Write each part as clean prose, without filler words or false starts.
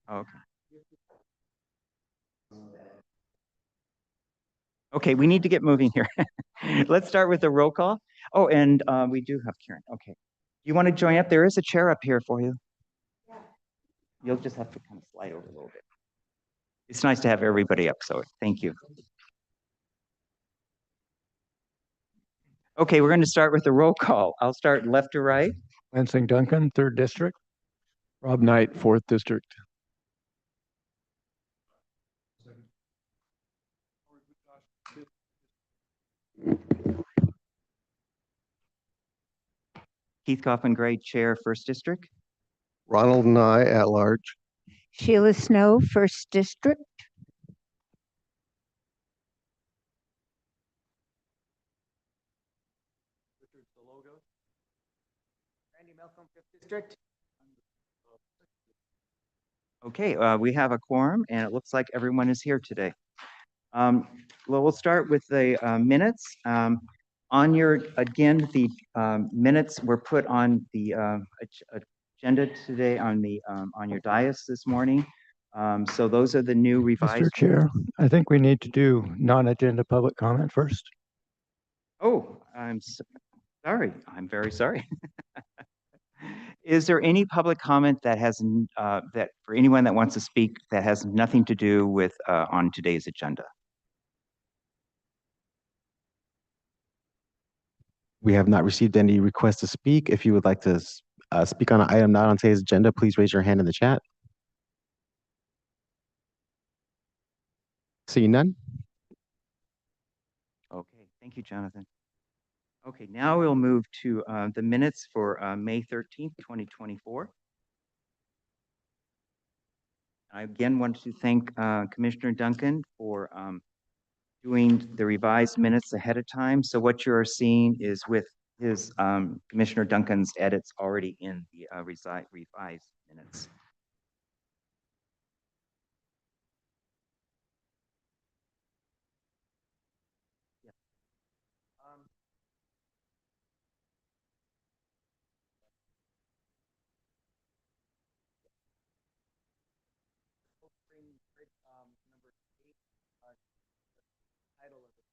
Oh, okay. Okay, we need to get moving here. Let's start with the roll call. Oh, and we do have Karen. Okay. You want to join up? There is a chair up here for you. You'll just have to kind of slide over a little bit. It's nice to have everybody up, so thank you. Okay, we're going to start with the roll call. I'll start left to right. Lansing Duncan, 3rd District. Rob Knight, 4th District. Keith Kaufman Gray, Chair, 1st District. Ronald Nye at large. Sheila Snow, 1st District. Randy Malcolm, 5th District. Okay, we have a quorum, and it looks like everyone is here today. Well, we'll start with the minutes. On your, again, the minutes were put on the agenda today on your dais this morning. So those are the new revised. Mr. Chair, I think we need to do non-agenda public comment first. Oh, I'm sorry. I'm very sorry. Is there any public comment that has that for anyone that wants to speak that has nothing to do with on today's agenda? We have not received any requests to speak. If you would like to speak on an item not on today's agenda, please raise your hand in the chat. Seeing none. Okay, thank you, Jonathan. Okay, now we'll move to the minutes for May 13th, 2024. I again want to thank Commissioner Duncan for doing the revised minutes ahead of time. So what you're seeing is with his Commissioner Duncan's edits already in the revised minutes. Yeah. Number 8, title of it.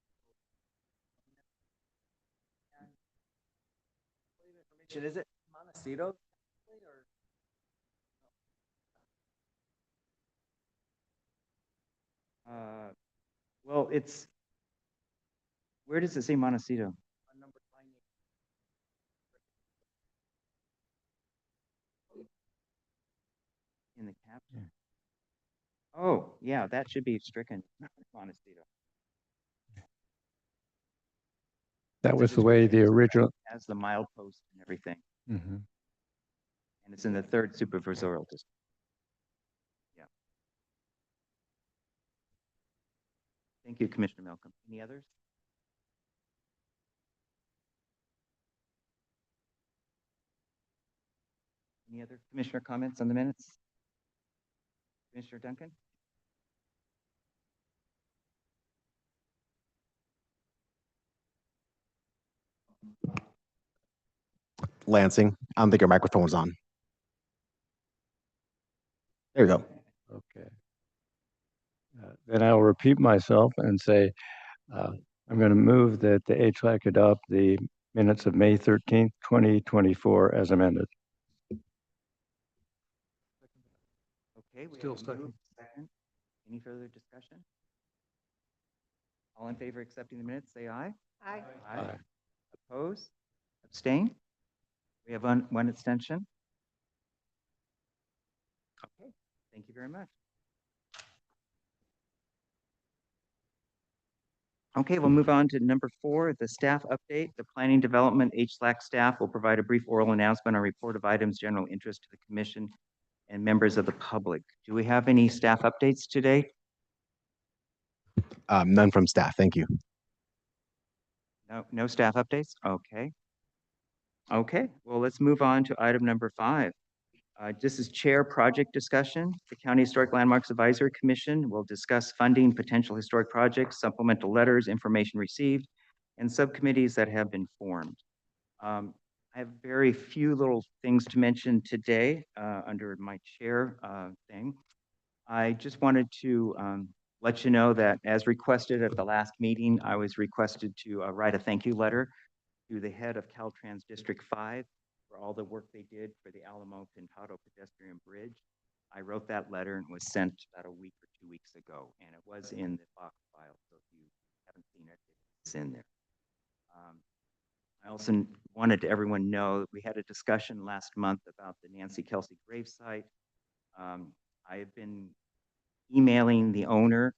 And information, is it Montecito? Well, it's, where does it say Montecito? On number 9. In the caption. Oh, yeah, that should be stricken, Montecito. That was the way the original. Has the milepost and everything. Mm-hmm. And it's in the 3rd supervisorial district. Yeah. Thank you, Commissioner Malcolm. Any others? Any other commissioner comments on the minutes? Commissioner Duncan? Lansing, I don't think your microphone was on. There you go. Okay. Then I'll repeat myself and say, I'm going to move that the HLAC adopt the minutes of May 13th, 2024 as amended. Okay, we Still have a second. move, second. Any further discussion? All in favor of accepting the minutes, say aye. Aye. Aye. Oppose? Abstain? We have one abstention. Okay, thank you very much. Okay, we'll move on to number 4, the staff update. The Planning Development HLAC staff will provide a brief oral announcement on report of items general interest to the commission and members of the public. Do we have any staff updates today? None from staff. Thank you. No staff updates? Okay. Okay, well, let's move on to item number 5. This is chair project discussion. The County Historic Landmarks Advisory Commission will discuss funding potential historic projects, supplemental letters, information received, and subcommittees that have been formed. I have very few little things to mention today under my chair thing. I just wanted to let you know that as requested at the last meeting, I was requested to write a thank you letter to the head of Caltrans District 5 for all the work they did for the Alamo Pintado pedestrian bridge. I wrote that letter and was sent about a week or 2 weeks ago, and it was in the box file. So if you haven't seen it, it's in there. I also wanted to everyone know that we had a discussion last month about the Nancy Kelsey gravesite. I have been emailing the owner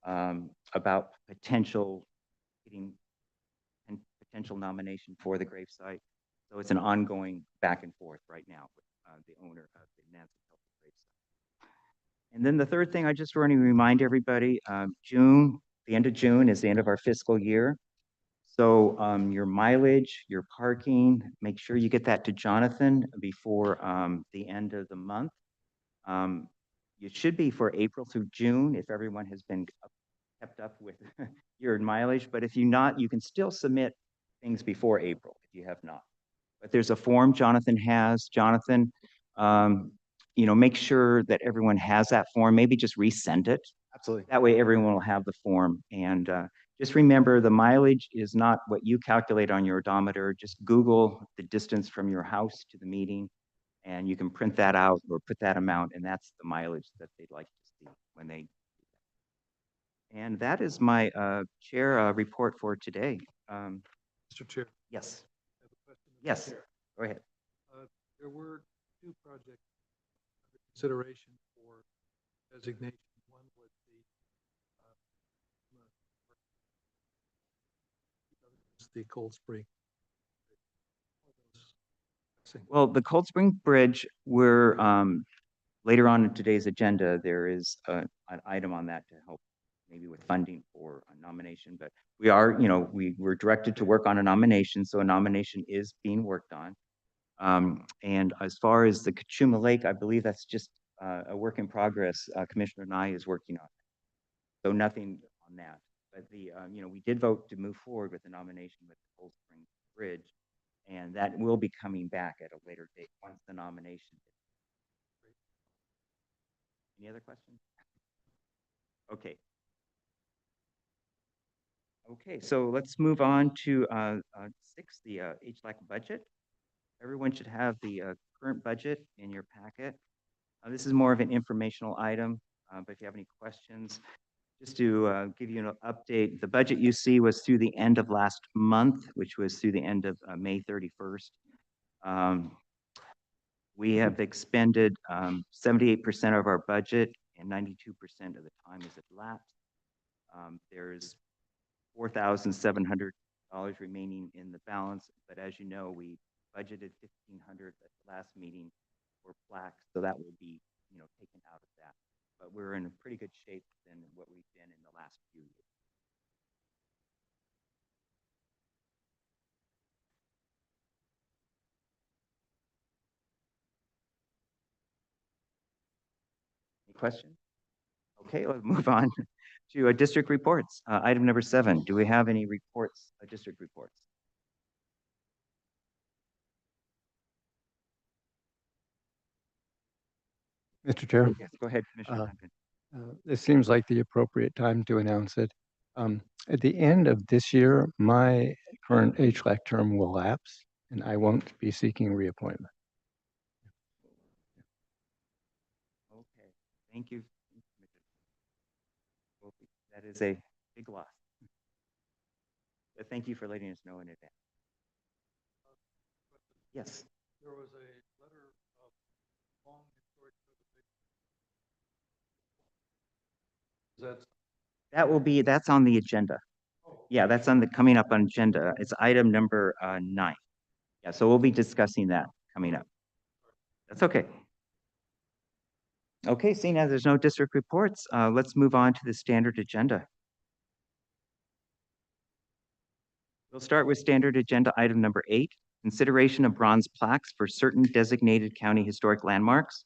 about getting potential nomination for the gravesite. So it's an ongoing back and forth right now with the owner of the Nancy Kelsey gravesite. And then the third thing, I just want to remind everybody, the end of June is the end of our fiscal year. So your mileage, your parking, make sure you get that to Jonathan before the end of the month. It should be for April through June if everyone has been kept up with your mileage, but if you not, you can still submit things before April if you have not. But there's a form Jonathan has. Jonathan, make sure that everyone has that form. Maybe just resend it. Absolutely. That way everyone will have the form. And just remember, the mileage is not what you calculate on your odometer. Just Google the distance from your house to the meeting, and you can print that out or put that amount, and that's the mileage that they'd like to see when they. And that is my chair report for today. Mr. Chair, Yes, I have a question. Mr. yes, Chair. go ahead. There were two projects under consideration for designation. One was the Cold Spring. Well, the Cold Spring Bridge, we're later on in today's agenda, there is an item on that to help maybe with funding for a nomination, but we are, we were directed to work on a nomination, so a nomination is being worked on. And as far as the Kachuma Lake, I believe that's just a work in progress. Commissioner Nye is working on it. So nothing on that. But we did vote to move forward with the nomination with the Cold Spring Bridge, and that will be coming back at a later date once the nomination. Any other questions? Okay. Okay, so let's move on to 6, the HLAC budget. Everyone should have the current budget in your packet. This is more of an informational item, but if you have any questions, just to give you an update, the budget you see was through the end of last month, which was through the end of May 31st. We have expended 78% of our budget, and 92% of the time is elapsed. There's $4,700 remaining in the balance, but as you know, we budgeted $1,500 at the last meeting for plaques, so that will be, taken out of that. But we're in a pretty good shape than what we've been in the last few years. Any questions? Okay, let's move on to district reports. Item number 7, do we have any reports, district reports? Mr. Chair, Yes, go ahead, Commissioner Duncan. this seems like the appropriate time to announce it. At the end of this year, my current HLAC term will lapse, and I won't be seeking reappointment. Okay, thank you. Well, that is a big loss. But thank you for letting us know in advance. Yes. There was a letter of long historic preservation. That's on the agenda. Yeah, that's coming up on agenda. It's item number 9. Yeah, so we'll be discussing that coming up. That's okay. Okay, seeing as there's no district reports, let's move on to the standard agenda. We'll start with standard agenda item number 8, consideration of bronze plaques for certain designated county historic landmarks.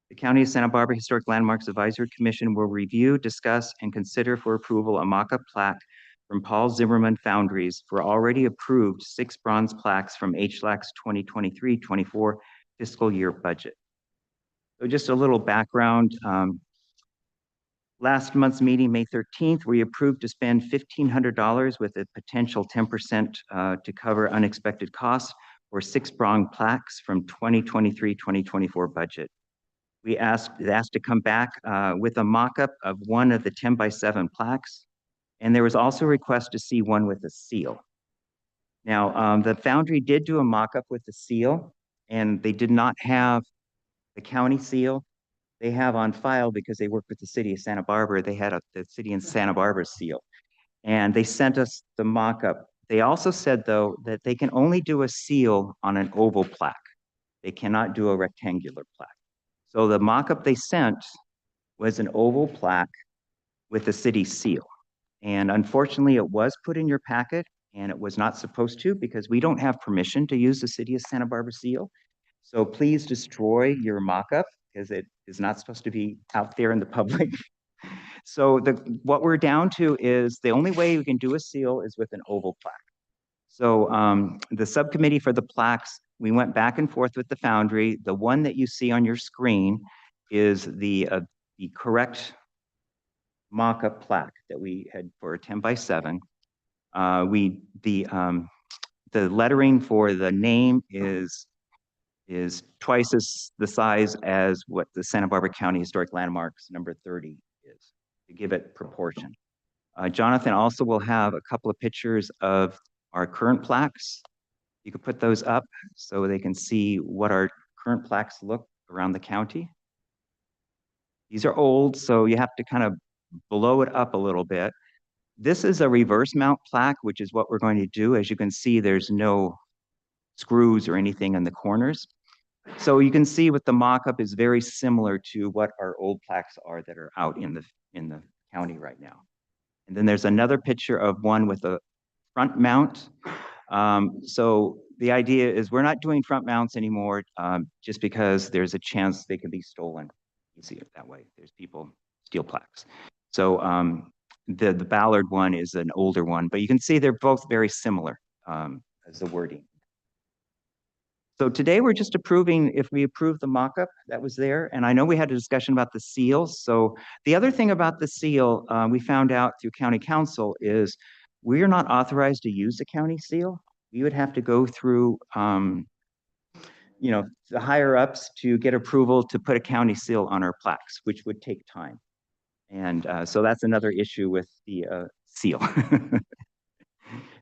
The County of Santa Barbara Historic Landmarks Advisory Commission will review, discuss, and consider for approval a mock-up plaque from Paul Zimmerman Foundries for already approved 6 bronze plaques from HLAC's 2023-24 fiscal year budget. So just a little background. Last month's meeting, May 13th, we approved to spend $1,500 with a potential 10% to cover unexpected costs for 6 bronze plaques from 2023-2024 budget. We asked to come back with a mock-up of one of the 10x7 plaques, and there was also a request to see one with a seal. Now, the Foundry did do a mock-up with the seal, and they did not have the county seal. They have on file, because they work with the city of Santa Barbara, they had the city of Santa Barbara seal. And they sent us the mock-up. They also said, though, that they can only do a seal on an oval plaque. They cannot do a rectangular plaque. So the mock-up they sent was an oval plaque with the city seal. And unfortunately, it was put in your packet, and it was not supposed to, because we don't have permission to use the city of Santa Barbara seal. So please destroy your mock-up, because it is not supposed to be out there in the public. So what we're down to is the only way we can do a seal is with an oval plaque. So the subcommittee for the plaques, we went back and forth with the Foundry. The one that you see on your screen is the correct mock-up plaque that we had for a 10x7. The lettering for the name is twice as the size as what the Santa Barbara County Historic Landmarks number 30 is, to give it proportion. Jonathan also will have a couple of pictures of our current plaques. You could put those up so they can see what our current plaques look around the county. These are old, so you have to kind of blow it up a little bit. This is a reverse mount plaque, which is what we're going to do. As you can see, there's no screws or anything in the corners. So you can see what the mock-up is very similar to what our old plaques are that are out in the county right now. And then there's another picture of one with a front mount. So the idea is we're not doing front mounts anymore, just because there's a chance they could be stolen. You see it that way. There's people steal plaques. So the Ballard one is an older one, but you can see they're both very similar as the wording. So today we're just approving, if we approve the mock-up that was there, and I know we had a discussion about the seals. So the other thing about the seal, we found out through county council is we are not authorized to use the county seal. We would have to go through, the higher ups to get approval to put a county seal on our plaques, which would take time. And so that's another issue with the seal.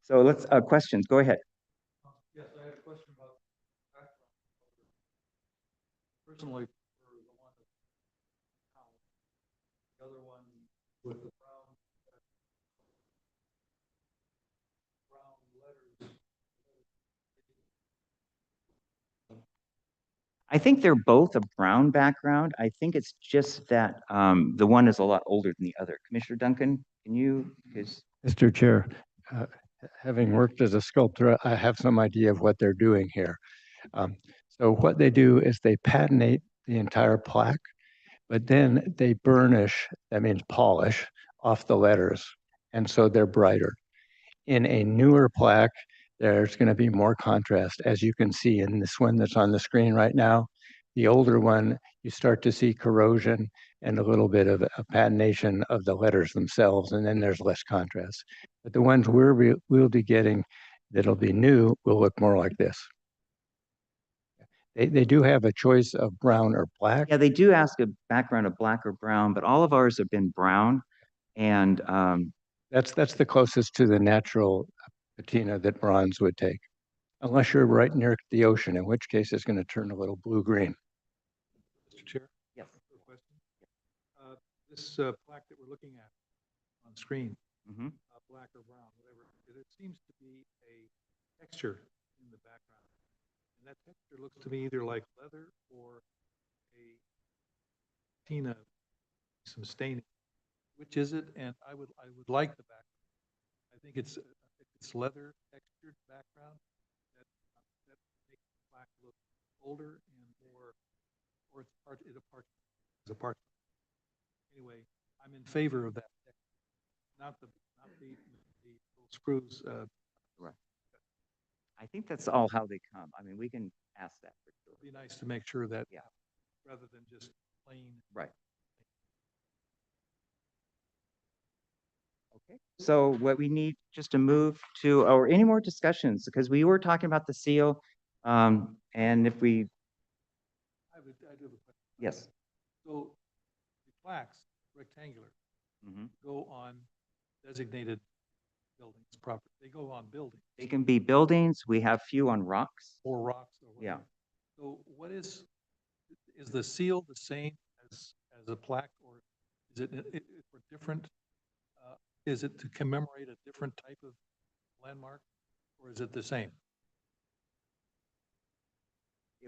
So let's, questions, go ahead. Yes, I had a question about background. Personally, for the one that's now, the other one with the brown letters. I think they're both a brown background. I think it's just that the one is a lot older than the other. Commissioner Duncan, can you, because Mr. Chair, having worked as a sculptor, I have some idea of what they're doing here. So what they do is they patinate the entire plaque, but then they burnish, that means polish, off the letters, and so they're brighter. In a newer plaque, there's going to be more contrast, as you can see in this one that's on the screen right now. The older one, you start to see corrosion and a little bit of a patination of the letters themselves, and then there's less contrast. But the ones we'll be getting that'll be new will look more like this. They do have a choice of brown or black. yeah, they do ask a background of black or brown, but all of ours have been brown. And That's the closest to the natural patina that bronze would take, unless you're right near the ocean, in which case it's going to turn a little blue-green. Mr. Chair? yes. A question. This plaque that we're looking at on screen, Mm-hmm. black or brown, whatever, it seems to be a texture in the background. And that texture looks to me either like leather or a patina, some staining. Which is it? And I would like the background. I think it's leather textured background that makes the plaque look older and more, or it's a part. Anyway, I'm in favor of that. Not the little screws. Right. I think that's all how they come. I mean, we can ask that for sure. It'd be nice to make sure that, Yeah. rather than just plain. Right. So what we need just to move to, or any more discussions, because we were talking about the seal. And if we, I do have a question. yes. So the plaques, rectangular, Mhm. go on designated buildings, property. They go on buildings They can be buildings. We have few on rocks. or rocks or Yeah. whatever. So what is the seal the same as a plaque, or is it for different, is it to commemorate a different type of landmark, or is it the same?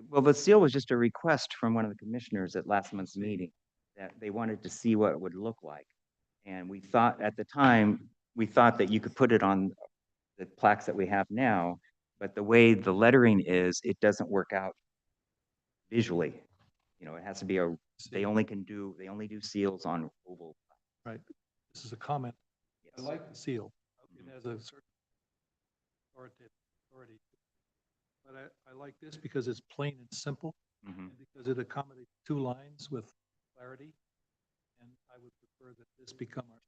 Well, the seal was just a request from one of the commissioners at last month's meeting that they wanted to see what it would look like. And we thought at the time, we thought that you could put it on the plaques that we have now, but the way the lettering is, it doesn't work out visually. You know, it has to be they only do seals on oval. Right. This is a comment. I Yes. like the seal. It has a certain authority. But I like this because it's plain and simple, Mhm. and because it accommodates two lines with clarity. And I would prefer that this become our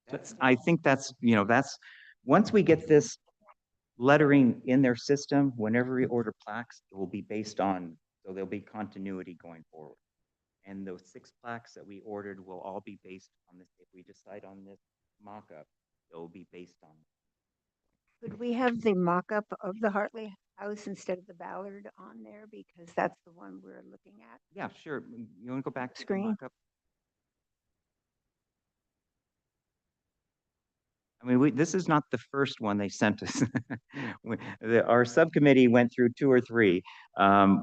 standard. I think that's, once we get this lettering in their system, whenever we order plaques, it will be based on, so there'll be continuity going forward. And those 6 plaques that we ordered will all be based on this. If we decide on this mock-up, it will be based on. Could we have the mock-up of the Hartley House instead of the Ballard on there? Because that's the one we're looking at. Yeah, sure. You want to go back to the Screen. mock-up? I mean, this is not the first one they sent us. Our subcommittee went through 2 or 3.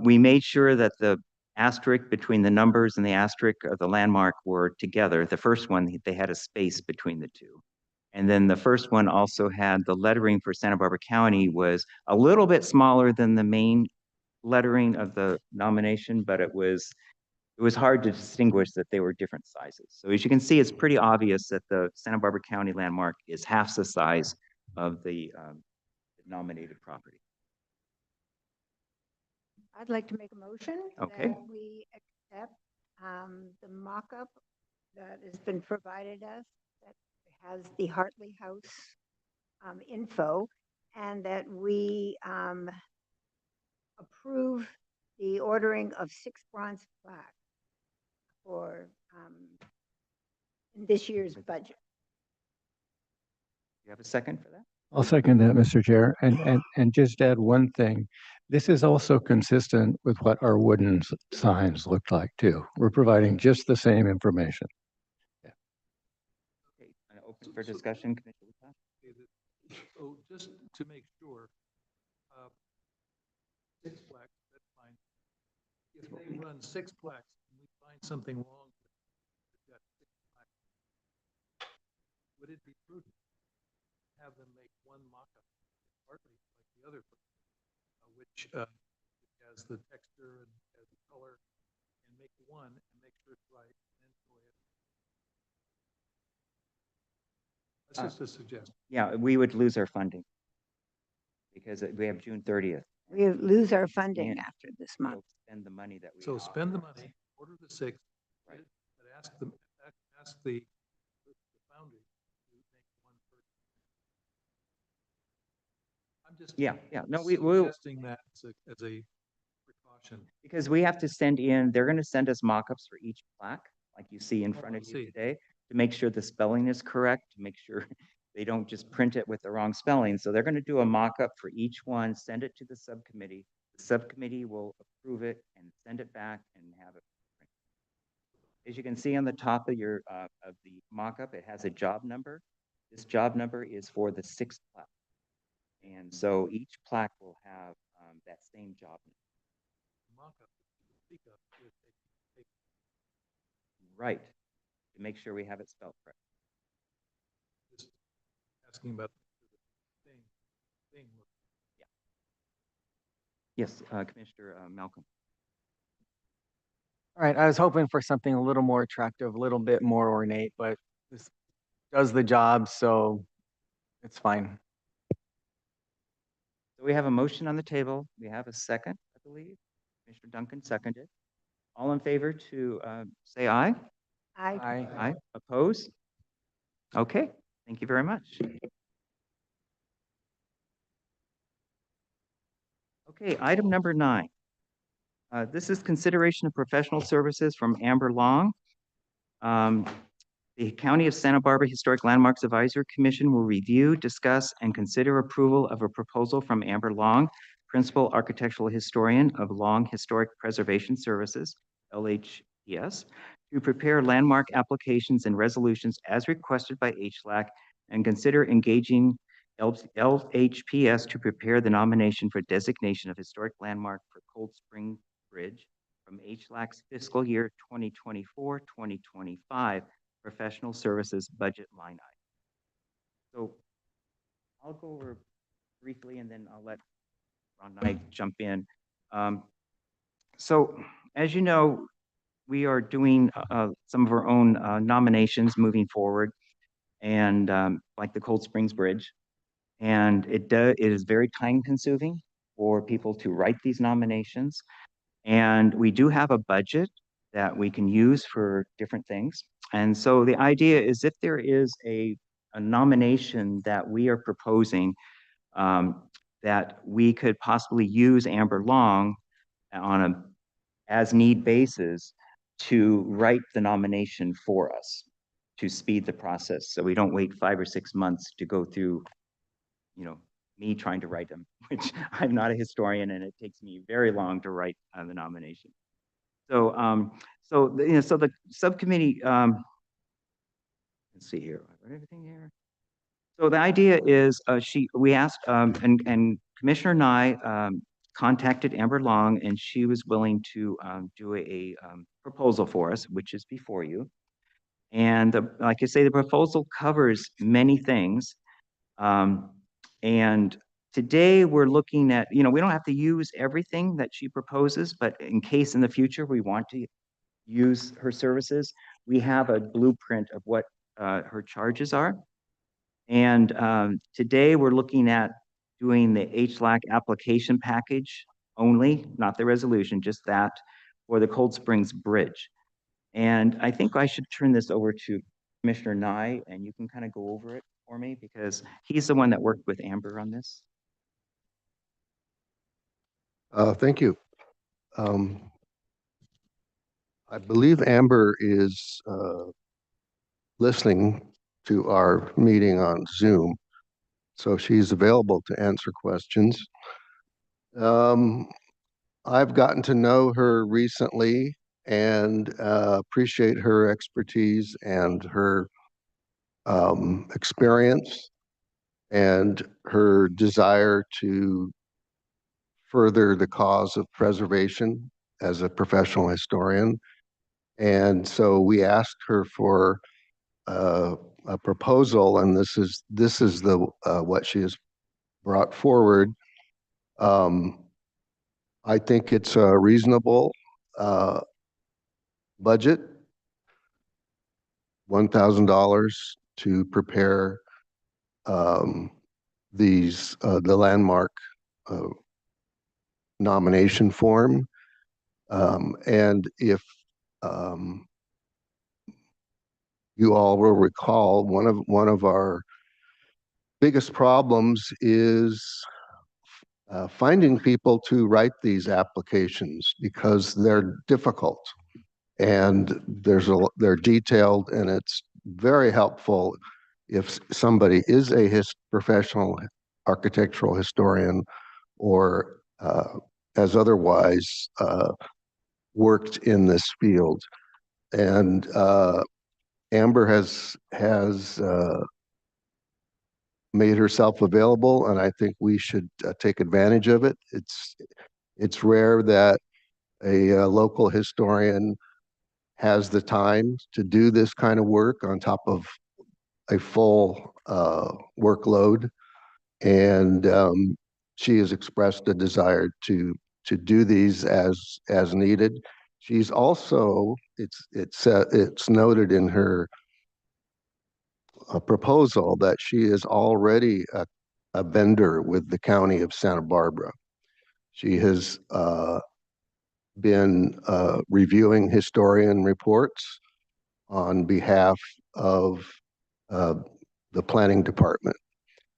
We made sure that the asterisk between the numbers and the asterisk of the landmark were together. The first one, they had a space between the two. And then the first one also had the lettering for Santa Barbara County was a little bit smaller than the main lettering of the nomination, but it was hard to distinguish that they were different sizes. So as you can see, it's pretty obvious that the Santa Barbara County landmark is half the size of the nominated property. I'd like to make a motion Okay. that we accept the mock-up that has been provided us that has the Hartley House info, and that we approve the ordering of 6 bronze plaques for in this year's budget. You have a second for that? I'll second that, Mr. Chair, and just add one thing. This is also consistent with what our wooden signs look like too. We're providing just the same information. Okay. And open for discussion, Commissioner Lupass? So just to make sure, 6 plaques, that's fine. If they run 6 plaques and we find something wrong, we've got 6 plaques, would it be prudent to have them make one mock-up, partly like the other, which has the texture and has the color, and make one and make sure it's right, and then go ahead. That's just a suggestion. Yeah, we would lose our funding because we have June 30th. We lose our funding And after this month. we'll spend the money that we. So spend the authorized. money, order the 6, Right. but ask the foundry to make one person. I'm just. Yeah, no, we'll, Suggesting that as a precaution. because we have to send in, they're going to send us mock-ups for each plaque, like you see in front I of you see. today, to make sure the spelling is correct, to make sure they don't just print it with the wrong spelling. So they're going to do a mock-up for each one, send it to the subcommittee. The subcommittee will approve it and send it back and have it. As you can see on the top of your of the mock-up, it has a job number. This job number is for the 6th plaque. And so each plaque will have that same job number. Mock-up, speak up, is Right, to make sure we have it spelled correct. just asking about the thing. Yes, Commissioner Malcolm. All right, I was hoping for something a little more attractive, a little bit more ornate, but this does the job, so it's fine. So we have a motion on the table. We have a second, I believe. Commissioner Duncan seconded. All in favor to say aye? I Aye. Aye. Oppose? Okay, thank you very much. Okay, item number 9. This is consideration of professional services from Amber Long. Um, The County of Santa Barbara Historic Landmarks Advisory Commission will review, discuss, and consider approval of a proposal from Amber Long, Principal Architectural Historian of Long Historic Preservation Services, LHPS, to prepare landmark applications and resolutions as requested by HLAC and consider engaging LHPS to prepare the nomination for designation of historic landmark for Cold Spring Bridge from HLAC's fiscal year 2024-2025 professional services budget line item. So I'll go over briefly and then I'll let Ron and I jump in. So as you know, we are doing some of our own nominations moving forward, and like the Cold Springs Bridge. And it is very time consuming for people to write these nominations. And we do have a budget that we can use for different things. And so the idea is if there is a nomination that we are proposing that we could possibly use Amber Long on a as need basis to write the nomination for us to speed the process. So we don't wait 5 or 6 months to go through, me trying to write them, which I'm not a historian and it takes me very long to write the nomination. So, so the subcommittee, let's see here, I wrote everything here. So the idea is, we asked, and Commissioner Nye contacted Amber Long, and she was willing to do a proposal for us, which is before you. And like I say, the proposal covers many things. And today we're looking at, we don't have to use everything that she proposes, but in case in the future we want to use her services, we have a blueprint of what her charges are. And today we're looking at doing the HLAC application package only, not the resolution, just that for the Cold Springs Bridge. And I think I should turn this over to Commissioner Nye, and you can kind of go over it for me because he's the one that worked with Amber on this. Thank you. I believe Amber is listening to our meeting on Zoom, so she's available to answer questions. I've gotten to know her recently and appreciate her expertise and her experience and her desire to further the cause of preservation as a professional historian. And so we asked her for a proposal, and this is the what she has brought forward. I think it's a reasonable budget, $1,000 to prepare the landmark nomination form. And if you all will recall, one of our biggest problems is finding people to write these applications because they're difficult and they're detailed, and it's very helpful if somebody is a professional architectural historian or has otherwise worked in this field. And Amber has made herself available, and I think we should take advantage of it. It's rare that a local historian has the time to do this kind of work on top of a full workload, and she has expressed a desire to do these as needed. She's also, it's noted in her proposal that she is already a vendor with the County of Santa Barbara. She has been reviewing historian reports on behalf of uh, the planning department.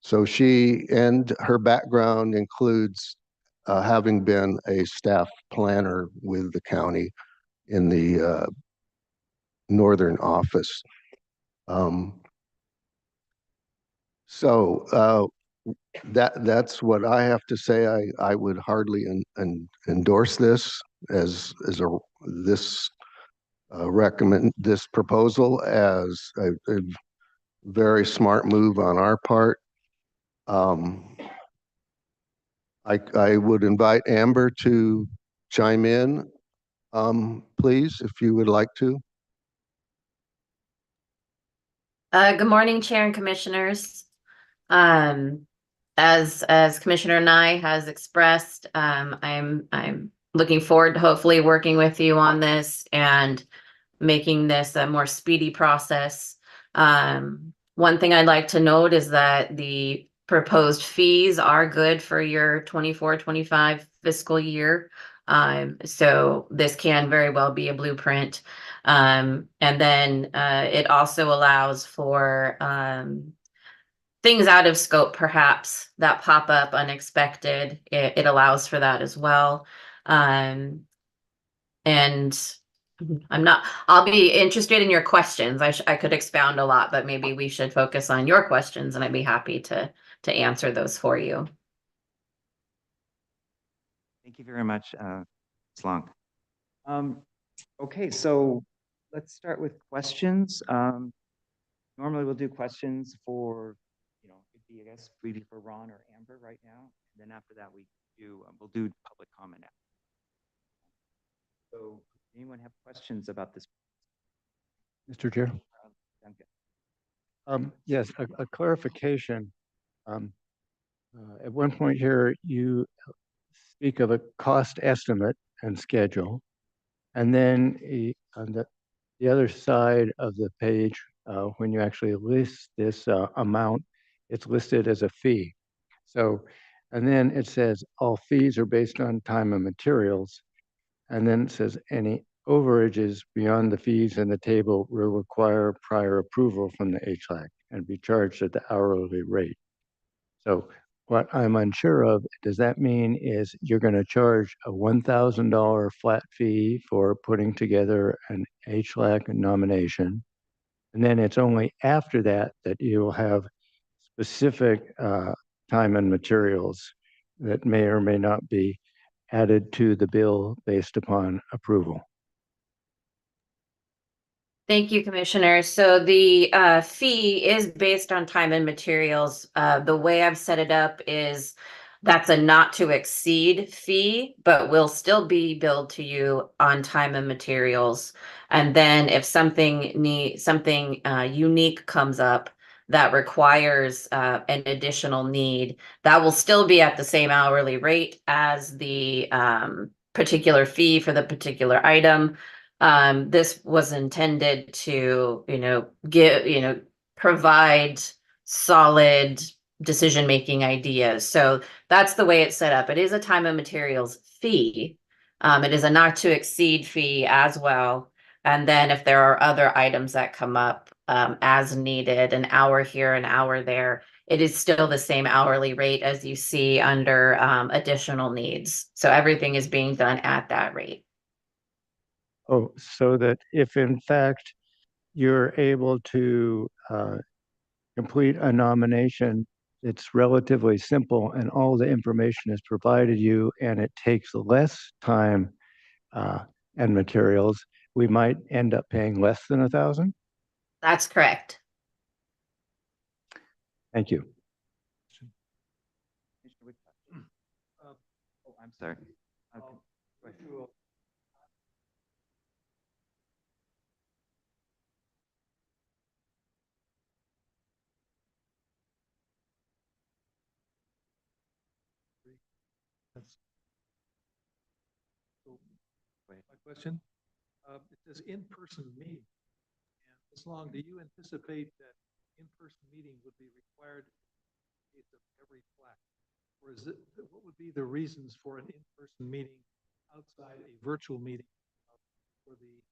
So her background includes having been a staff planner with the county in the northern office. Um, so that's what I have to say. I would hardly endorse this as recommend this proposal as a very smart move on our part. I would invite Amber to chime in, please, if you would like to. Good morning, Chair and Commissioners. As Commissioner Nye has expressed, I'm looking forward to hopefully working with you on this and making this a more speedy process. One thing I'd like to note is that the proposed fees are good for your 24-25 fiscal year. So this can very well be a blueprint. And then it also allows for things out of scope, perhaps, that pop up unexpected. It allows for that as well. And I'll be interested in your questions. I could expound a lot, but maybe we should focus on your questions and I'd be happy to answer those for you. Thank you very much, Ms. Long. Okay, so let's start with questions. Normally we'll do questions for, it'd be, I guess, maybe for Ron or Amber right now. And then after that, we'll do public comment. So anyone have questions about this? Mr. Chair? Duncan? Yes, a clarification. At one point here, you speak of a cost estimate and schedule. And then on the other side of the page, when you actually list this amount, it's listed as a fee. So, and then it says all fees are based on time and materials. And then it says any overages beyond the fees in the table will require prior approval from the HLAC and be charged at the hourly rate. So what I'm unsure of, does that mean is you're going to charge a $1,000 flat fee for putting together an HLAC nomination? And then it's only after that that you'll have specific time and materials that may or may not be added to the bill based upon approval. Thank you, Commissioner. So the fee is based on time and materials. The way I've set it up is that's a not to exceed fee, but will still be billed to you on time and materials. And then if something unique comes up that requires an additional need, that will still be at the same hourly rate as the particular fee for the particular item. This was intended to, provide solid decision-making ideas. So that's the way it's set up. It is a time and materials fee. It is a not to exceed fee as well. And then if there are other items that come up as needed, an hour here, an hour there, it is still the same hourly rate as you see under additional needs. So everything is being done at that rate. Oh, so that if in fact you're able to complete a nomination, it's relatively simple and all the information is provided you and it takes less time and materials, we might end up paying less than 1,000? That's correct. Thank you. Oh, I'm sorry. Okay. Go ahead. That's- So my question, it says in-person meeting. And Ms. Long, do you anticipate that in-person meeting would be required in case of every plaque? Or what would be the reasons for an in-person meeting outside a virtual meeting for the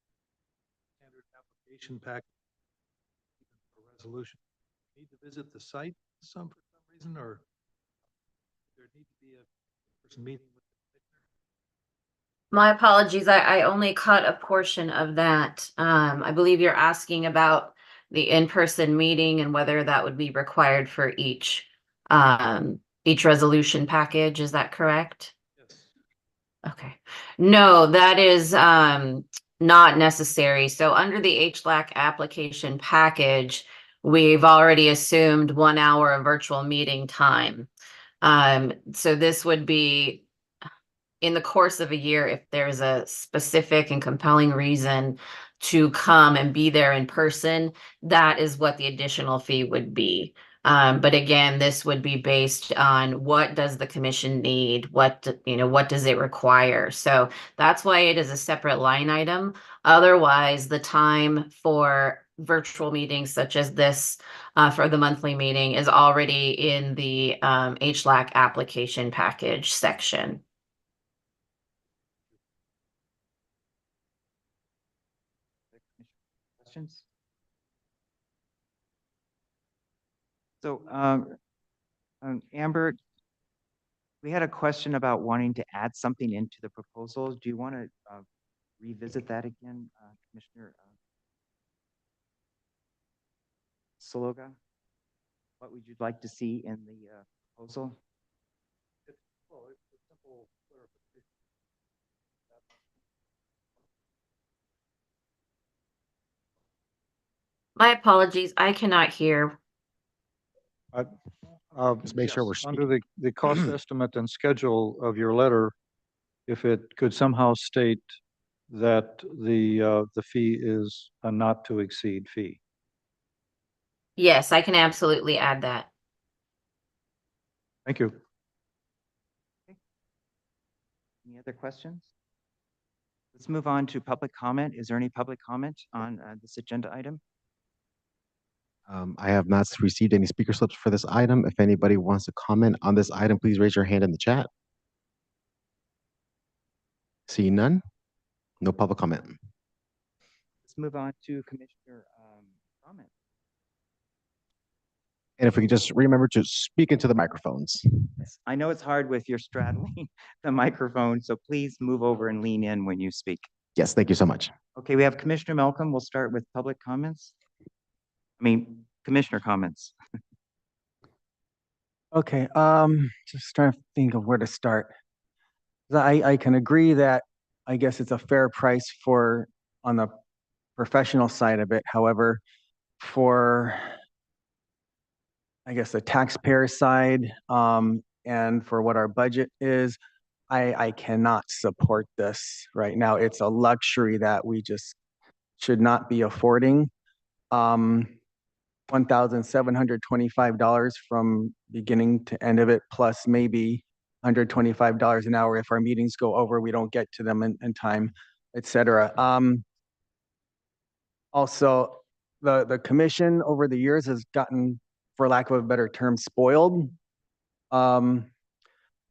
standard application package for resolution. Need to visit the site for some reason, or there need to be a person meeting with the commissioner? My apologies, I only caught a portion of that. I believe you're asking about the in-person meeting and whether that would be required for each resolution package. Is that correct? Yes. Okay. No, that is not necessary. So under the HLAC application package, we've already assumed 1 hour of virtual meeting time. So this would be in the course of a year, if there's a specific and compelling reason to come and be there in person, that is what the additional fee would be. But again, this would be based on what does the commission need? What does it require? So that's why it is a separate line item. Otherwise, the time for virtual meetings such as this for the monthly meeting is already in the HLAC application package section. Questions? So, Amber, we had a question about wanting to add something into the proposal. Do you want to revisit that again, Commissioner Saloga? What would you like to see in the proposal? Well, it's a simple clarification. My apologies, I cannot hear. Just make sure we're Under the cost estimate and schedule of your letter, if it could somehow state that the fee is a not to exceed fee. Yes, I can absolutely add that. Thank you. Any other questions? Let's move on to public comment. Is there any public comment on this agenda item? I have not received any speaker slips for this item. If anybody wants to comment on this item, please raise your hand in the chat. Seeing none, no public comment. Let's move on to Commissioner comment. And if we could just remember to speak into the microphones. Yes, I know it's hard with your straddling the microphone, so please move over and lean in when you speak. Yes, thank you so much. Okay, we have Commissioner Malcolm. We'll start with public comments. Commissioner comments. Okay, just trying to think of where to start. I can agree that I guess it's a fair price on the professional side of it. However, for I guess the taxpayer side, and for what our budget is, I cannot support this right now. It's a luxury that we just should not be affording. $1,725 from beginning to end of it, plus maybe $125 an hour if our meetings go over, we don't get to them in time, etc. Also, the commission over the years has gotten, for lack of a better term, spoiled.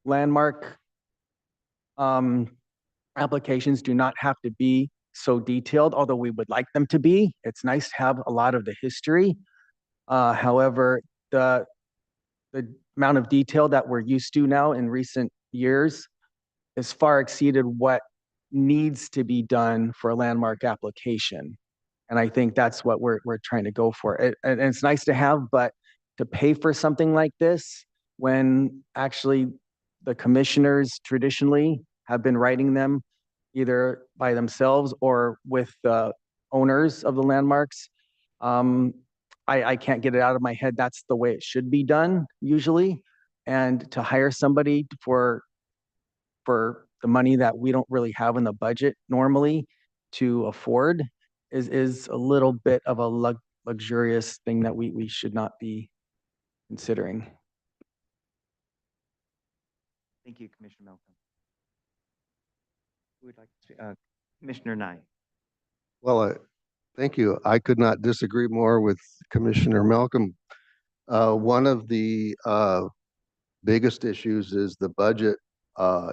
Landmark applications do not have to be so detailed, although we would like them to be. It's nice to have a lot of the history. However, the amount of detail that we're used to now in recent years has far exceeded what needs to be done for a landmark application. And I think that's what we're trying to go for. And it's nice to have, but to pay for something like this, when actually the commissioners traditionally have been writing them either by themselves or with the owners of the landmarks, I can't get it out of my head. That's the way it should be done usually. And to hire somebody for the money that we don't really have in the budget normally to afford is a little bit of a luxurious thing that we should not be considering. Thank you, Commissioner Malcolm. Who would like to, Commissioner Nye? Well, thank you. I could not disagree more with Commissioner Malcolm. One of the biggest issues is the budget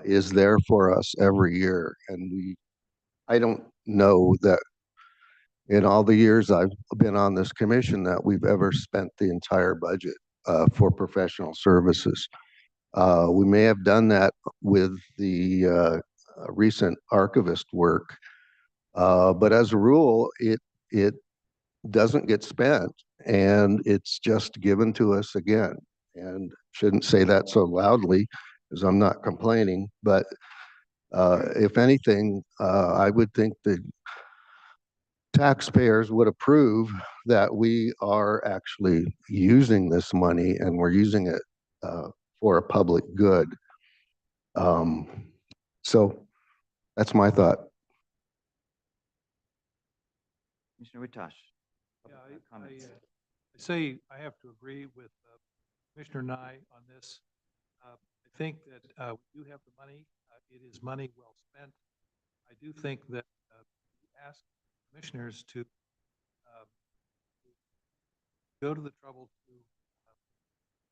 is there for us every year. And I don't know that in all the years I've been on this commission that we've ever spent the entire budget for professional services. We may have done that with the recent archivist work, but as a rule, it doesn't get spent, and it's just given to us again. And shouldn't say that so loudly, because I'm not complaining, but if anything, I would think the taxpayers would approve that we are actually using this money and we're using it for a public good. So that's my thought. Commissioner Witash. Yeah, Public comments. I say I have to agree with Commissioner Nye on this. I think that we do have the money. It is money well spent. I do think that we ask commissioners to go to the trouble to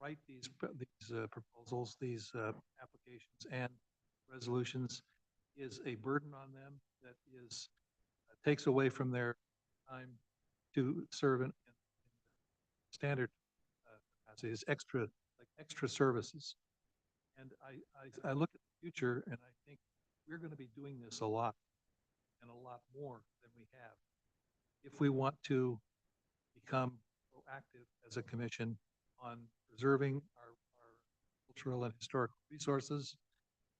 write these proposals, these applications and resolutions is a burden on them that is takes away from their time to serve in standard capacity. It's extra services. And I look at the future and I think we're going to be doing this a lot and a lot more than we have. If we want to become proactive as a commission on preserving our cultural and historical resources.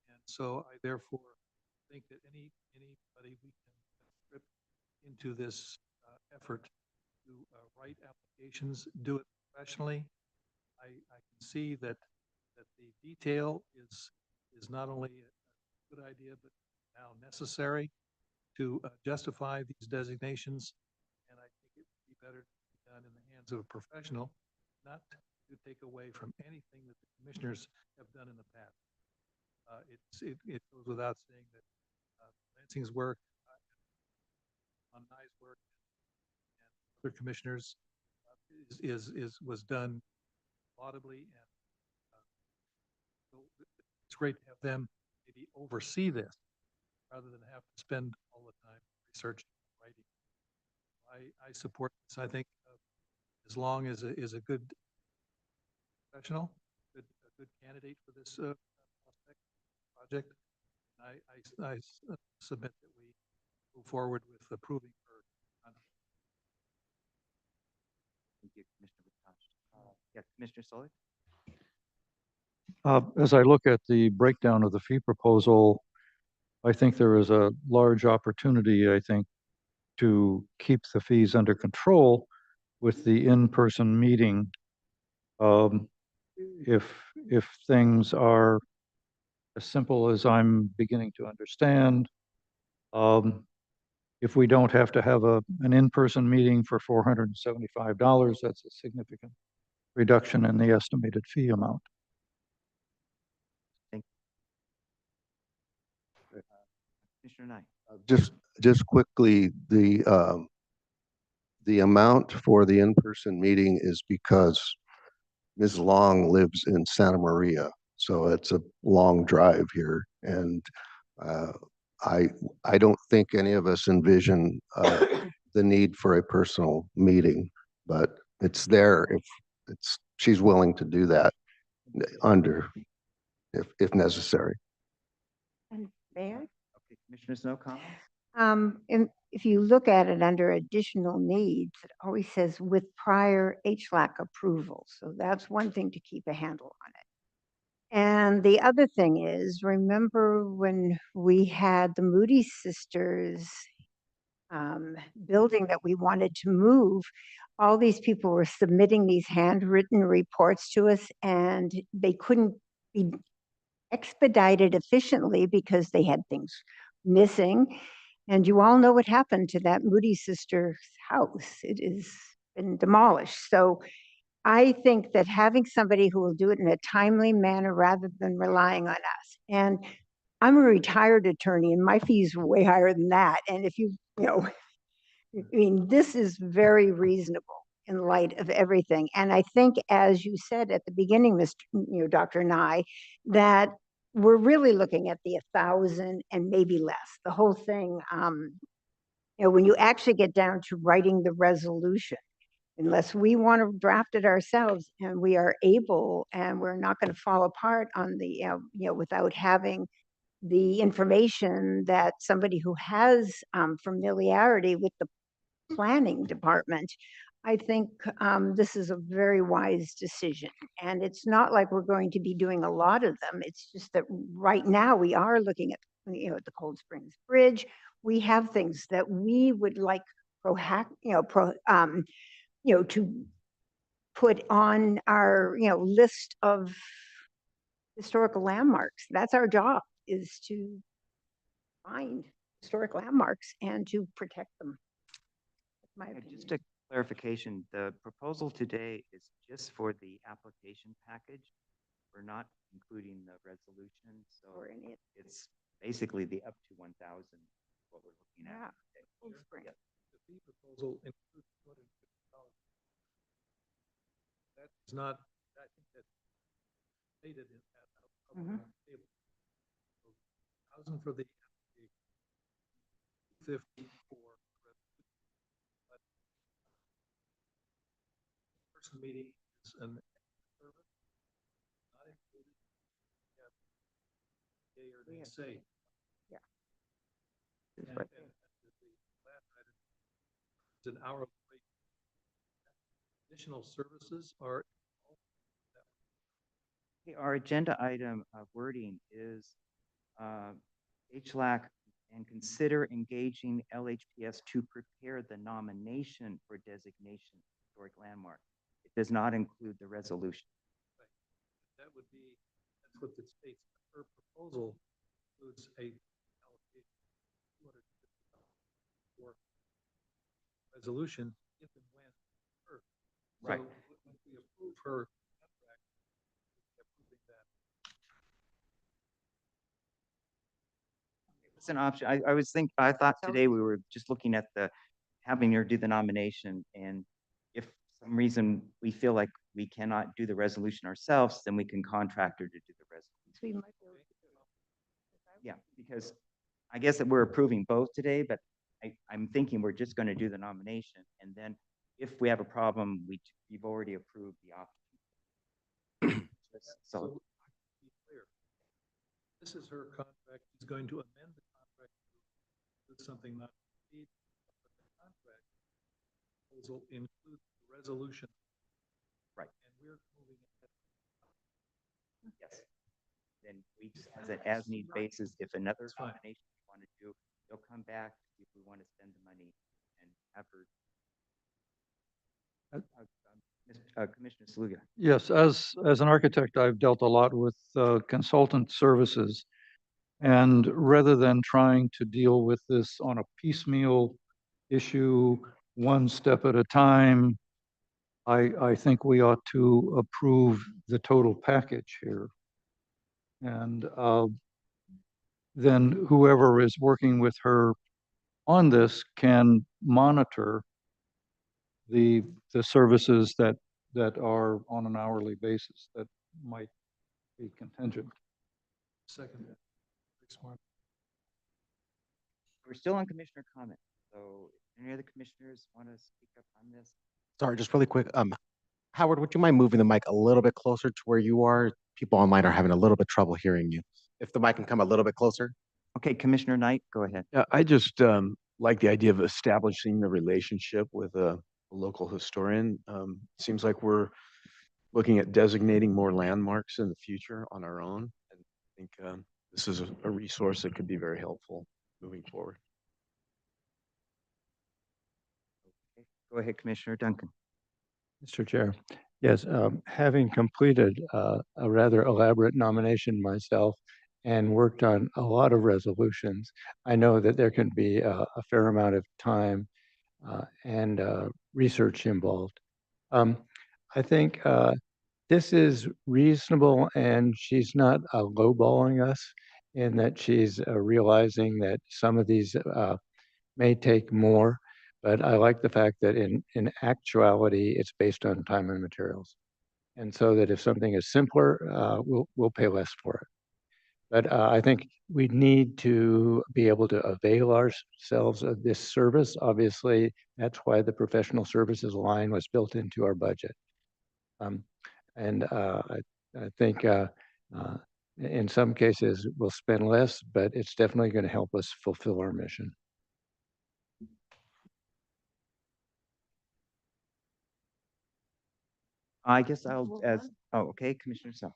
And so I therefore think that anybody we can strip into this effort to write applications, do it professionally. I can see that the detail is not only a good idea, but now necessary to justify these designations. And I think it would be better to be done in the hands of a professional, not to take away from anything that the commissioners have done in the past. It goes without saying that Lansing's work, on Nye's work, and other commissioners was done laudably, and so it's great to have them maybe oversee this rather than have to spend all the time researching and writing. I support this. I think as long as is a good professional, a good candidate for this project, I submit that we move forward with approving her. Thank you, Commissioner Witash. Yeah, Commissioner Sully? As I look at the breakdown of the fee proposal, I think there is a large opportunity, I think, to keep the fees under control with the in-person meeting. If things are as simple as I'm beginning to understand, if we don't have to have an in-person meeting for $475, that's a significant reduction in the estimated fee amount. Commissioner Nye? Just quickly, the amount for the in-person meeting is because Ms. Long lives in Santa Maria, so it's a long drive here, and I don't think any of us envision the need for a personal meeting, but it's there if she's willing to do that if necessary. And Mayor? Okay, Commissioners, no comment? And if you look at it under additional needs, it always says with prior HLAC approval. So that's one thing to keep a handle on it. And the other thing is, remember when we had the Moody Sisters building that we wanted to move, all these people were submitting these handwritten reports to us, and they couldn't be expedited efficiently because they had things missing. And you all know what happened to that Moody Sisters house. It has been demolished. So I think that having somebody who will do it in a timely manner rather than relying on us. And I'm a retired attorney and my fees were way higher than that. And if you know, I mean, this is very reasonable in light of everything. And I think, as you said at the beginning, Dr. Nye, that we're really looking at the 1,000 and maybe less. The whole thing You know, when you actually get down to writing the resolution, unless we want to draft it ourselves and we are able, and we're not going to fall apart on the, without having the information that somebody who has familiarity with the planning department, I think this is a very wise decision. And it's not like we're going to be doing a lot of them. It's just that right now we are looking at, the Cold Springs Bridge. We have things that we would like to put on our, list of historical landmarks. That's our job, is to find historic landmarks and to protect them. That's my opinion. Just a clarification, the proposal today is just for the application package. We're not including the resolution, so Or any, it's basically the up to 1,000, what we're looking yeah. at. Cold Spring. Yeah. The fee proposal includes $250. That is not, I think that's stated in that. Mhm. Table. So 1,000 for the application, 250 for the resolution. But person meeting is an extra service, not included. Yeah. Yea or nay say. Yeah. And, Right. and the last item is an hourly rate. Additional services are Okay, our agenda item wording is HLAC and consider engaging LHPS to prepare the nomination for designation of historic landmark. It does not include the resolution. that would be, that's what it states. Her proposal includes a allocation of $250 for resolution if and when her. Right. So when we approve her contract, we're approving that. It's an option. I thought So- today we were just looking at having her do the nomination, and if for some reason we feel like we cannot do the resolution ourselves, then we can contract her to do the resolution. So we might be able to do it. Yeah, because I guess that we're approving both today, but I'm thinking we're just going to do the nomination, and then if we have a problem, we've already approved the option. So, to be clear, this is her contract. She's going to amend the contract to include something not to exceed, but the contract proposal includes the resolution. Right. And we're moving ahead. yes. Then we just, as an as-need basis, if another That's fine. nomination we want to do, they'll come back if we want to spend the money and have her. Commissioner Saluga. Yes, as an architect, I've dealt a lot with consultant services. And rather than trying to deal with this on a piecemeal issue, one step at a time, I think we ought to approve the total package here. And then whoever is working with her on this can monitor the services that are on an hourly basis that might be contingent. Second. Smart. We're still on commissioner comment. So any other commissioners want to speak up on this? Sorry, just really quick. Howard, would you mind moving the mic a little bit closer to where you are? People online are having a little bit trouble hearing you. If the mic can come a little bit closer. Okay, Commissioner Knight, go ahead. Yeah, I just like the idea of establishing the relationship with a local historian. Seems like we're looking at designating more landmarks in the future on our own. And I think this is a resource that could be very helpful moving forward. Okay, go ahead, Commissioner Duncan. Mr. Chair, yes, having completed a rather elaborate nomination myself and worked on a lot of resolutions, I know that there can be a fair amount of time and research involved. I think this is reasonable, and she's not lowballing us in that she's realizing that some of these may take more. But I like the fact that in actuality, it's based on time and materials. And so that if something is simpler, we'll pay less for it. But I think we need to be able to avail ourselves of this service. Obviously, that's why the professional services line was built into our budget. Um, and I think in some cases we'll spend less, but it's definitely going to help us fulfill our mission. I guess I'll, Well, okay, Commissioner Sell.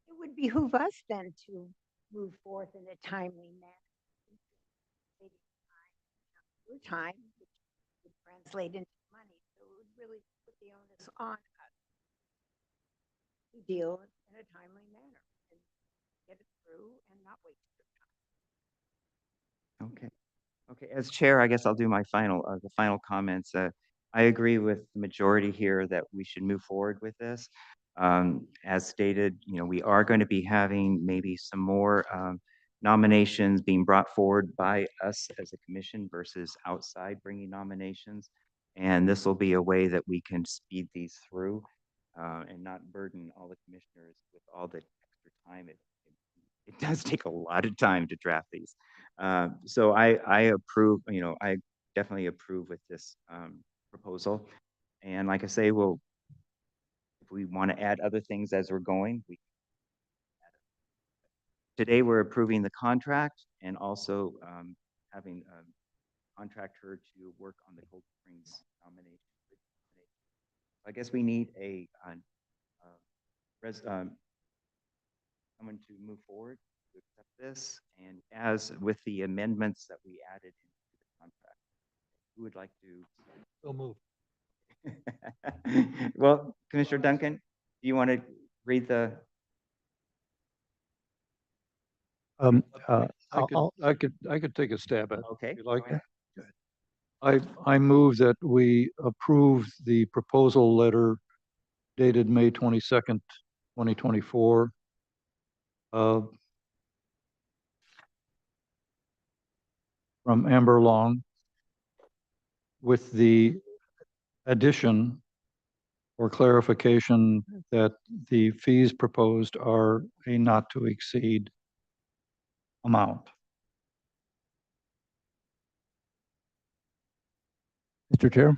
It would behoove us then to move forth in a timely manner. Your time, which would translate into money, so it would really put the onus on us to deal in a timely manner and get it through and not waste your time. Okay. Okay, as chair, I guess I'll do my the final comments. I agree with the majority here that we should move forward with this. As stated, we are going to be having maybe some more nominations being brought forward by us as a commission versus outside bringing nominations. And this will be a way that we can speed these through and not burden all the commissioners with all the extra time. It does take a lot of time to draft these. So I approve, I definitely approve with this proposal. And like I say, if we want to add other things as we're going, today we're approving the contract and also having contract her to work on the Cold Springs nomination. I guess we need someone to move forward to accept this, and as with the amendments that we added into the contract. Who would like to? So move. Well, Commissioner Duncan, do you want to read the? I could take a stab at it. Okay. If you like. go ahead. I move that we approve the proposal letter dated May 22nd, 2024. From Amber Long with the addition or clarification that the fees proposed are a not to exceed amount. Mr. Chair?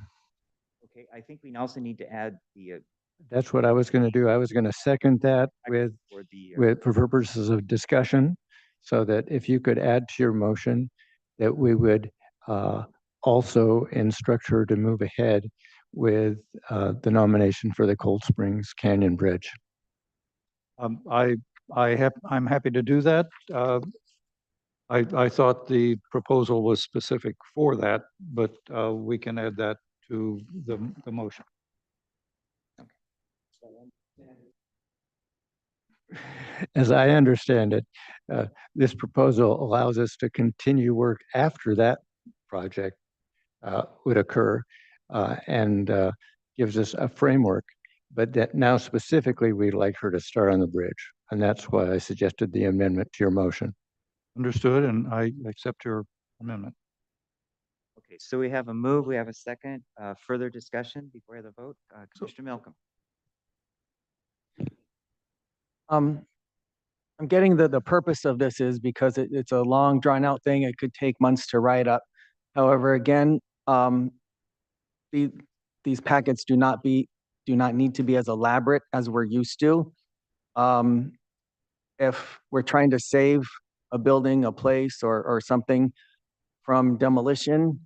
Okay, I think we also need to add the. That's what I was going to do. I was going to second that for the. for purposes of discussion, so that if you could add to your motion that we would also instruct her to move ahead with the nomination for the Cold Springs Canyon Bridge. I'm happy to do that. I thought the proposal was specific for that, but we can add that to the motion. As I understand it, this proposal allows us to continue work after that project would occur and gives us a framework, but that now specifically we'd like her to start on the bridge. And that's why I suggested the amendment to your motion. Understood, and I accept your amendment. Okay, so we have a move, we have a second. Further discussion before the vote. Commissioner Malcolm. I'm getting the purpose of this is because it's a long drawn out thing. It could take months to write up. However, again, these packets do not need to be as elaborate as we're used to. If we're trying to save a building, a place, or something from demolition,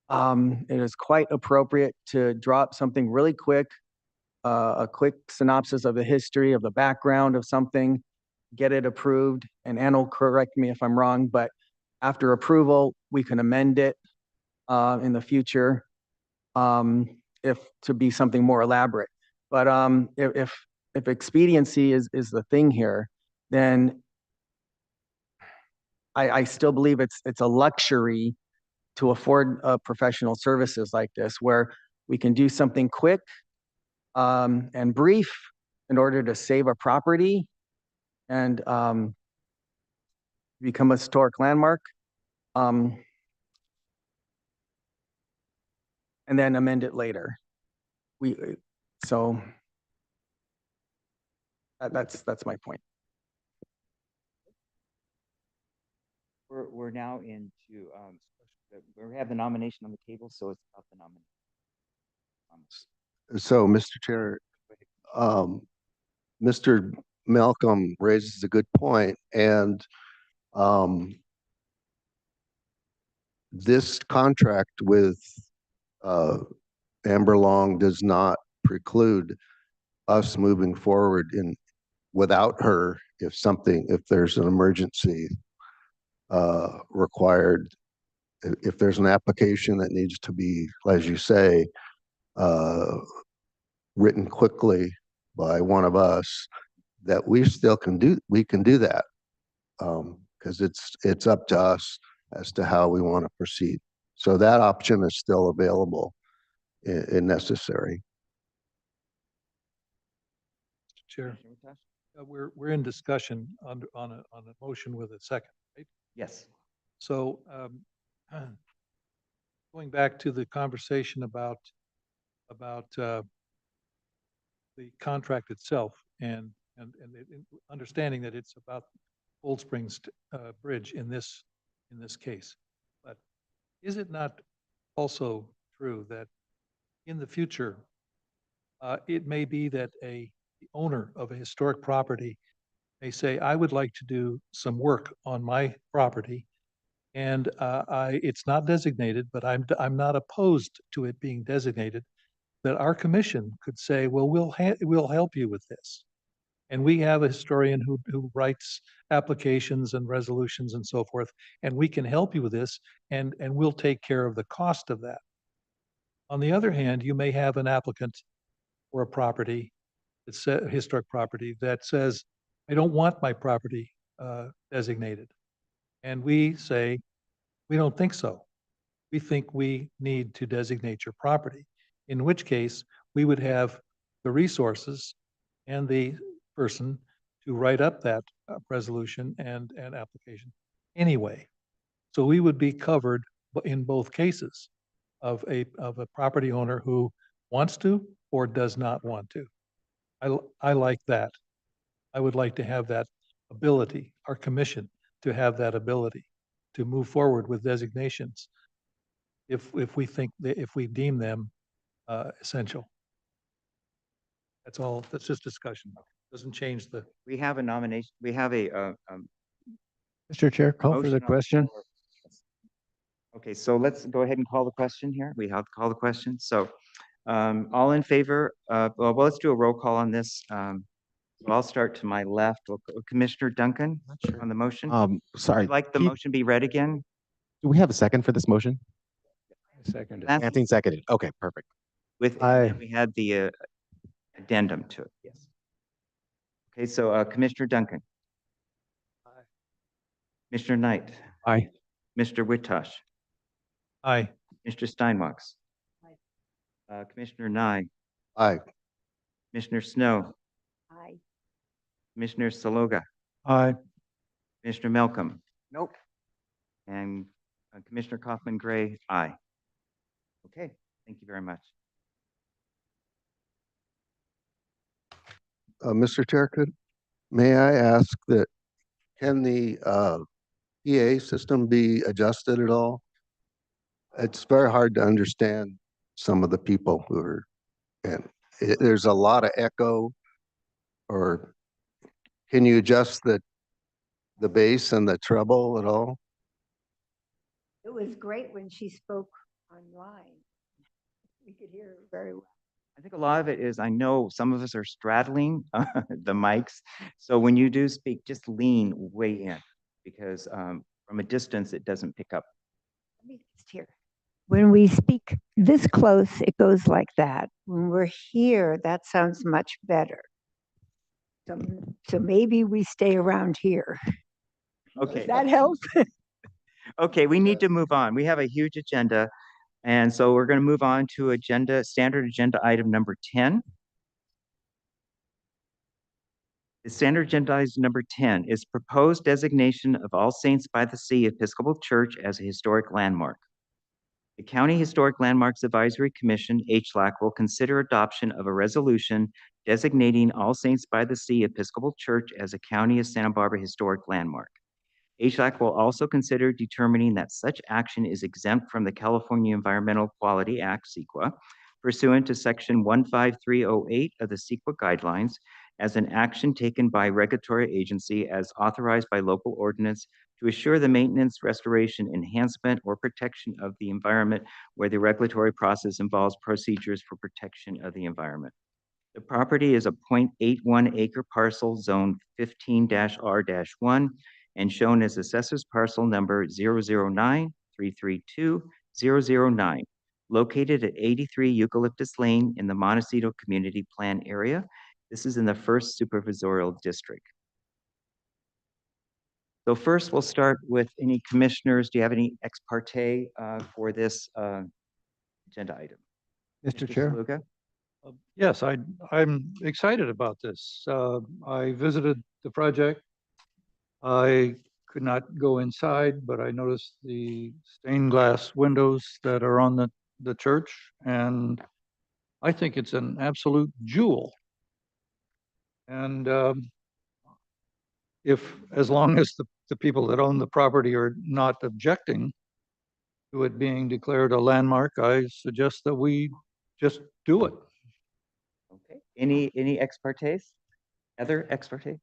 it is quite appropriate to drop something really quick, a quick synopsis of the history, of the background of something, get it approved, and Ann will correct me if I'm wrong, but after approval, we can amend it in the future if to be something more elaborate. But if expediency is the thing here, then I still believe it's a luxury to afford professional services like this, where we can do something quick and brief in order to save a property and become a historic landmark, and then amend it later. So that's my point. We're now into, we have the nomination on the table, so it's about the nomination. So, Mr. Chair, Mr. Malcolm raises a good point, and this contract with Amber Long does not preclude us moving forward without her if there's an emergency required. If there's an application that needs to be, as you say, written quickly by one of us, that we can do that. Because it's up to us as to how we want to proceed. So that option is still available if necessary. Chair, we're in discussion on a motion with a second, right? Yes. So going back to the conversation about the contract itself and understanding that it's about Old Springs Bridge in this case. But is it not also true that in the future, it may be that the owner of a historic property may say, I would like to do some work on my property, and it's not designated, but I'm not opposed to it being designated, that our commission could say, well, we'll help you with this. And we have a historian who writes applications and resolutions and so forth, and we can help you with this, and we'll take care of the cost of that. On the other hand, you may have an applicant for a property, it's a historic property, that says, I don't want my property designated. And we say, we don't think so. We think we need to designate your property, in which case we would have the resources and the person to write up that resolution and application anyway. So we would be covered in both cases of a property owner who wants to or does not want to. I like that. I would like to have that ability, our commission to have that ability to move forward with designations if we think that, if we deem them essential. That's all. That's just discussion. Doesn't change the. We have a nomination, we have a Mr. Chair, call for motion the on question. floor. Okay, so let's go ahead and call the question here. We have to call the question. So all in favor, well, let's do a roll call on this. So I'll start to my left. Commissioner Duncan on the motion. Sorry, Would like the Keith, motion be read again? do we have a second for this motion? Second. Nancy, Anthony seconded. Okay, perfect. with, Aye. and we had the addendum to it, yes. Okay, so Commissioner Duncan. Aye. Commissioner Knight. Aye. Mr. Witosh. Aye. Mr. Steinwachs. Commissioner Nye. Aye. Commissioner Snow. Aye. Commissioner Saloga. Aye. Commissioner Malcolm. Nope. And Commissioner Kaufman Gray, aye. Okay, thank you very much. Mr. Chair, may I ask that, can the PA system be adjusted at all? It's very hard to understand some of the people who are, and there's a lot of echo. Or can you adjust the bass and the treble at all? It was great when she spoke online. We could hear her very well. I think a lot of it is, I know some of us are straddling the mics. So when you do speak, just lean way in because from a distance, it doesn't pick up. Let me just hear. When we speak this close, it goes like that. When we're here, that sounds much better. So maybe we stay around here. Okay. Does that help? Okay, we need to move on. We have a huge agenda. And so we're going to move on to standard agenda item number 10. The standard agenda item number 10 is proposed designation of All Saints by the Sea Episcopal Church as a historic landmark. The County Historic Landmarks Advisory Commission, HLAC, will consider adoption of a resolution designating All Saints by the Sea Episcopal Church as a County of Santa Barbara historic landmark. HLAC will also consider determining that such action is exempt from the California Environmental Quality Act, CEQA, pursuant to Section 15308 of the CEQA guidelines as an action taken by regulatory agency as authorized by local ordinance to assure the maintenance, restoration, enhancement, or protection of the environment where the regulatory process involves procedures for protection of the environment. The property is a 0.81 acre parcel zone 15-R-1 and shown as assessors parcel number 009-332-009, located at 83 Eucalyptus Lane in the Montecito Community Plan area. This is in the first supervisorial district. So first, we'll start with any commissioners. Do you have any ex parte for this agenda item? Mr. Chair? Saluga? Yes, I'm excited about this. I visited the project. I could not go inside, but I noticed the stained glass windows that are on the church, and I think it's an absolute jewel. And as long as the people that own the property are not objecting to it being declared a landmark, I suggest that we just do it. Okay. Any ex partes? Other ex parte?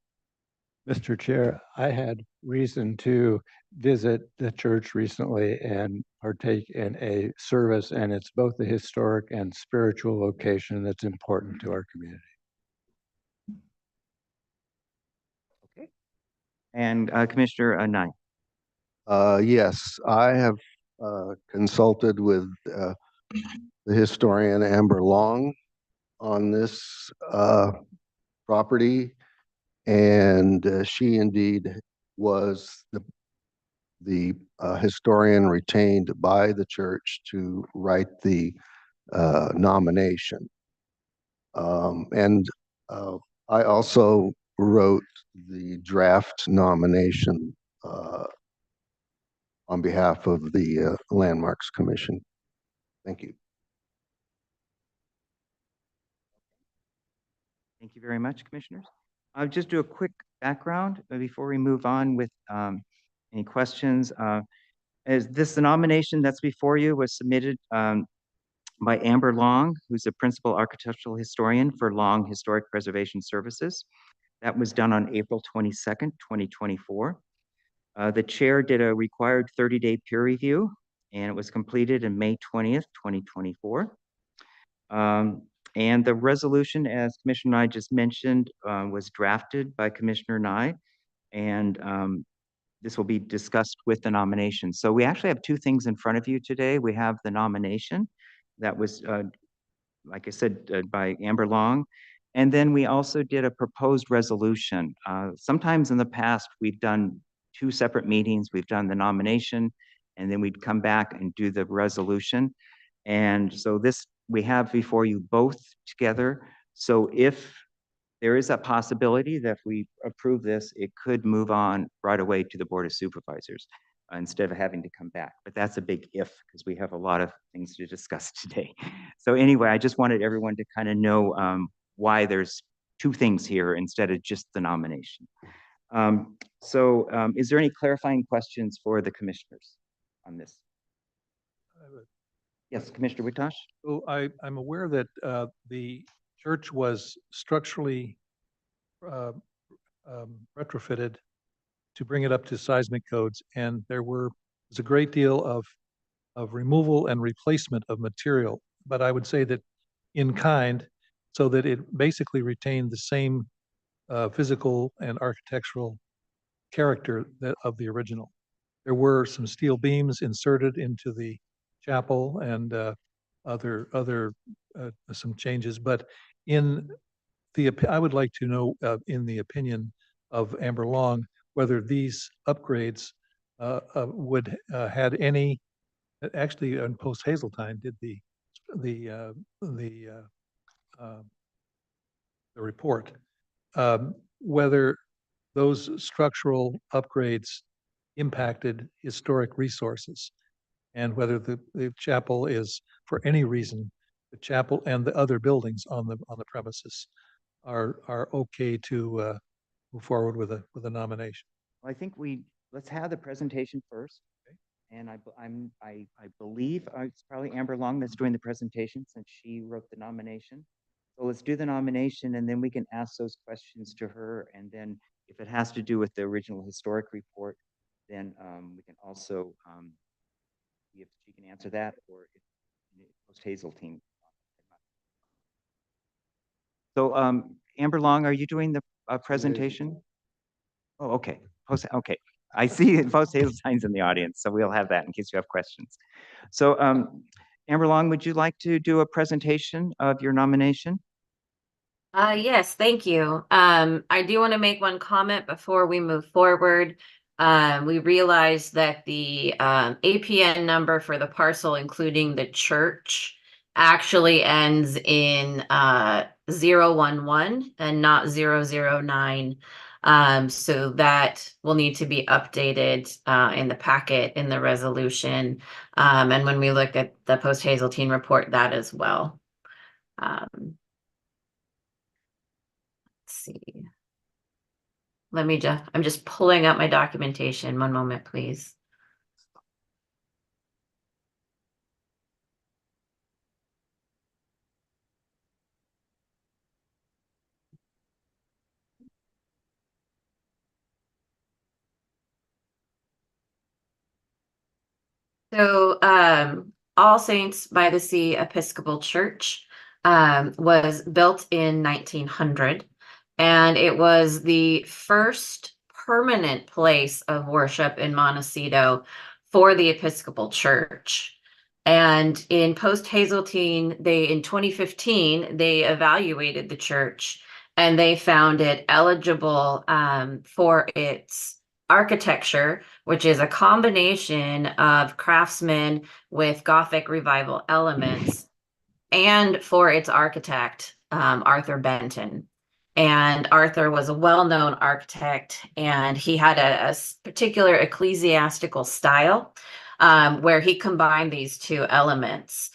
Mr. Chair, I had reason to visit the church recently and partake in a service, and it's both a historic and spiritual location that's important to our community. Okay. And Commissioner Nye. Yes, I have consulted with the historian Amber Long on this property, and she indeed was the historian retained by the church to write the nomination. And I also wrote the draft nomination on behalf of the Landmarks Commission. Thank you. Thank you very much, commissioners. I'll just do a quick background before we move on with any questions. As the nomination that's before you was submitted by Amber Long, who's a principal architectural historian for Long Historic Preservation Services. That was done on April 22nd, 2024. The chair did a required 30-day peer review, and it was completed in May 20th, 2024. And the resolution, as Commissioner Nye just mentioned, was drafted by Commissioner Nye, and this will be discussed with the nomination. So we actually have two things in front of you today. We have the nomination that was, like I said, by Amber Long, and then we also did a proposed resolution. Sometimes in the past, we've done two separate meetings. We've done the nomination, and then we'd come back and do the resolution. And so this, we have before you both together. So if there is a possibility that if we approve this, it could move on right away to the Board of Supervisors instead of having to come back. But that's a big if, because we have a lot of things to discuss today. So anyway, I just wanted everyone to kind of know why there's two things here instead of just the nomination. Is there any clarifying questions for the commissioners on this? Yes, Commissioner Witosh? So I'm aware that the church was structurally retrofitted to bring it up to seismic codes, and there was a great deal of removal and replacement of material, but I would say that in kind, so that it basically retained the same physical and architectural character of the original. There were some steel beams inserted into the chapel and some changes, but I would like to know in the opinion of Amber Long whether these upgrades would had any. Actually, on Post Hazeltine did the report, whether those structural upgrades impacted historic resources, and whether the chapel is, for any reason, the chapel and the other buildings on the premises are okay to move forward with a nomination. Well, I think we let's have the presentation first. And I believe it's probably Amber Long that's doing the presentation since she wrote the nomination. So let's do the nomination and then we can ask those questions to her. And then if it has to do with the original historic report, then we can also see if she can answer that or if Post Hazeltine. So Amber Long, are you doing the presentation? Oh, okay. Okay. I see Post Hazeltine's in the audience, so we'll have that in case you have questions. So Amber Long, would you like to do a presentation of your nomination? Yes, thank you. I do want to make one comment before we move forward. We realized that the APN number for the parcel, including the church, actually ends in 011 and not 009. So that will need to be updated in the packet in the resolution. And when we look at the Post Hazeltine report, that as well. See. I'm just pulling up my documentation. One moment, please. So, All Saints by the Sea Episcopal Church was built in 1900, and it was the first permanent place of worship in Montecito for the Episcopal Church. And in Post Hazeltine, in 2015, they evaluated the church and they found it eligible for its architecture, which is a combination of craftsmen with Gothic revival elements, and for its architect, Arthur Benton. And Arthur was a well-known architect, and he had a particular ecclesiastical style where he combined these two elements.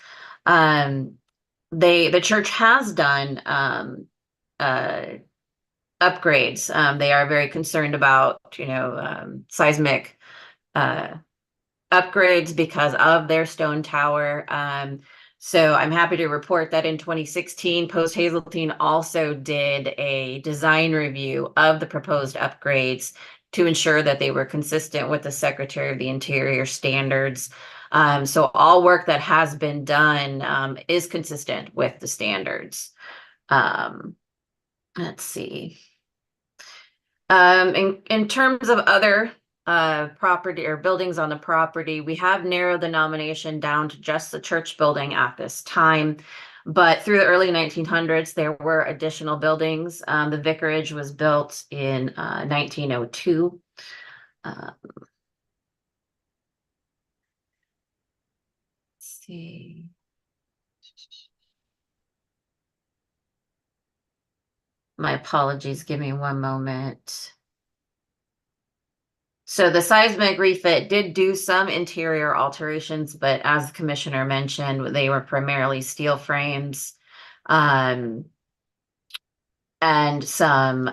The church has done upgrades. They are very concerned about, seismic upgrades because of their stone tower. So I'm happy to report that in 2016, Post Hazeltine also did a design review of the proposed upgrades to ensure that they were consistent with the Secretary of the Interior standards. So all work that has been done is consistent with the standards. Let's see. In terms of other property or buildings on the property, we have narrowed the nomination down to just the church building at this time. But through the early 1900s, there were additional buildings. The vicarage was built in 1902. Let's see. My apologies, give me one moment. So the seismic refit did do some interior alterations, but as the commissioner mentioned, they were primarily steel frames and some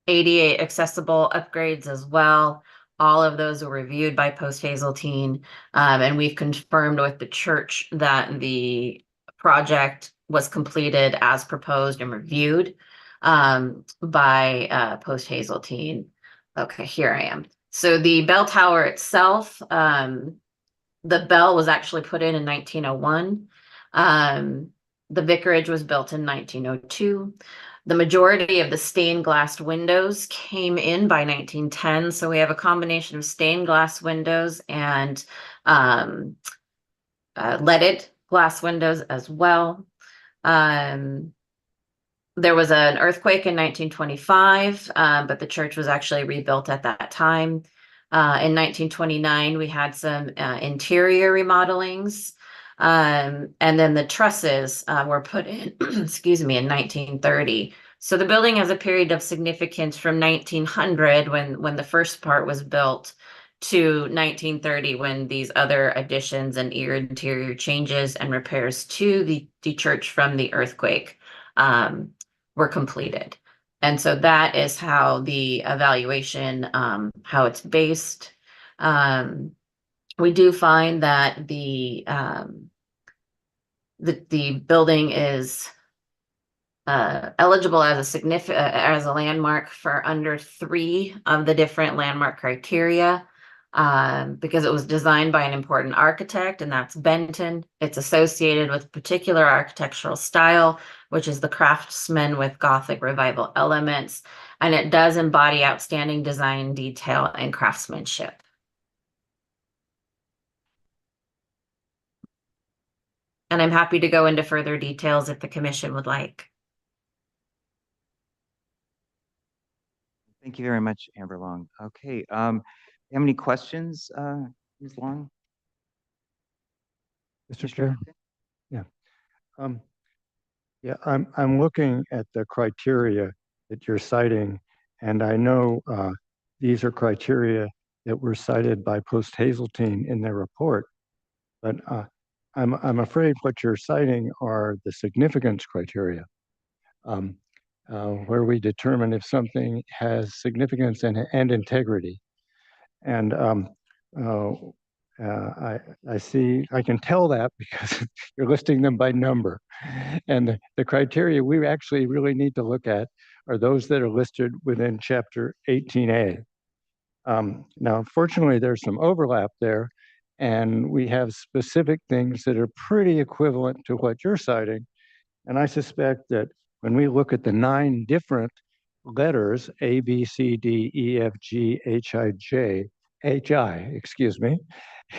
ADA accessible upgrades as well. All of those were reviewed by Post Hazeltine, and we've confirmed with the church that the project was completed as proposed and reviewed by Post Hazeltine. Okay, here I am. So the bell tower itself, the bell was actually put in 1901. The vicarage was built in 1902. The majority of the stained glass windows came in by 1910. So we have a combination of stained glass windows and leaded glass windows as well. There was an earthquake in 1925, but the church was actually rebuilt at that time. In 1929, we had some interior remodelings. And then the trusses were put in, excuse me, in 1930. So the building has a period of significance from 1900 when the first part was built to 1930 when these other additions and interior changes and repairs to the church from the earthquake were completed. And so that is how the evaluation, how it's based. We do find that the building is eligible as a as a landmark for under 3 of the different landmark criteria. Because it was designed by an important architect, and that's Benton. It's associated with particular architectural style, which is the craftsman with Gothic revival elements, and it does embody outstanding design, detail, and craftsmanship. And I'm happy to go into further details if the commission would like. Thank you very much, Amber Long. Okay, you have any questions, Ms. Long? Mr. Chair? Yeah. Yeah, I'm looking at the criteria that you're citing, and I know these are criteria that were cited by Post Hazeltine in their report, but I'm afraid what you're citing are the significance criteria, where we determine if something has significance and integrity. And I see, I can tell that because you're listing them by number. And the criteria we actually really need to look at are those that are listed within Chapter 18A. Now, fortunately, there's some overlap there, and we have specific things that are pretty equivalent to what you're citing. And I suspect that when we look at the 9 different letters, A, B, C, D, E, F, G, H, I, J, H, I, excuse me,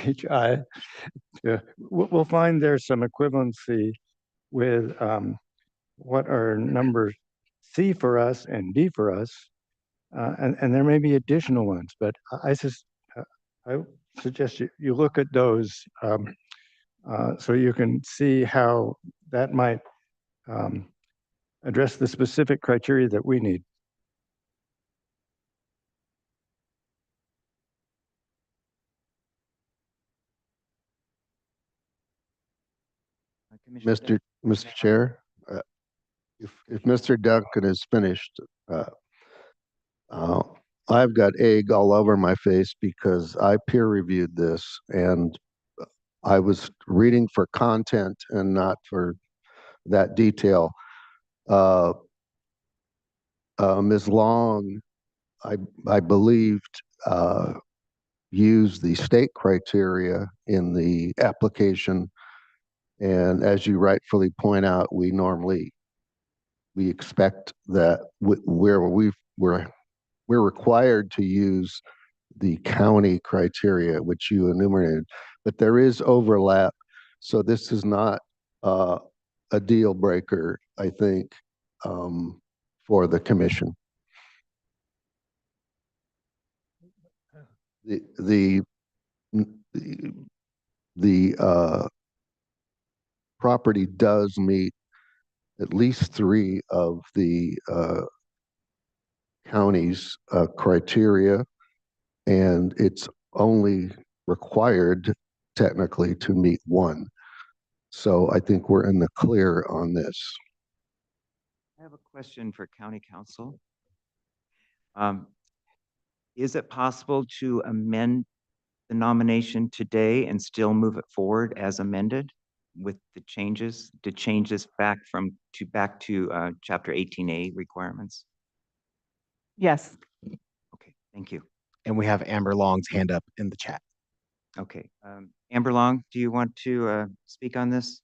H, I, we'll find there's some equivalency with what are numbers C for us and D for us. And there may be additional ones, but I suggest you look at those so you can see how that might address the specific criteria that we need. Commissioner Mr. Chair, if Mr. Duncan is finished, I've got egg all over my face because I peer reviewed this and I was reading for content and not for that detail. Ms. Long, I believed, used the state criteria in the application. And as you rightfully point out, we expect that we're required to use the county criteria, which you enumerated, but there is overlap. So this is not a deal breaker, I think, for the commission. The property does meet at least 3 of the county's criteria, and it's only required technically to meet 1. So I think we're in the clear on this. I have a question for County Council. Is it possible to amend the nomination today and still move it forward as amended with the changes, back to Chapter 18A requirements? Yes. Okay, thank you. And we have Amber Long's hand up in the chat. Okay, Amber Long, do you want to speak on this?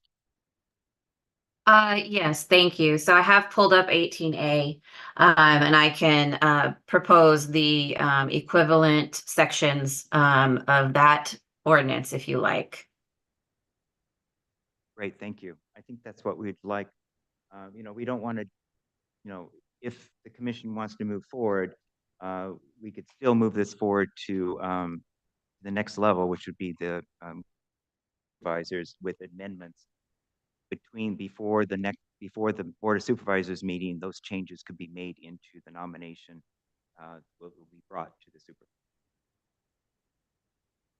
Yes, thank you. So I have pulled up 18A, and I can propose the equivalent sections of that ordinance if you like. Great, thank you. I think that's what we'd like. We don't want to, if the commission wants to move forward, we could still move this forward to the next level, which would be the supervisors with amendments. Before the Board of Supervisors meeting, those changes could be made into the nomination will be brought to the supervisor.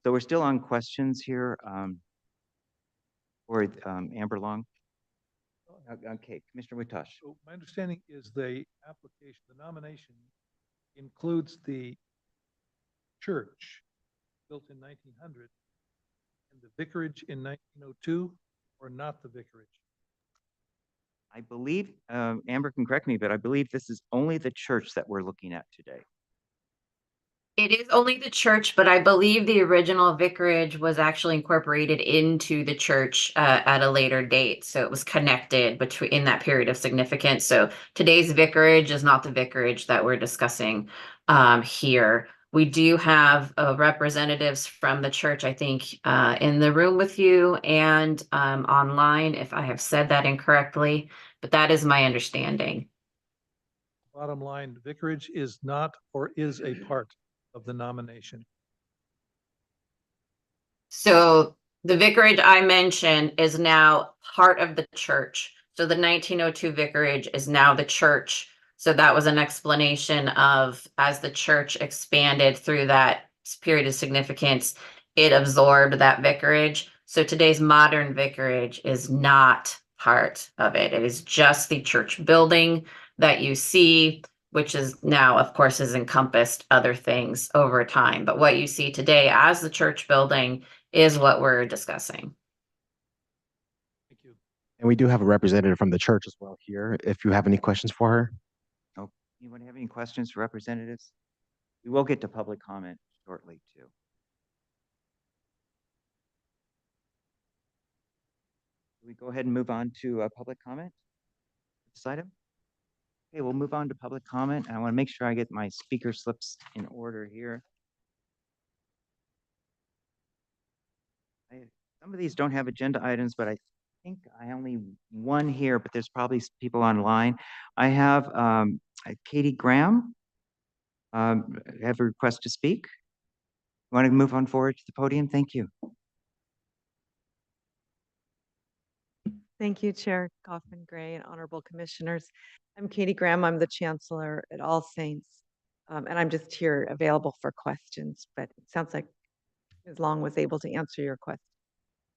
So we're still on questions here for Amber Long. Okay, Commissioner Witosh. So my understanding is the application, the nomination includes the church built in 1900 and the vicarage in 1902, or not the vicarage? I believe, Amber can correct me, but I believe this is only the church that we're looking at today. It is only the church, but I believe the original vicarage was actually incorporated into the church at a later date. So it was connected between in that period of significance. So today's vicarage is not the vicarage that we're discussing here. We do have representatives from the church, I think, in the room with you and online, if I have said that incorrectly, but that is my understanding. Bottom line, vicarage is not or is a part of the nomination. So the vicarage I mentioned is now part of the church. So the 1902 vicarage is now the church. So that was an explanation of as the church expanded through that period of significance, it absorbed that vicarage. So today's modern vicarage is not part of it. It is just the church building that you see, which is now, of course, has encompassed other things over time. But what you see today as the church building is what we're discussing. Thank you. And we do have a representative from the church as well here, if you have any questions for her. Anyone have any questions for representatives? We will get to public comment shortly too. We go ahead and move on to public comment. This item. Okay, we'll move on to public comment. And I want to make sure I get my speaker slips in order here. Some of these don't have agenda items, but I think I only one here, but there's probably people online. I have Katie Graham. Have a request to speak. Want to move on forward to the podium? Thank you. Thank you, Chair Kaufman Gray and Honorable Commissioners. I'm Katie Graham. I'm the Chancellor at All Saints. And I'm just here available for questions, but it sounds like Ms. Long was able to answer your question.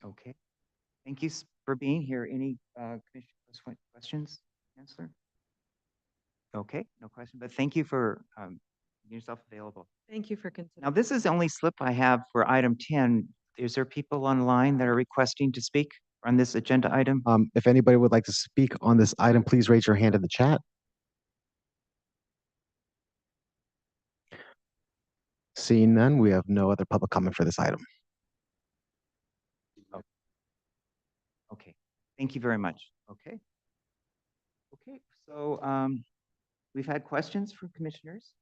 Okay. Thank you for being here. Any questions, Chancellor? Okay, no question, but thank you for making yourself available. Thank you for considering. Now, this is the only slip I have for item 10. Is there people online that are requesting to speak on this agenda item? If anybody would like to speak on this item, please raise your hand in the chat. Seeing none, we have no other public comment for this item. Okay, thank you very much. Okay. Okay, so we've had questions from commissioners,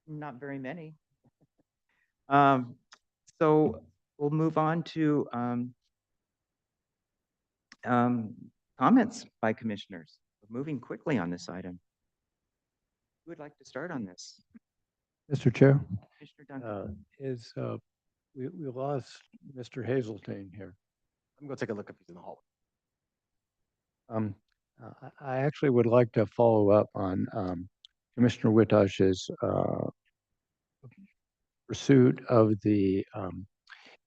not very many. So we'll move on to comments by commissioners. We're moving quickly on this item. Who would like to start on this? Mr. Chair, Commissioner Duncan. we lost Mr. Hazeltine here. I'm going to take a look if he's in the hall. I actually would like to follow up on Commissioner Witosh's pursuit of the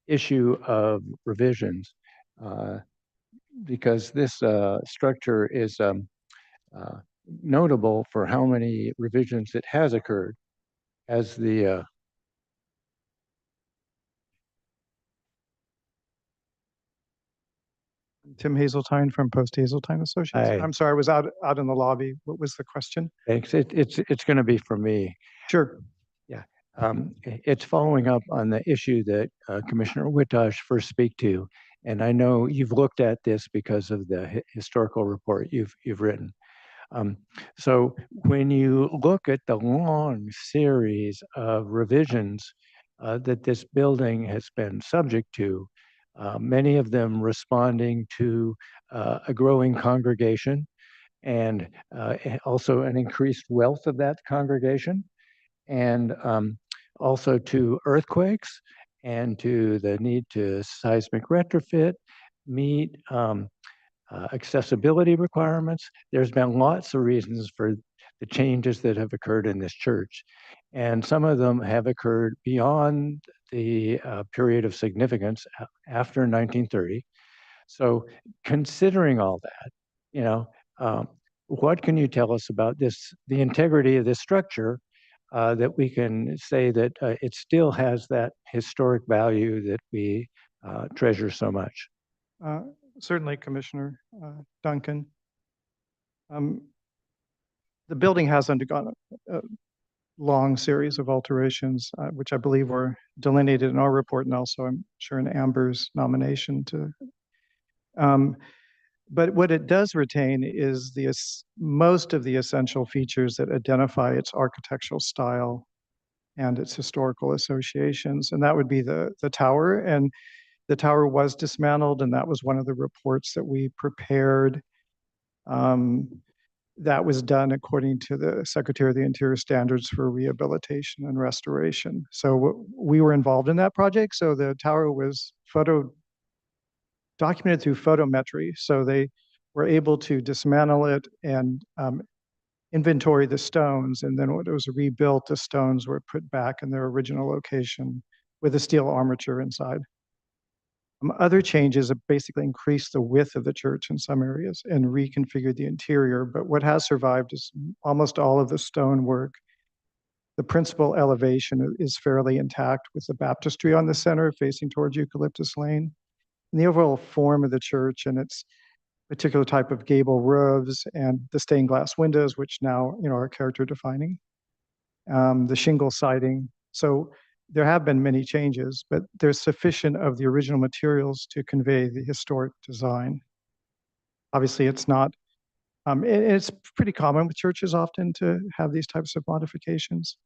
issue of revisions, because this structure is notable for how many revisions it has occurred as the Tim Hazeltine from Post Hazeltine Associates. Hi. I'm sorry, I was out in the lobby. What was the question? Thanks. It's going to be for me. Sure. It's following up on the issue that Commissioner Witosh first speak to, and I know you've looked at this because of the historical report you've written. So when you look at the long series of revisions that this building has been subject to, many of them responding to a growing congregation and also an increased wealth of that congregation, and also to earthquakes and to the need to seismic retrofit, meet accessibility requirements. There's been lots of reasons for the changes that have occurred in this church. And some of them have occurred beyond the period of significance after 1930. So considering all that, What can you tell us about this, the integrity of this structure, that we can say that it still has that historic value that we treasure so much? Certainly, Commissioner Duncan. The building has undergone a long series of alterations, which I believe were delineated in our report and also I'm sure in Amber's nomination to. But what it does retain is most of the essential features that identify its architectural style and its historical associations. And that would be the tower. And the tower was dismantled, and that was one of the reports that we prepared. That was done according to the Secretary of the Interior standards for rehabilitation and restoration. So we were involved in that project. So the tower was documented through photometry. So they were able to dismantle it and inventory the stones. And then when it was rebuilt, the stones were put back in their original location with a steel armature inside. Other changes have basically increased the width of the church in some areas and reconfigured the interior. But what has survived is almost all of the stonework. The principal elevation is fairly intact with the baptistry on the center facing towards Eucalyptus Lane. And the overall form of the church and its particular type of gable roofs and the stained glass windows, which now are character defining. The shingle siding. So there have been many changes, but there's sufficient of the original materials to convey the historic design. Obviously, it's not. It's pretty common with churches often to have these types of modifications.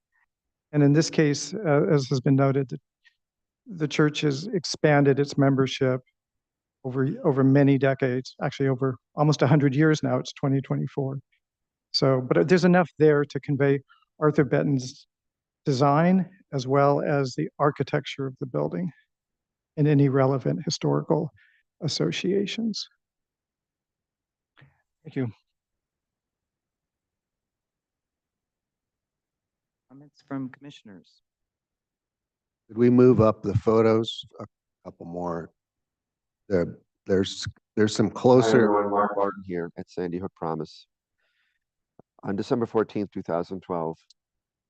And in this case, as has been noted, the church has expanded its membership over many decades, actually over almost 100 years now. It's 2024. So, but there's enough there to convey Arthur Benton's design as well as the architecture of the building and any relevant historical associations. Thank you. Comments from commissioners? Could we move up the photos a couple more? There's some Hi, closer. everyone. Mark Barton here at Sandy Hook Promise. On December 14th, 2012.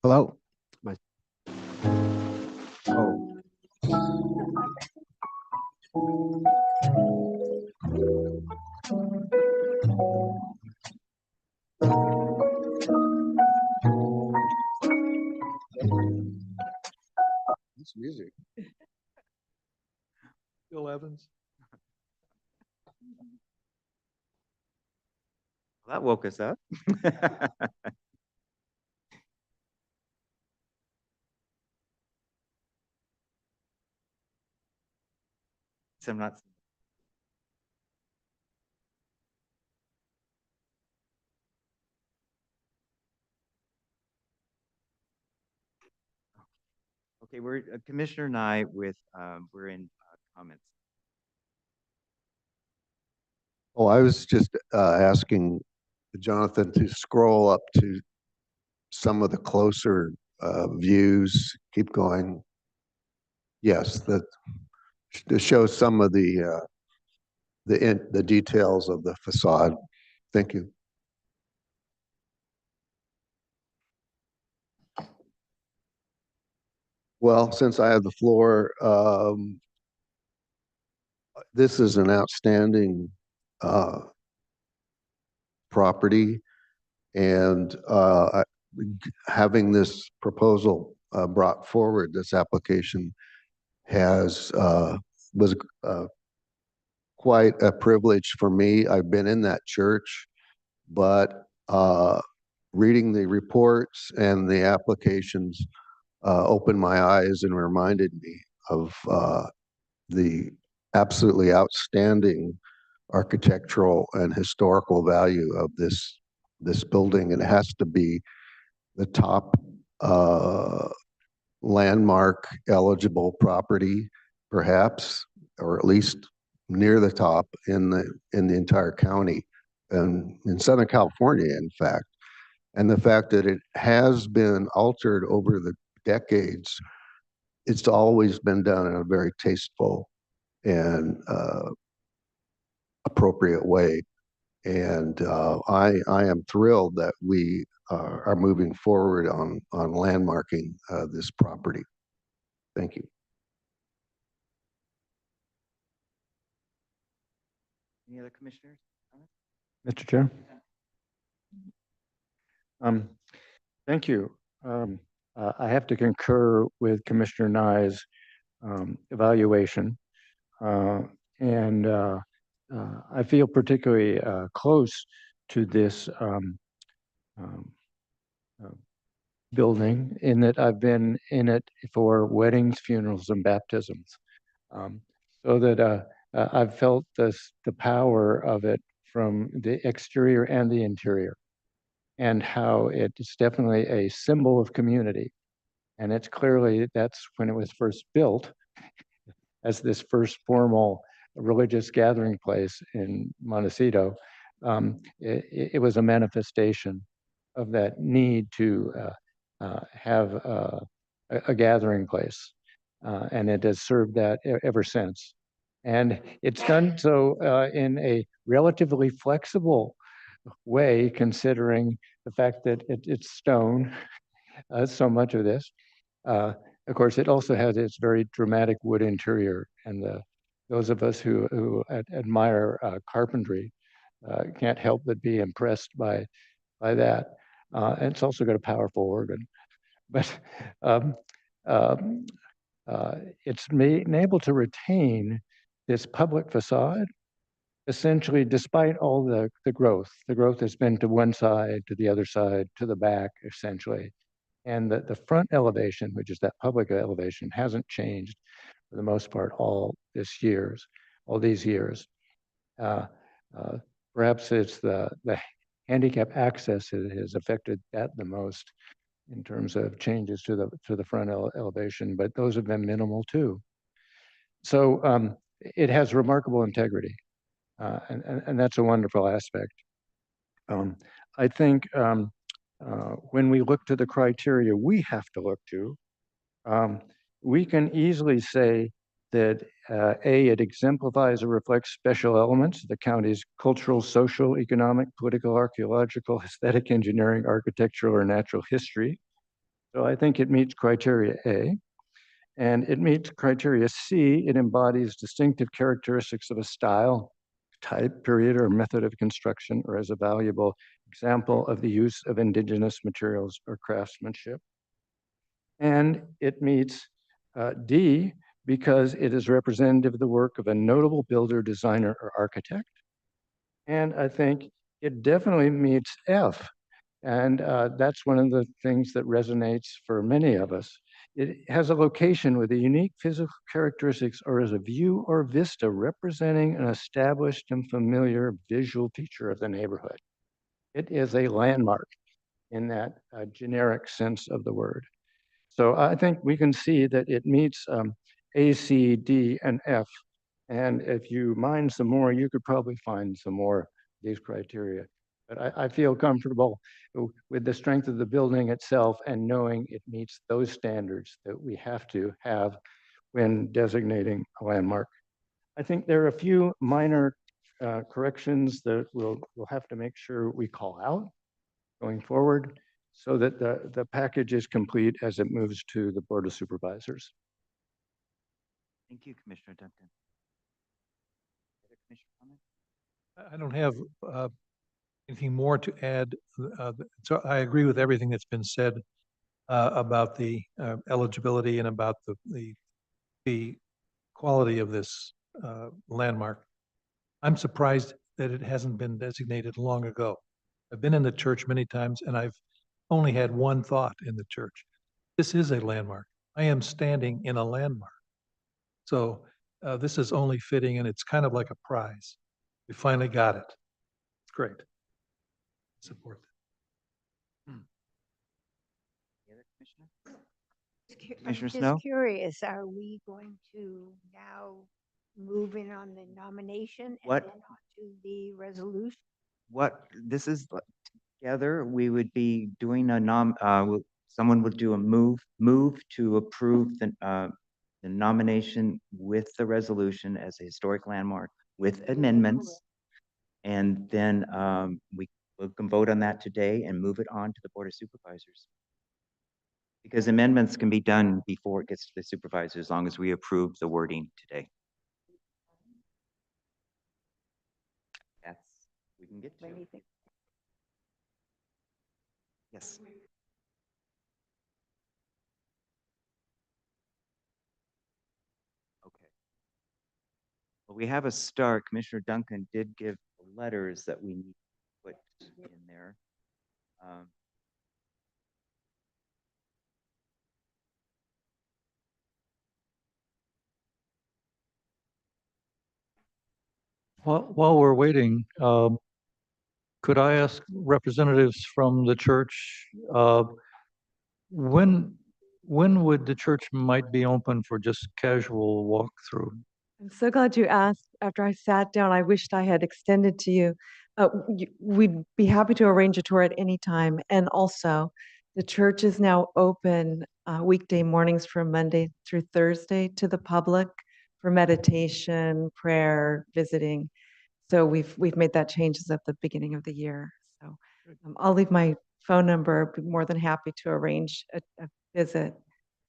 Hello. Oh. This music. Bill Evans. Well, that woke us up. So I'm not. Okay, we're Commissioner Nye with we're in comments. Oh, I was just asking Jonathan to scroll up to some of the closer views. Keep going. Yes, that to show some of the details of the facade. Thank you. Well, since I have the floor, this is an outstanding property, and having this proposal brought forward, this application was quite a privilege for me. I've been in that church, but reading the reports and the applications opened my eyes and reminded me of the absolutely outstanding architectural and historical value of this building. And it has to be the top landmark eligible property, perhaps, or at least near the top in the entire county and in Southern California, in fact. And the fact that it has been altered over the decades, it's always been done in a very tasteful and appropriate way. And I am thrilled that we are moving forward on landmarking this property. Thank you. Any other commissioners? Mr. Chair? Thank you. I have to concur with Commissioner Nye's evaluation. And I feel particularly close to this building in that I've been in it for weddings, funerals, and baptisms. So that I've felt the power of it from the exterior and the interior, and how it's definitely a symbol of community. And it's clearly, that's when it was first built as this first formal religious gathering place in Montecito. It was a manifestation of that need to have a gathering place. And it has served that ever since. And it's done so in a relatively flexible way, considering the fact that it's stone, so much of this. Of course, it also has its very dramatic wood interior, and those of us who admire carpentry can't help but be impressed by that. And it's also got a powerful organ, but it's been able to retain this public facade, essentially, despite all the growth. The growth has been to one side, to the other side, to the back, essentially. And the front elevation, which is that public elevation, hasn't changed for the most part all these years. Perhaps it's the handicap access that has affected that the most in terms of changes to the front elevation, but those have been minimal too. So it has remarkable integrity, and that's a wonderful aspect. I think when we look to the criteria we have to look to, we can easily say that A, it exemplifies or reflects special elements of the county's cultural, social, economic, political, archaeological, aesthetic, engineering, architectural, or natural history. So I think it meets criteria A. And it meets criteria C. It embodies distinctive characteristics of a style, type, period, or method of construction, or as a valuable example of the use of indigenous materials or craftsmanship. And it meets D, because it is representative of the work of a notable builder, designer, or architect. And I think it definitely meets F. And that's one of the things that resonates for many of us. It has a location with a unique physical characteristics or as a view or vista representing an established and familiar visual feature of the neighborhood. It is a landmark in that generic sense of the word. So I think we can see that it meets A, C, D, and F. And if you mine some more, you could probably find some more of these criteria. But I feel comfortable with the strength of the building itself and knowing it meets those standards that we have to have when designating a landmark. I think there are a few minor corrections that we'll have to make sure we call out going forward so that the package is complete as it moves to the Board of Supervisors. Thank you, Commissioner Duncan. Other commissioner comments? I don't have anything more to add. So I agree with everything that's been said about the eligibility and about the quality of this landmark. I'm surprised that it hasn't been designated long ago. I've been in the church many times and I've only had one thought in the church. This is a landmark. I am standing in a landmark. So this is only fitting, and it's kind of like a prize. We finally got it. It's great. Support that. Any other commissioner? I'm Commissioner just Snow? curious, are we going to now move in on the nomination and What? then on to the resolution? What, this is together, we would be doing a someone would do a move to approve the nomination with the resolution as a historic landmark with amendments. And then we can vote on that today and move it on to the Board of Supervisors. Because amendments can be done before it gets to the supervisor, as long as we approve the wording today. That's, we can get to. When do you think? Yes. Okay. Well, we have a start. Commissioner Duncan did give the letters that we need to put in there. While we're waiting, could I ask representatives from the church, when would the church might be open for just casual walkthrough? I'm so glad you asked. After I sat down, I wished I had extended to you. We'd be happy to arrange a tour at any time. And also, the church is now open weekday mornings from Monday through Thursday to the public for meditation, prayer, visiting. So we've made that changes at the beginning of the year. So I'll leave my phone number. Be more than happy to arrange a visit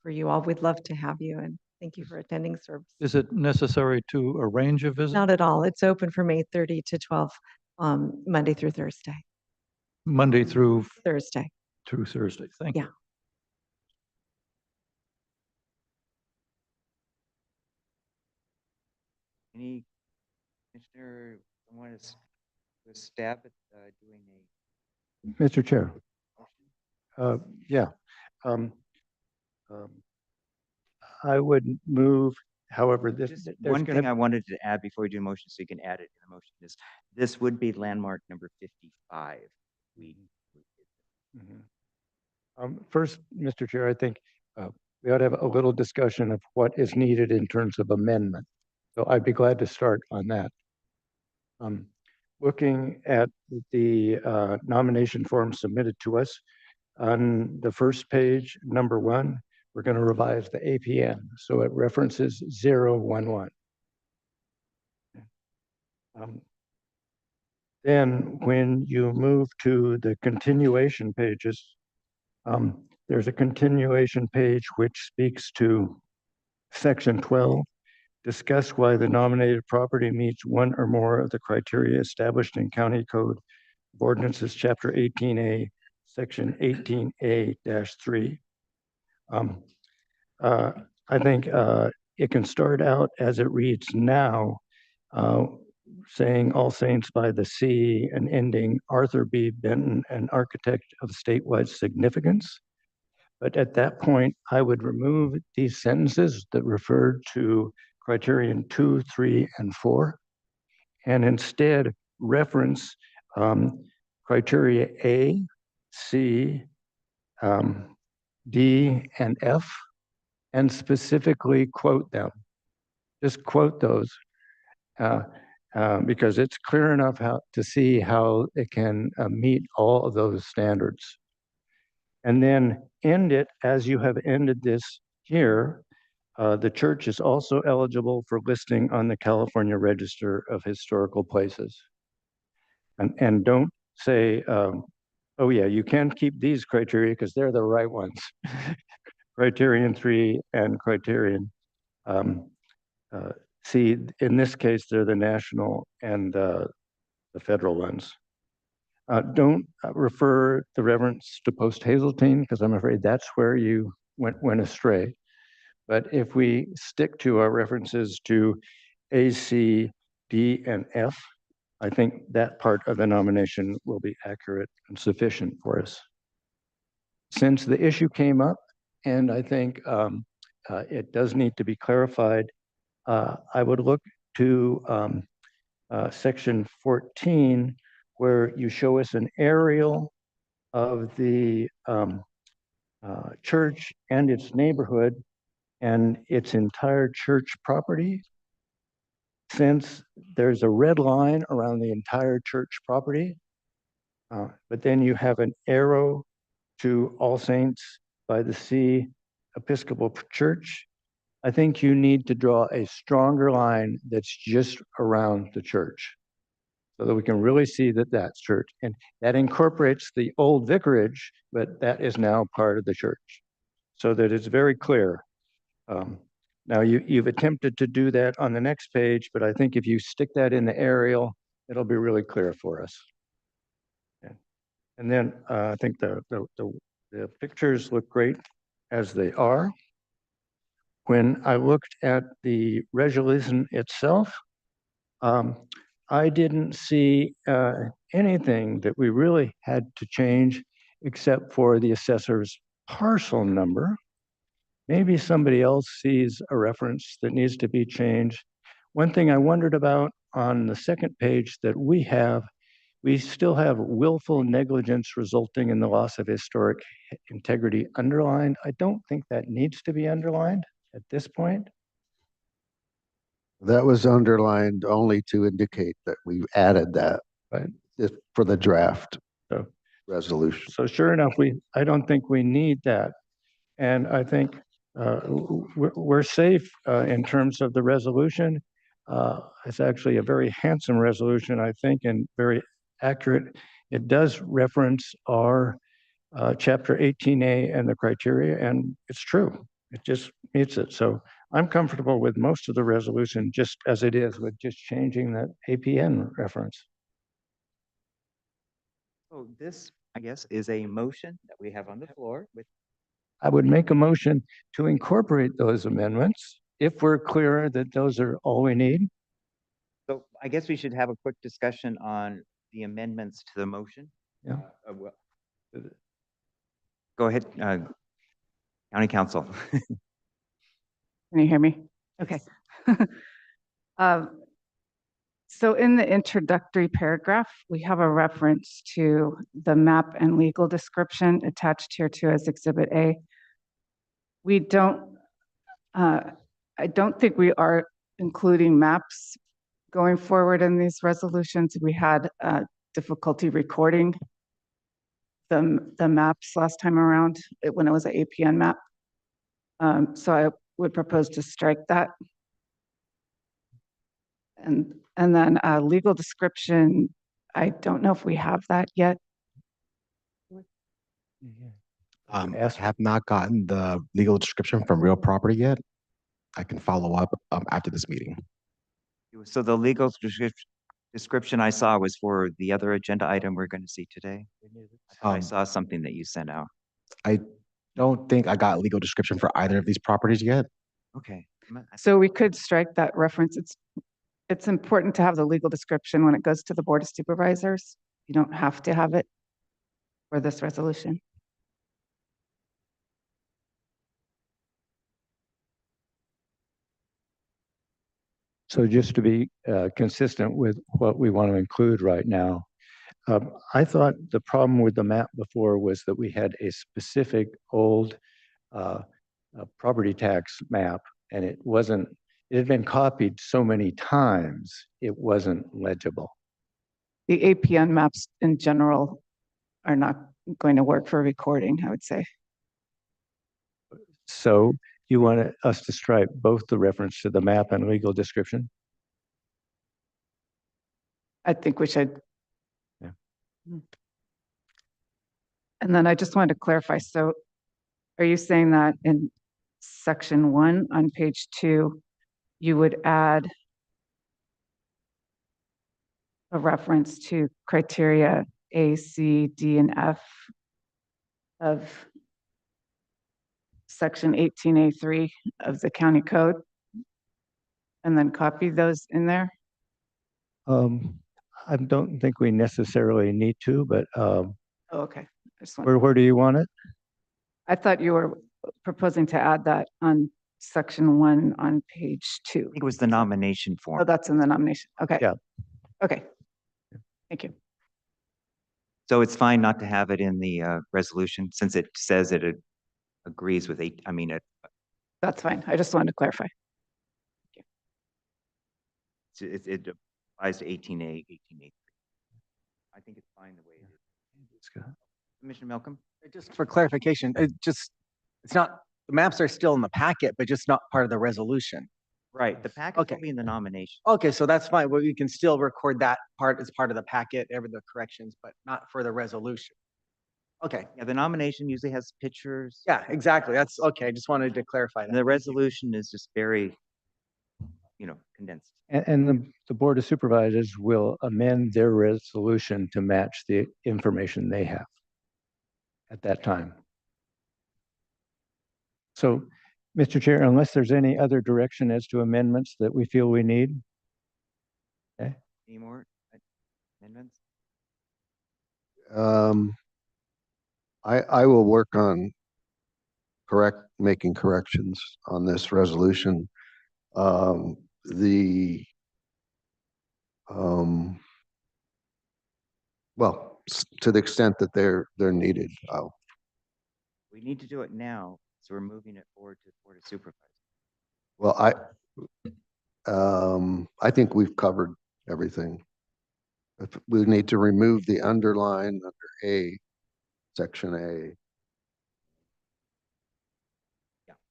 for you all. We'd love to have you, and thank you for attending service. Is it necessary to arrange a visit? Not at all. It's open from 8:30 to 12, Monday through Thursday. Monday through Thursday. Thursday. Thank you. Yeah. Any commissioner want to stab at doing a Mr. Chair. motion? Yeah. Um, I would move, however, Just there's one gonna thing I wanted to add before we do a motion, so you can add it in the motion, is this would be landmark number 55. First, Mr. Chair, I think we ought to have a little discussion of what is needed in terms of amendment. So I'd be glad to start on that. Looking at the nomination form submitted to us, on the first page, number 1, we're going to revise the APN. So it references 011. Then when you move to the continuation pages, there's a continuation page which speaks to section 12, discuss why the nominated property meets one or more of the criteria established in County Code of Ordinances, Chapter 18A, Section 18A-3. I think it can start out as it reads now, saying All Saints by the Sea and ending Arthur B. Benton, an architect of statewide significance. But at that point, I would remove these sentences that refer to criterion 2, 3, and 4, and instead reference criteria A, C, D, and F, and specifically quote them. Just quote those because it's clear enough to see how it can meet all of those standards. And then end it as you have ended this here. The church is also eligible for listing on the California Register of Historical Places. And don't say, oh yeah, you can keep these criteria because they're the right ones. Criterion 3 and criterion C, in this case, they're the national and the federal ones. Don't refer the reference to Post Hazeltine because I'm afraid that's where you went astray. But if we stick to our references to A, C, D, and F, I think that part of the nomination will be accurate and sufficient for us. Since the issue came up, and I think it does need to be clarified, I would look to section 14, where you show us an aerial of the church and its neighborhood and its entire church property. Since there's a red line around the entire church property, but then you have an arrow to All Saints by the Sea Episcopal Church, I think you need to draw a stronger line that's just around the church. so that we can really see that that's church. And that incorporates the old vicarage, but that is now part of the church, so that it's very clear. Now you've attempted to do that on the next page, but I think if you stick that in the aerial, it'll be really clear for us. Yeah. And then I think the pictures look great as they are. When I looked at the resolution itself, I didn't see anything that we really had to change except for the assessor's parcel number. Maybe somebody else sees a reference that needs to be changed. One thing I wondered about on the second page that we still have willful negligence resulting in the loss of historic integrity underlined. I don't think that needs to be underlined at this point. That was underlined only to indicate that we added that Right. For the draft So, resolution. so sure enough, I don't think we need that. And I think we're safe in terms of the resolution. It's actually a very handsome resolution, I think, and very accurate. It does reference our chapter 18A and the criteria, and it's true. It just meets it. So I'm comfortable with most of the resolution just as it is, with just changing that APN reference. So this, I guess, is a motion that we have on the floor with, I would make a motion to incorporate those amendments if we're clear that those are all we need. so I guess we should have a quick discussion on the amendments to the motion. Yeah. Go ahead, County Council. Can you hear me? Okay. So in the introductory paragraph, we have a reference to the map and legal description attached here to as Exhibit A. We don't, I don't think we are including maps going forward in these resolutions. We had difficulty recording the maps last time around when it was an APN map. So I would propose to strike that. And then legal description, I don't know if we have that yet. I have not gotten the legal description from Real Property yet. I can follow up after this meeting. So the legal description I saw was for the other agenda item we're going to see today. I saw something that you sent out. I don't think I got legal description for either of these properties yet. Okay. So we could strike that reference. It's important to have the legal description when it goes to the Board of Supervisors. You don't have to have it for this resolution. So just to be consistent with what we want to include right now, I thought the problem with the map before was that we had a specific old property tax map, and it had been copied so many times, it wasn't legible. The APN maps in general are not going to work for recording, I would say. So you want us to strike both the reference to the map and legal description? I think we should. Yeah. And then I just wanted to clarify. So are you saying that in section 1 on page 2, you would add a reference to criteria A, C, D, and F of section 18A3 of the county code, and then copy those in there? I don't think we necessarily need to, but Oh, okay. I just wanted, where do you want it? I thought you were proposing to add that on section 1 on page 2. It was the nomination Oh, form. that's in the nomination. Okay. Yeah. Okay. Thank you. So it's fine not to have it in the resolution since it says it agrees with That's fine. I just wanted to clarify. it applies to 18A, 18A3. I think it's fine the way it is. Commissioner Malcolm? Just for clarification, it's not, the maps are still in the packet, but just not part of the resolution. Right, the packet will Okay. be in the nomination. Okay, so that's fine. Well, we can still record that part as part of the packet, ever the corrections, but not for the resolution. Okay, Yeah, the nomination usually has pictures. yeah, exactly. That's okay. I just wanted to clarify And that. the resolution is just very, condensed. And the Board of Supervisors will amend their resolution to match the information they have at that time. So, Mr. Chair, unless there's any other direction as to amendments that we feel we need, Any more amendments? I will work on making corrections on this resolution. The, well, to the extent that they're needed, We need to do it now, so we're moving it forward to the Board of Supervisors. well, I think we've covered everything. If we need to remove the underline under A, section A.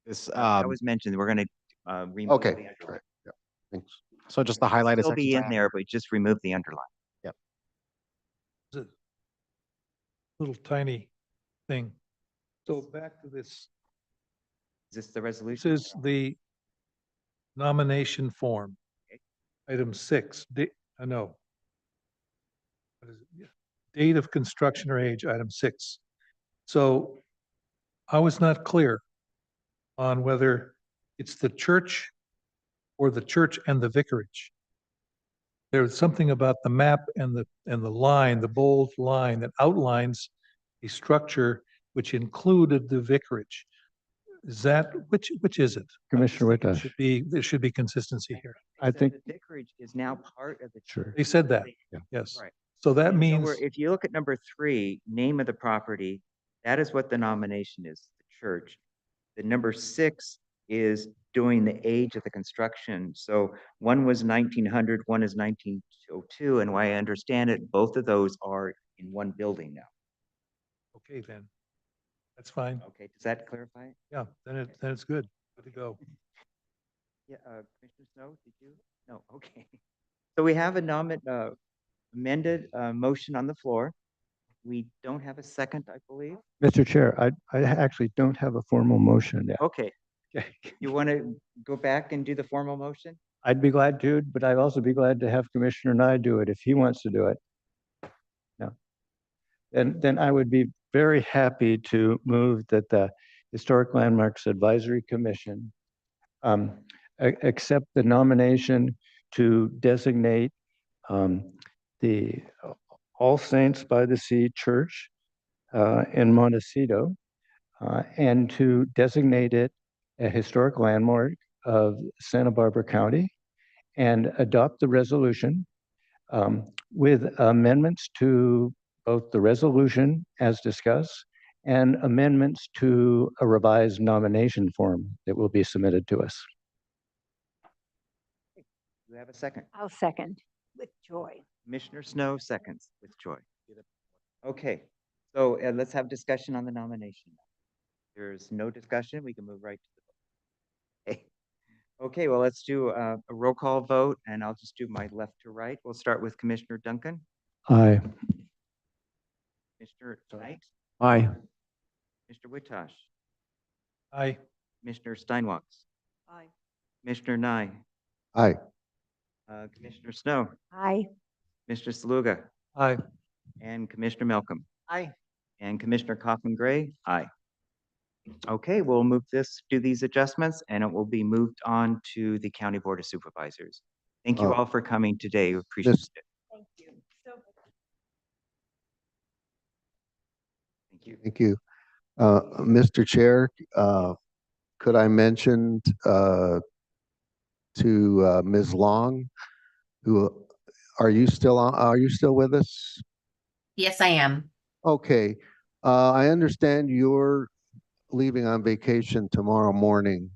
This, That was mentioned, we're gonna, remove Okay, the underline. right, yeah, thanks. so just the highlighted Still be sections. in there, but just remove the underline. It's a little tiny thing. So back to this, Is this the resolution? this is the nomination form. Item 6, no. What is it? Yeah. Date of construction or age, item 6. So I was not clear on whether it's the church or the church and the vicarage. There's something about the map and the line, the bold line that outlines a structure which included the vicarage. Is that, which is it? Commissioner Whitash. There should be consistency here. They I said think- The vicarage is now part of the church. Sure. They said that, Yeah. yes. Right. So that So means, if you look at number 3, name of the property, that is what the nomination is, the church. The number 6 is doing the age of the construction. So one was 1900, one is 1902, and why I understand it, both of those are in one building now. okay, then, that's fine. Okay, does that clarify it? Yeah, then it's good. Good to go. Yeah, Commissioner Snow, did you? No, okay. So we have amended motion on the floor. We don't have a second, I believe. Mr. Chair, I actually don't have a formal motion yet. Okay, you want to go back and do the formal motion? I'd be glad to, but I'd also be glad to have Commissioner Nye do it if he wants to do it. No. Then I would be very happy to move that the Historic Landmarks Advisory Commission accept the nomination to designate the All Saints by the Sea Church in Montecito and to designate it a historic landmark of Santa Barbara County and adopt the resolution with amendments to both the resolution as discussed and amendments to a revised nomination form that will be submitted to us. Do you have a second? I'll second with joy. Commissioner Snow seconds with joy. Okay, so let's have discussion on the nomination. There's no discussion, we can move right to the vote. Okay, well, let's do a roll call vote, and I'll just do my left to right. We'll start with Commissioner Duncan, Aye. Commissioner Knight, Aye. Mr. Witosh, Aye. Commissioner Steinwalks, Aye. Commissioner Nye, Aye. Commissioner Snow, Aye. Mr. Saluga, Aye. and Commissioner Malcolm, Aye. and Commissioner Coffin Gray, aye. Okay, we'll do these adjustments, and it will be moved on to the County Board of Supervisors. Thank you Oh. all for coming today. We appreciate This- it. Thank you. Thank you. Thank you. Mr. Chair, could I mention to Ms. Long, are you still with us? Yes, I am. Okay, I understand you're leaving on vacation tomorrow morning.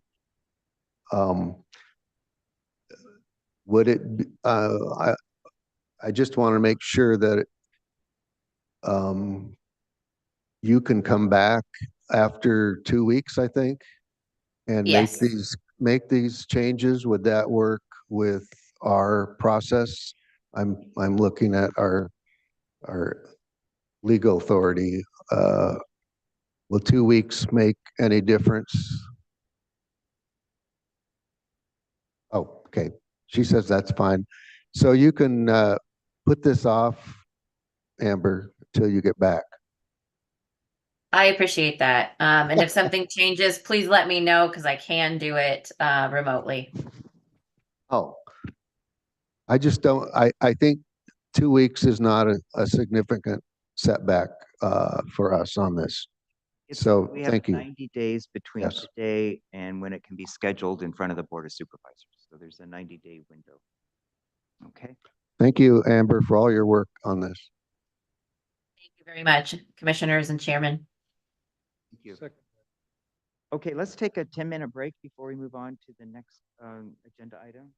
Would it, I just want to make sure that you can come back after 2 weeks, I think, and make Yes. these make these changes, would that work with our process? I'm looking at our legal authority. Will 2 weeks make any difference? Oh, okay. She says that's fine. So you can put this off, Amber, till you get back. I appreciate that. And if something changes, please let me know because I can do it remotely. Oh, I just don't, I think 2 weeks is not a significant setback for us on this. It's- So, we have thank you. 90 days between Yes. today and when it can be scheduled in front of the Board of Supervisors. So there's a 90-day window. Okay. Thank you, Amber, for all your work on this. Thank you very much, commissioners and chairman. Thank you. Okay, let's take a 10-minute break before we move on to the next agenda item.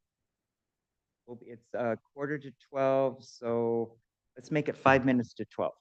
It's 11:45, so let's make it 5 minutes to 12.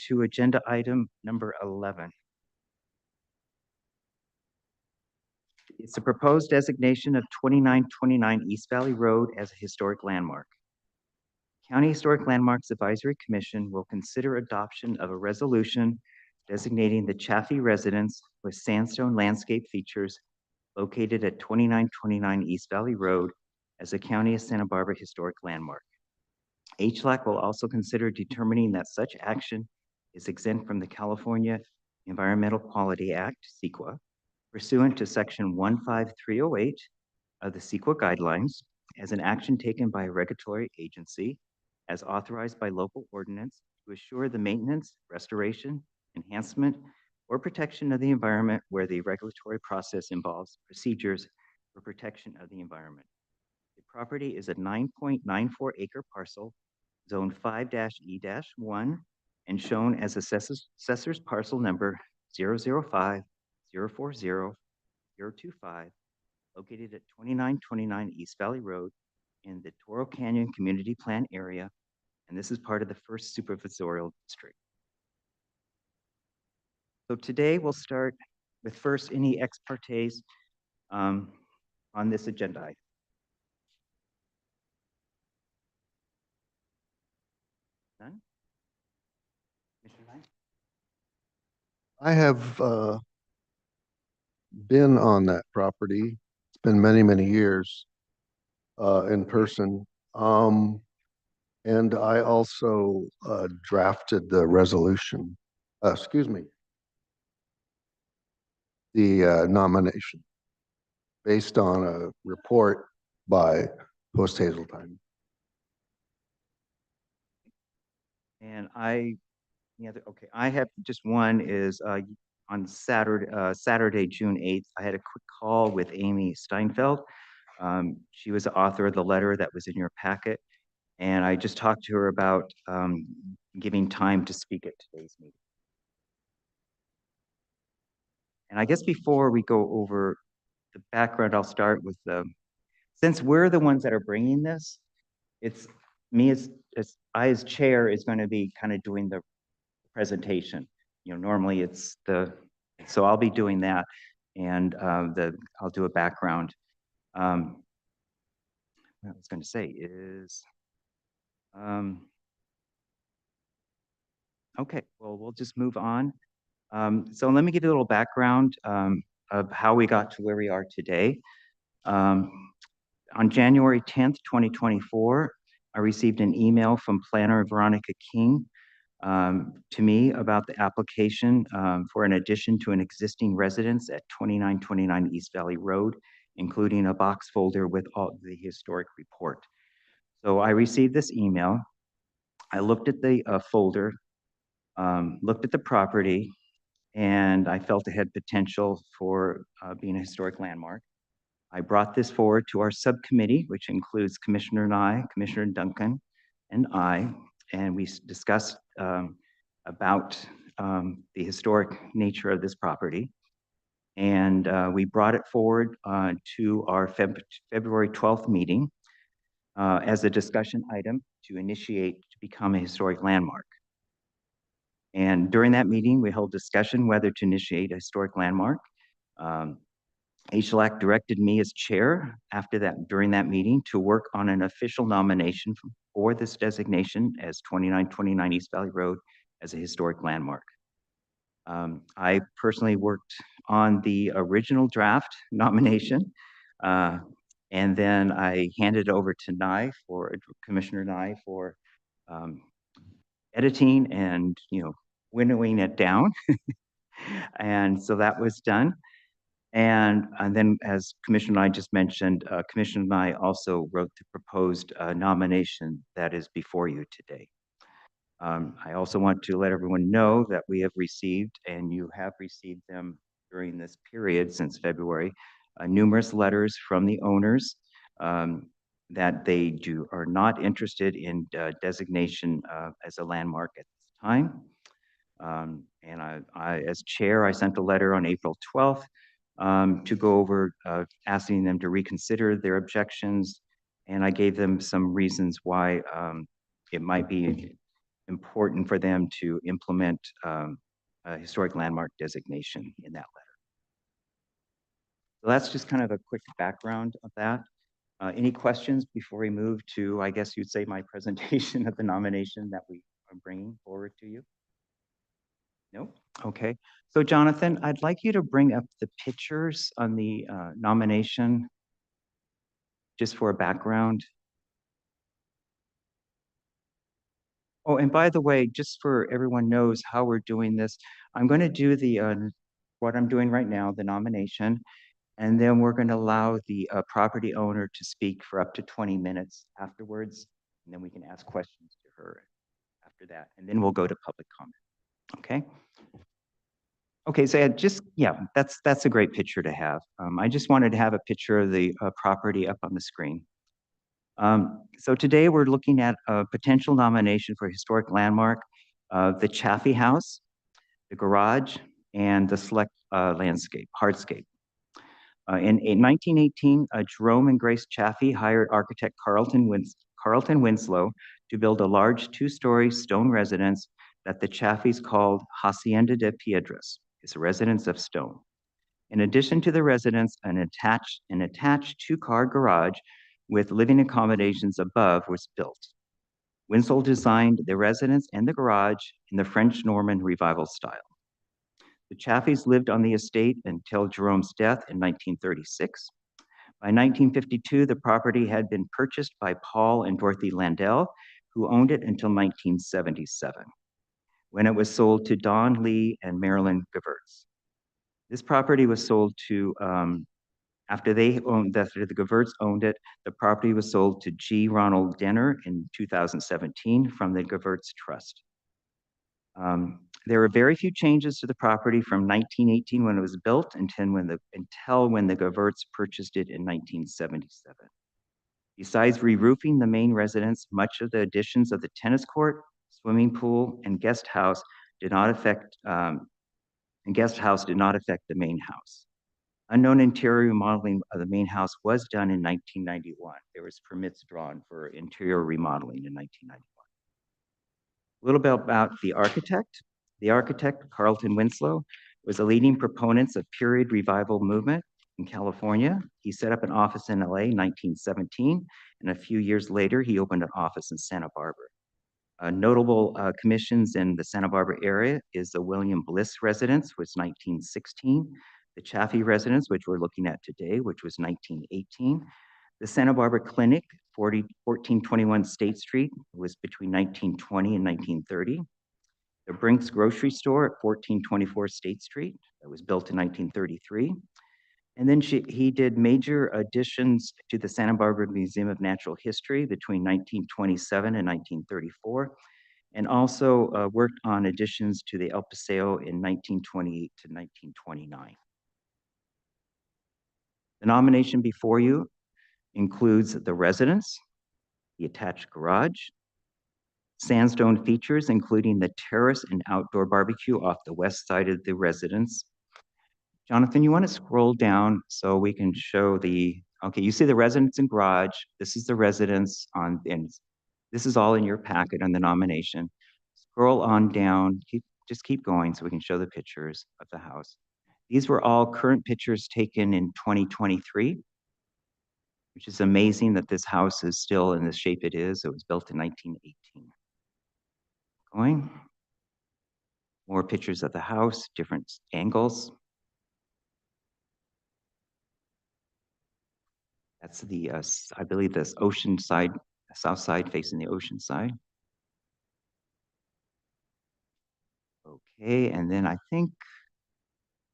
to agenda item number 11. It's a proposed designation of 2929 East Valley Road as a historic landmark. County Historic Landmarks Advisory Commission will consider adoption of a resolution designating the Chaffee residence with sandstone landscape features located at 2929 East Valley Road as a County of Santa Barbara historic landmark. HLAC will also consider determining that such action is exempt from the California Environmental Quality Act, CEQA, pursuant to Section 15308 of the CEQA guidelines as an action taken by a regulatory agency as authorized by local ordinance to assure the maintenance, restoration, enhancement, or protection of the environment where the regulatory process involves procedures for protection of the environment. The property is a 9.94 acre parcel, zone 5-E-1, and shown as assessor's parcel number 005-040-025, located at 2929 East Valley Road in the Toro Canyon Community Plan area, and this is part of the first supervisorial district. So today we'll start with first any ex partes on this agenda item. None? Commissioner Knight? I have been on that property. It's been many, many years in person. And I also drafted the resolution, excuse me, the nomination based on a report by Post Hazeltine. And I have just one is on Saturday, June 8th, I had a quick call with Amy Steinfeld. She was the author of the letter that was in your packet. And I just talked to her about giving time to speak at today's meeting. And I guess before we go over the background, I'll start with since we're the ones that are bringing this, it's me as I as chair is going to be kind of doing the presentation. You know, normally it's so I'll be doing that, and I'll do a background. What I was going to say is, okay, well, we'll just move on. So let me give you a little background of how we got to where we are today. On January 10th, 2024, I received an email from planner Veronica King to me about the application for an addition to an existing residence at 2929 East Valley Road, including a box folder with all the historic report. So I received this email. I looked at the folder, looked at the property, and I felt it had potential for being a historic landmark. I brought this forward to our subcommittee, which includes Commissioner Nye, Commissioner Duncan, and I, and we discussed about the historic nature of this property. And we brought it forward to our February 12th meeting as a discussion item to initiate to become a historic landmark. And during that meeting, we held discussion whether to initiate a historic landmark. HLAC directed me as chair during that meeting to work on an official nomination for this designation as 2929 East Valley Road as a historic landmark. I personally worked on the original draft nomination, and then I handed it over to Commissioner Nye for editing and winnowing it down. And so that was done. And then, as Commissioner Nye just mentioned, Commissioner Nye also wrote the proposed nomination that is before you today. I also want to let everyone know that we have received, and you have received them during this period since February, numerous letters from the owners that they are not interested in designation as a landmark at this time. And I, as chair, I sent a letter on April 12th to go over asking them to reconsider their objections, and I gave them some reasons why it might be important for them to implement a historic landmark designation in that letter. So that's just kind of a quick background of that. Any questions before we move to, I guess you'd say, my presentation of the nomination that we are bringing forward to you? No? Okay. So Jonathan, I'd like you to bring up the pictures on the nomination just for a background. Oh, and by the way, just for everyone knows how we're doing this, I'm going to do the what I'm doing right now, the nomination, and then we're going to allow the property owner to speak for up to 20 minutes afterwards, and then we can ask questions to her after that, and then we'll go to public comment. Okay? Okay, so yeah, that's a great picture to have. I just wanted to have a picture of the property up on the screen. So today we're looking at a potential nomination for historic landmark, the Chaffee House, the garage, and the select hardscape. In 1918, Jerome and Grace Chaffee hired architect Carlton Winslow to build a large 2-story stone residence that the Chaffees called Hacienda de Piedras. It's a residence of stone. In addition to the residence, an attached 2-car garage with living accommodations above was built. Winslow designed the residence and the garage in the French Norman Revival style. The Chaffees lived on the estate until Jerome's death in 1936. By 1952, the property had been purchased by Paul and Dorothy Landell, who owned it until 1977, when it was sold to Don Lee and Marilyn Gevirtz. This property was sold to, after the Gevirtz owned it, the property was sold to G. Ronald Denner in 2017 from the Gevirtz Trust. There were very few changes to the property from 1918 when it was built until when the Gevirtz purchased it in 1977. Besides re-roofing the main residence, much of the additions of the tennis court, swimming pool, and guest house did not affect the main house. Unknown interior remodeling of the main house was done in 1991. There was permits drawn for interior remodeling in 1991. A little bit about the architect. The architect, Carlton Winslow, was a leading proponent of period revival movement in California. He set up an office in LA in 1917, and a few years later, he opened an office in Santa Barbara. Notable commissions in the Santa Barbara area is the William Bliss residence, which was 1916, the Chaffee residence, which we're looking at today, which was 1918, the Santa Barbara Clinic, 1421 State Street, was between 1920 and 1930. The Brink's Grocery Store at 1424 State Street, that was built in 1933. And then he did major additions to the Santa Barbara Museum of Natural History between 1927 and 1934, and also worked on additions to the El Paseo in 1928 to 1929. The nomination before you includes the residence, the attached garage, sandstone features, including the terrace and outdoor barbecue off the west side of the residence. Jonathan, you want to scroll down so we can show okay, you see the residence and garage. This is the residence and this is all in your packet on the nomination. Scroll on down, just keep going so we can show the pictures of the house. These were all current pictures taken in 2023, which is amazing that this house is still in the shape it is. It was built in 1918. Going. More pictures of the house, different angles. That's I believe this ocean side, south side facing the ocean side. Okay, and then I think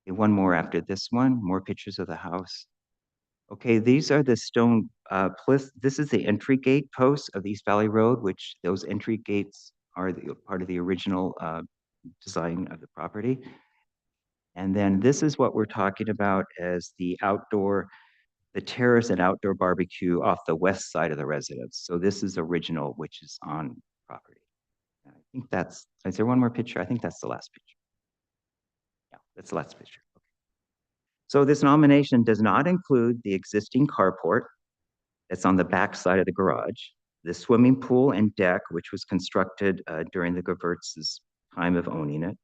one more after this one, more pictures of the house. Okay, these are the stone, this is the entry gate posts of East Valley Road, which those entry gates are part of the original design of the property. And then this is what we're talking about as the terrace and outdoor barbecue off the west side of the residence. So this is original, which is on property. And I think is there one more picture? I think that's the last picture. Yeah, that's the last picture. Okay. So this nomination does not include the existing carport that's on the back side of the garage. the swimming pool and deck, which was constructed during the Gewurz's time of owning it.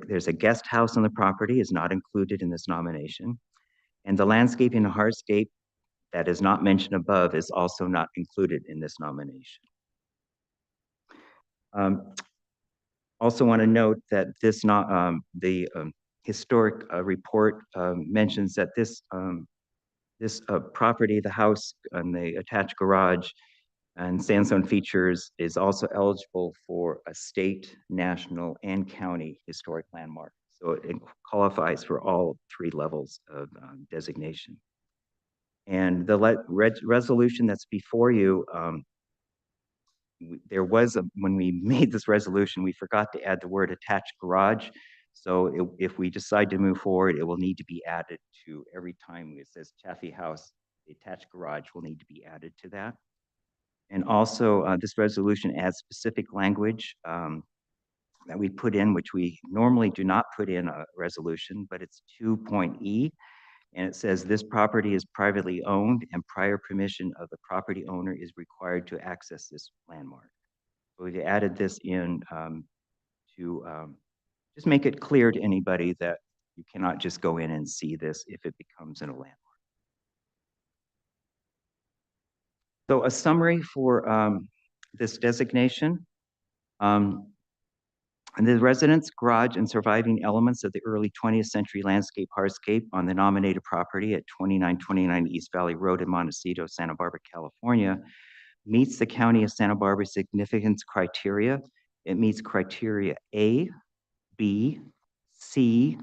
There's a guest house on the property is not included in this nomination. And the landscaping and hardscape that is not mentioned above is also not included in this nomination. Also want to note that the historic report mentions that this property, the house and the attached garage and sandstone features is also eligible for a state, national, and county historic landmark. So it qualifies for all 3 levels of designation. And the resolution that's before you, when we made this resolution, we forgot to add the word attached garage. So if we decide to move forward, it will need to be added to every time it says Chaffee House, the attached garage will need to be added to that. And also, this resolution adds specific language that we put in, which we normally do not put in a resolution, but it's 2.E. And it says this property is privately owned and prior permission of the property owner is required to access this landmark. So we added this in to just make it clear to anybody that you cannot just go in and see this if it becomes in a landmark. So a summary for this designation. And the residence, garage, and surviving elements of the early 20th century landscape hardscape on the nominated property at 2929 East Valley Road in Montecito, Santa Barbara, California, meets the County of Santa Barbara significance criteria. It meets criteria A, B, C,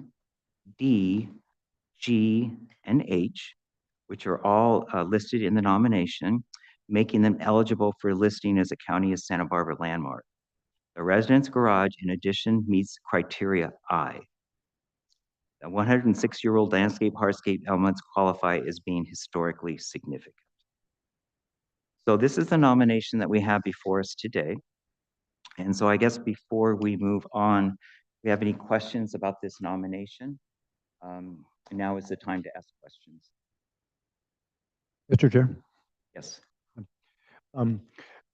D, G, and H, which are all listed in the nomination, making them eligible for listing as a County of Santa Barbara landmark. The residence garage, in addition, meets criteria I. The 106-year-old landscape hardscape elements qualify as being historically significant. So this is the nomination that we have before us today. And so I guess before we move on, if we have any questions about this nomination, now is the time to ask questions. Mr. Chair. Yes.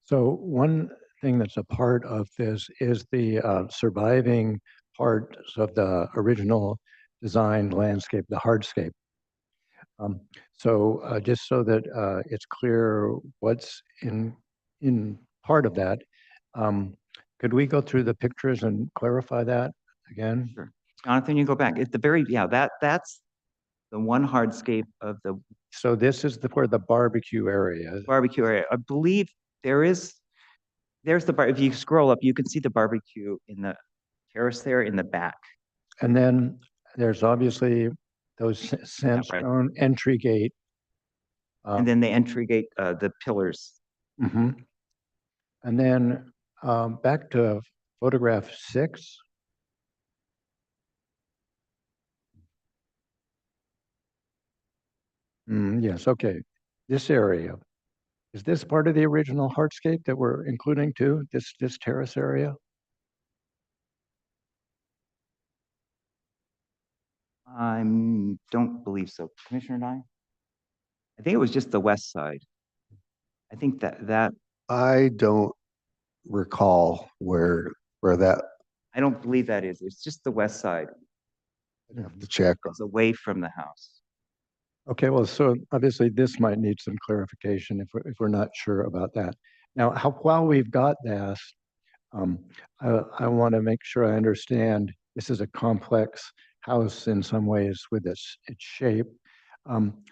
So one thing that's a part of this is the surviving parts of the original designed landscape, the hardscape. So just so that it's clear what's in part of that, could we go through the pictures and clarify that again? Sure. Jonathan, you go back. At the very, that's the one hardscape of the. So this is where the barbecue area. Barbecue area. I believe there's the bar. If you scroll up, you can see the barbecue in the terrace there in the back. And then there's obviously those sandstone entry gate. And then the entry gate, the pillars. Mm-hmm. And then back to photograph 6. Yes, okay. This area. Is this part of the original hardscape that we're including too, this terrace area? I don't believe so. Commissioner Nye? I think it was just the west side. I think that. I don't recall where that. I don't believe that is. It's just the west side. I'd have to check. It's away from the house. Okay, well, so obviously this might need some clarification if we're not sure about that. Now, while we've got this, I want to make sure I understand this is a complex house in some ways with its shape.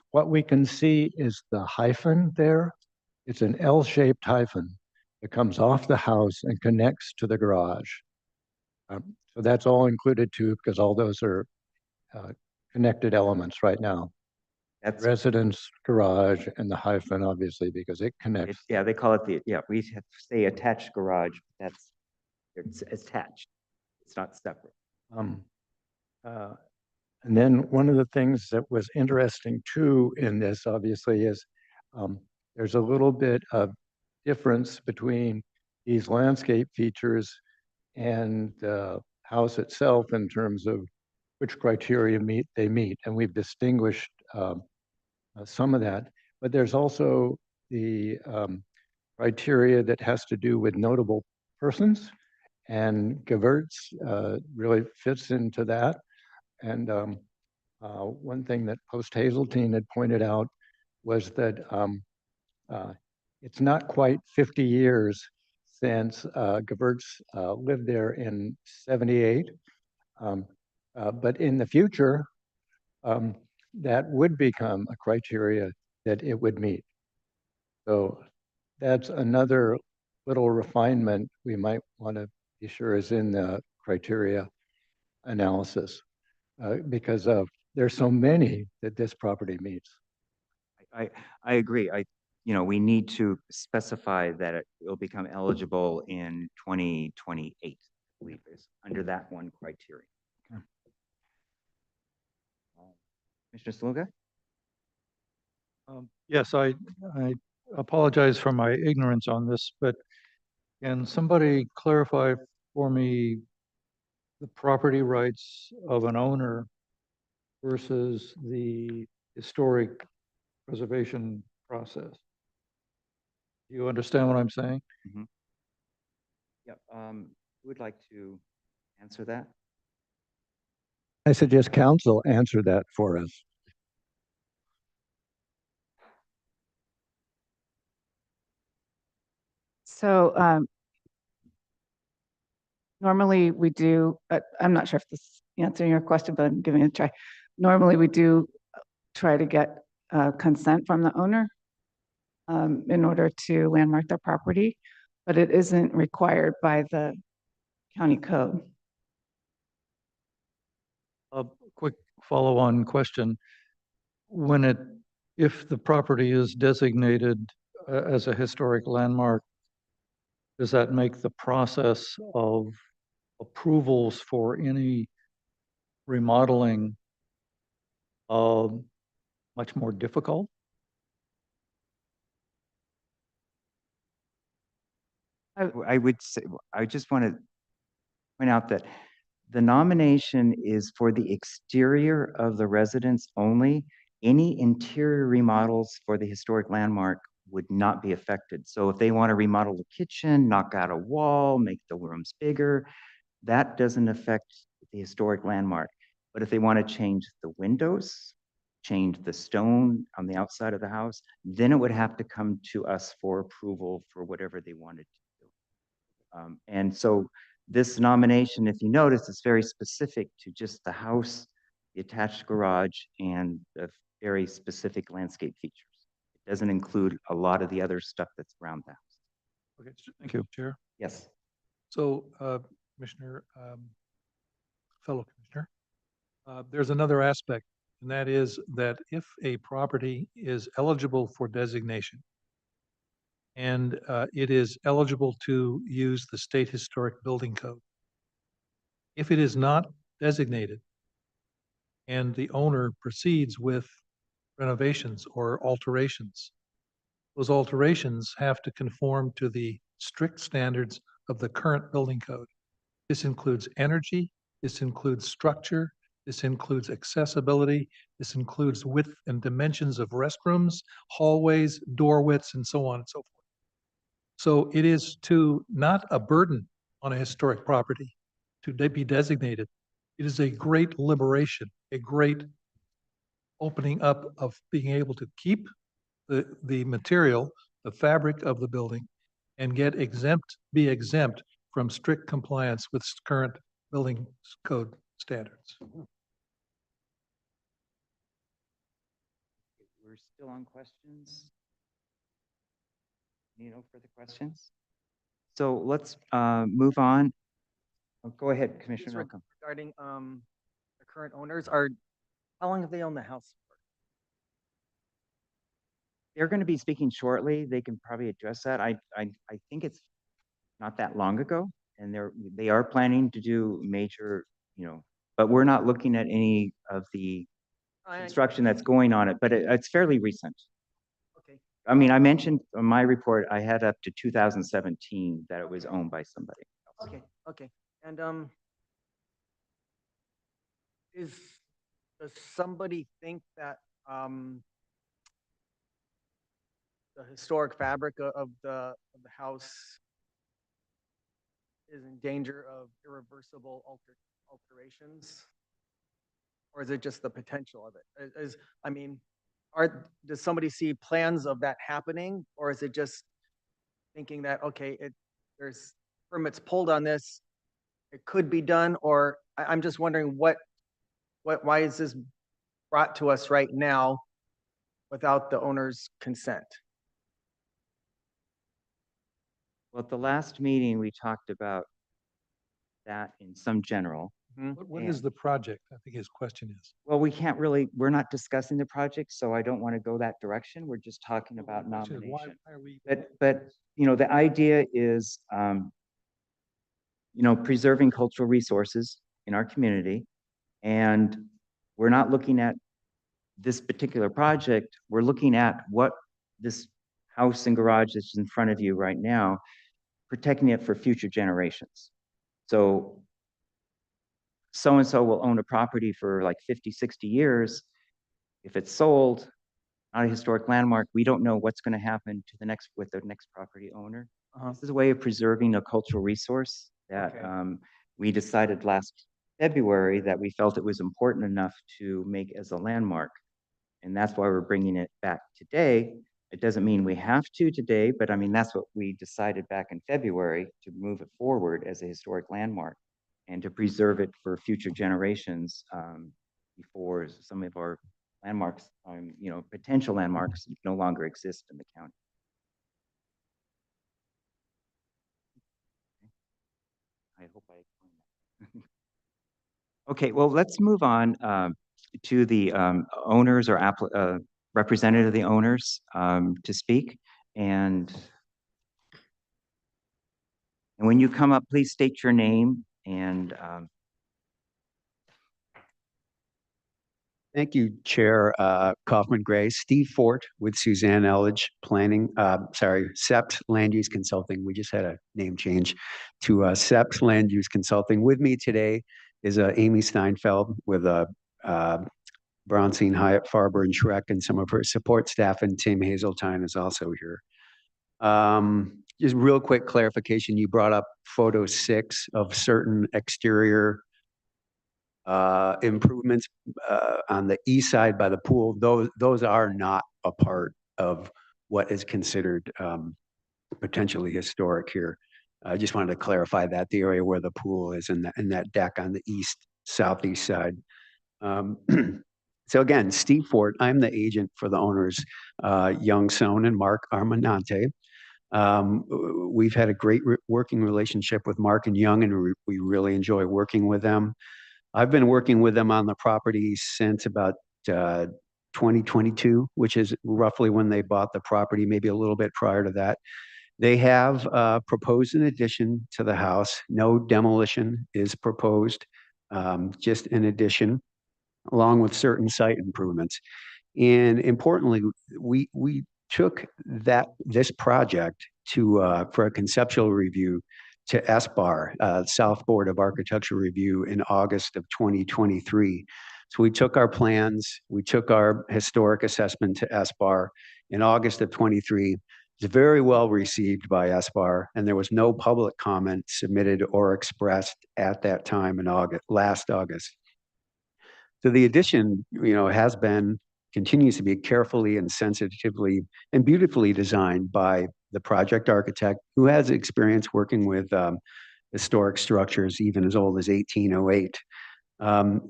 What we can see is the hyphen there. It's an L-shaped hyphen that comes off the house and connects to the garage. So that's all included too, because all those are connected elements right now. That's residence, garage, and the hyphen, obviously, because it connects. Yeah, they call it we say attached garage. It's attached. It's not separate. And then one of the things that was interesting too in this, obviously, is there's a little bit of difference between these landscape features and the house itself in terms of which criteria they meet. And we've distinguished some of that, but there's also the criteria that has to do with notable persons. And Gewurz really fits into that. And one thing that Post Hazeltine had pointed out was that it's not quite 50 years since Gewurz lived there in 78. But in the future, that would become a criteria that it would meet. So that's another little refinement we might want to be sure is in the criteria analysis because there's so many that this property meets. I agree. We need to specify that it will become eligible in 2028, I believe is under that one criteria. Commissioner Sluga? Yes, I apologize for my ignorance on this, but can somebody clarify for me the property rights of an owner versus the historic preservation process? Do you understand what I'm saying? Yep. Who would like to answer that? I suggest council answer that for us. So normally we do, I'm not sure if this is answering your question, but I'm giving it a try. Normally we do try to get consent from the owner in order to landmark their property, but it isn't required by the county code. A quick follow-on question. If the property is designated as a historic landmark, does that make the process of approvals for any remodeling much more difficult? I would say, I just want to point out that the nomination is for the exterior of the residence only. Any interior remodels for the historic landmark would not be affected. So if they want to remodel the kitchen, knock out a wall, make the rooms bigger, that doesn't affect the historic landmark. But if they want to change the windows, change the stone on the outside of the house, then it would have to come to us for approval for whatever they wanted to do. And so this nomination, if you notice, is very specific to just the house, the attached garage, and the very specific landscape features. It doesn't include a lot of the other stuff that's around the house. Okay, thank you, Chair. Yes. So, Commissioner, fellow Commissioner, there's another aspect, and that is that if a property is eligible for designation and it is eligible to use the State Historic Building Code, if it is not designated and the owner proceeds with renovations or alterations, those alterations have to conform to the strict standards of the current building code. This includes energy, this includes structure, this includes accessibility, this includes width and dimensions of restrooms, hallways, door widths, and so on and so forth. So it is not a burden on a historic property to be designated. It is a great liberation, a great opening up of being able to keep the material, the fabric of the building, and be exempt from strict compliance with current building code standards. We're still on questions. No further questions? So let's move on. Oh, go ahead, Commissioner Malcolm. Regarding the current owners, how long have they owned the house for? They're going to be speaking shortly. They can probably address that. I think it's not that long ago, and they are planning to do major, but we're not looking at any of the construction that's going on it, but it's fairly recent. Okay. I mean, I mentioned in my report, I had up to 2017 that it was owned by somebody else. Okay. And does somebody think that the historic fabric of the house is in danger of irreversible alterations? Or is it just the potential of it? I mean, does somebody see plans of that happening? Or is it just thinking that, okay, there's permits pulled on this, it could be done? Or I'm just wondering why is this brought to us right now without the owner's consent? Well, at the last meeting, we talked about that in some general. What is the project? I think his question is. Well, we're not discussing the project, so I don't want to go that direction. We're just talking about Question is, nomination. why are we? But, the idea is, preserving cultural resources in our community. And we're not looking at this particular project. We're looking at what this house and garage that's in front of you right now, protecting it for future generations. So-and-so will own a property for like 50, 60 years. If it's sold, not a historic landmark, we don't know what's going to happen to with the next property owner. This is a way of preserving a cultural resource that we decided last February that we felt it was important enough to make as a landmark. And that's why we're bringing it back today. It doesn't mean we have to today, but I mean, that's what we decided back in February, to move it forward as a historic landmark and to preserve it for future generations before some of our landmarks, potential landmarks no longer exist in the county. I hope I explained that. Okay, well, let's move on to the owners or representative of the owners to speak. And when you come up, please state your name and Thank you, Chair Kaufman Gray. Steve Fort with Suzanne Elledge Planning, SEPT Land Use Consulting. We just had a name change to SEPT Land Use Consulting. With me today is Amy Steinfeld with Bronstein, Hyatt, Farber, and Schreck, and some of her support staff, and Tim Hazeltine is also here. Just real quick clarification, you brought up photo 6 of certain exterior improvements on the east side by the pool. Those are not a part of what is considered potentially historic here. I just wanted to clarify that the area where the pool is in that deck on the southeast side. So again, Steve Fort, I'm the agent for the owners, Young Sohn and Mark Armanante. We've had a great working relationship with Mark and Young, and we really enjoy working with them. I've been working with them on the property since about 2022, which is roughly when they bought the property, maybe a little bit prior to that. They have proposed an addition to the house. No demolition is proposed, just an addition, along with certain site improvements. And importantly, we took this project for a conceptual review to SBAR, South Board of Architecture Review, in August of 2023. So we took our plans, we took our historic assessment to SBAR in August of 23. It's very well received by SBAR, and there was no public comment submitted or expressed at that time in last August. So the addition, continues to be carefully and sensitively and beautifully designed by the project architect, who has experience working with historic structures even as old as 1808.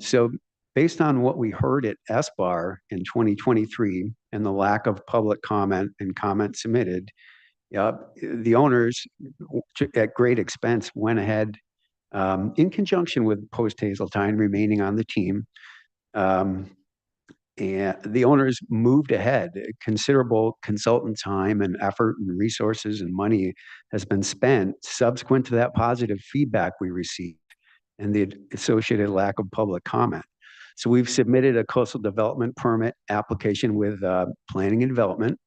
So based on what we heard at SBAR in 2023 and the lack of public comment and comment submitted, the owners at great expense went ahead in conjunction with Post Hazeltine remaining on the team. And the owners moved ahead. Considerable consultant time and effort and resources and money has been spent subsequent to that positive feedback we received and the associated lack of public comment. So we've submitted a coastal development permit application with planning and development.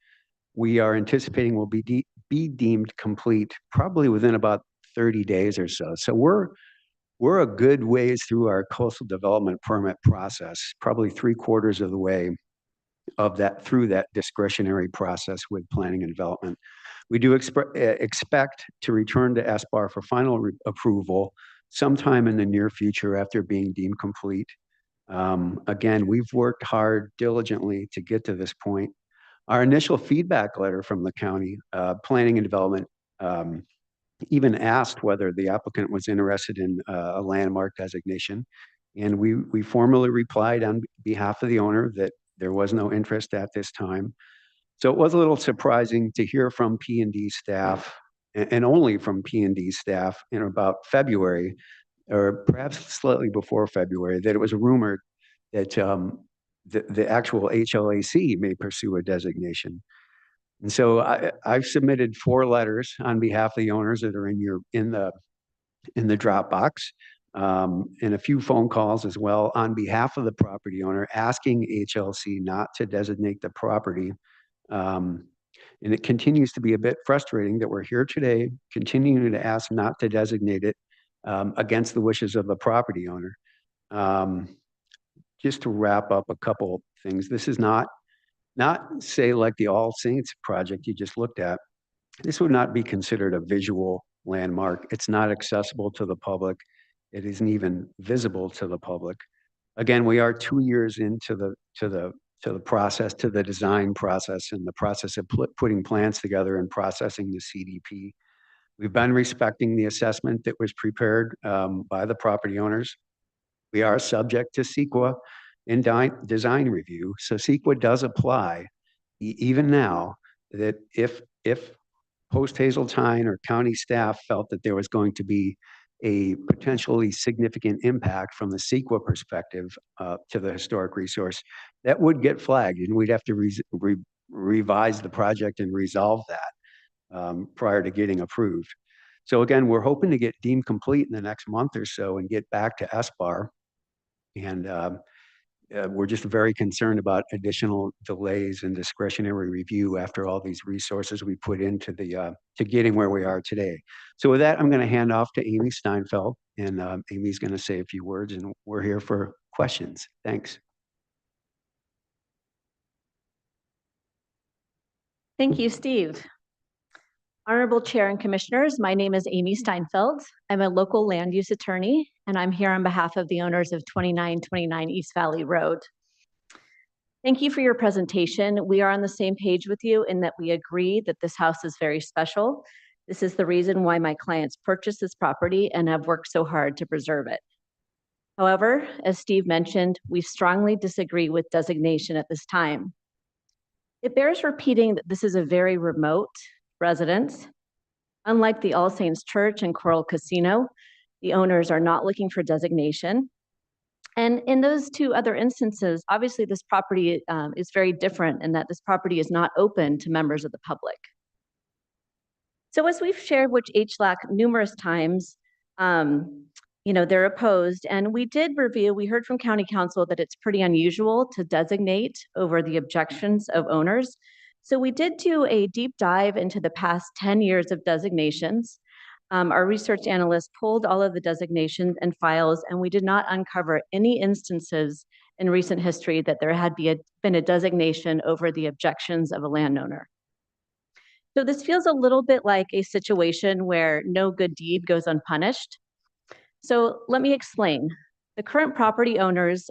We are anticipating will be deemed complete probably within about 30 days or so. So we're a good ways through our coastal development permit process, probably 3/4 of the way. of that through that discretionary process with planning and development. We do expect to return to SBAR for final approval sometime in the near future after being deemed complete. Again, we've worked hard diligently to get to this point. Our initial feedback letter from the county planning and development even asked whether the applicant was interested in a landmark designation. And we formally replied on behalf of the owner that there was no interest at this time. So it was a little surprising to hear from P&D staff, and only from P&D staff in about February, or perhaps slightly before February, that it was rumored that the actual HLAC may pursue a designation. And so I've submitted 4 letters on behalf of the owners that are in the Dropbox, and a few phone calls as well on behalf of the property owner, asking HLC not to designate the property. And it continues to be a bit frustrating that we're here today, continuing to ask not to designate it against the wishes of the property owner. Just to wrap up a couple things, this is not say like the All Saints project you just looked at. This would not be considered a visual landmark. It's not accessible to the public. It isn't even visible to the public. Again, we are 2 years into the process, to the design process, and the process of putting plans together and processing the CDP. We've been respecting the assessment that was prepared by the property owners. We are subject to CEQA in design review. So CEQA does apply even now, that if Post Hazeltine or county staff felt that there was going to be a potentially significant impact from the CEQA perspective to the historic resource, that would get flagged, and we'd have to revise the project and resolve that prior to getting approved. So again, we're hoping to get deemed complete in the next month or so and get back to SBAR. And we're just very concerned about additional delays and discretionary review after all these resources we put into to getting where we are today. So with that, I'm going to hand off to Amy Steinfeld, and Amy's going to say a few words, and we're here for questions. Thanks. Thank you, Steve. Honorable Chair and Commissioners, my name is Amy Steinfeld. I'm a local land use attorney, and I'm here on behalf of the owners of 2929 East Valley Road. Thank you for your presentation. We are on the same page with you in that we agree that this house is very special. This is the reason why my clients purchased this property and have worked so hard to preserve it. However, as Steve mentioned, we strongly disagree with designation at this time. It bears repeating that this is a very remote residence. Unlike the All Saints Church and Coral Casino, the owners are not looking for designation. And in those 2 other instances, obviously this property is very different in that this property is not open to members of the public. So as we've shared with HLAC numerous times, they're opposed, and we heard from County Council that it's pretty unusual to designate over the objections of owners. So we did do a deep dive into the past 10 years of designations. Our research analysts pulled all of the designations and files, and we did not uncover any instances in recent history that there had been a designation over the objections of a landowner. So this feels a little bit like a situation where no good deed goes unpunished. So let me explain. The current property owners,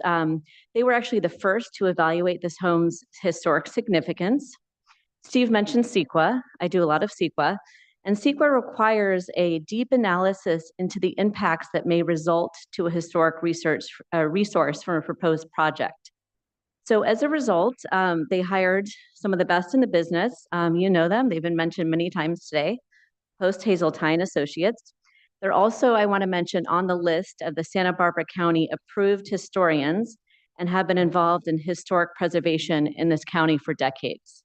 they were actually the first to evaluate this home's historic significance. Steve mentioned CEQA. I do a lot of CEQA, and CEQA requires a deep analysis into the impacts that may result to a historic resource from a proposed project. So as a result, they hired some of the best in the business. You know them, they've been mentioned many times today, Post Hazeltine Associates. They're also, I want to mention, on the list of the Santa Barbara County approved historians and have been involved in historic preservation in this county for decades.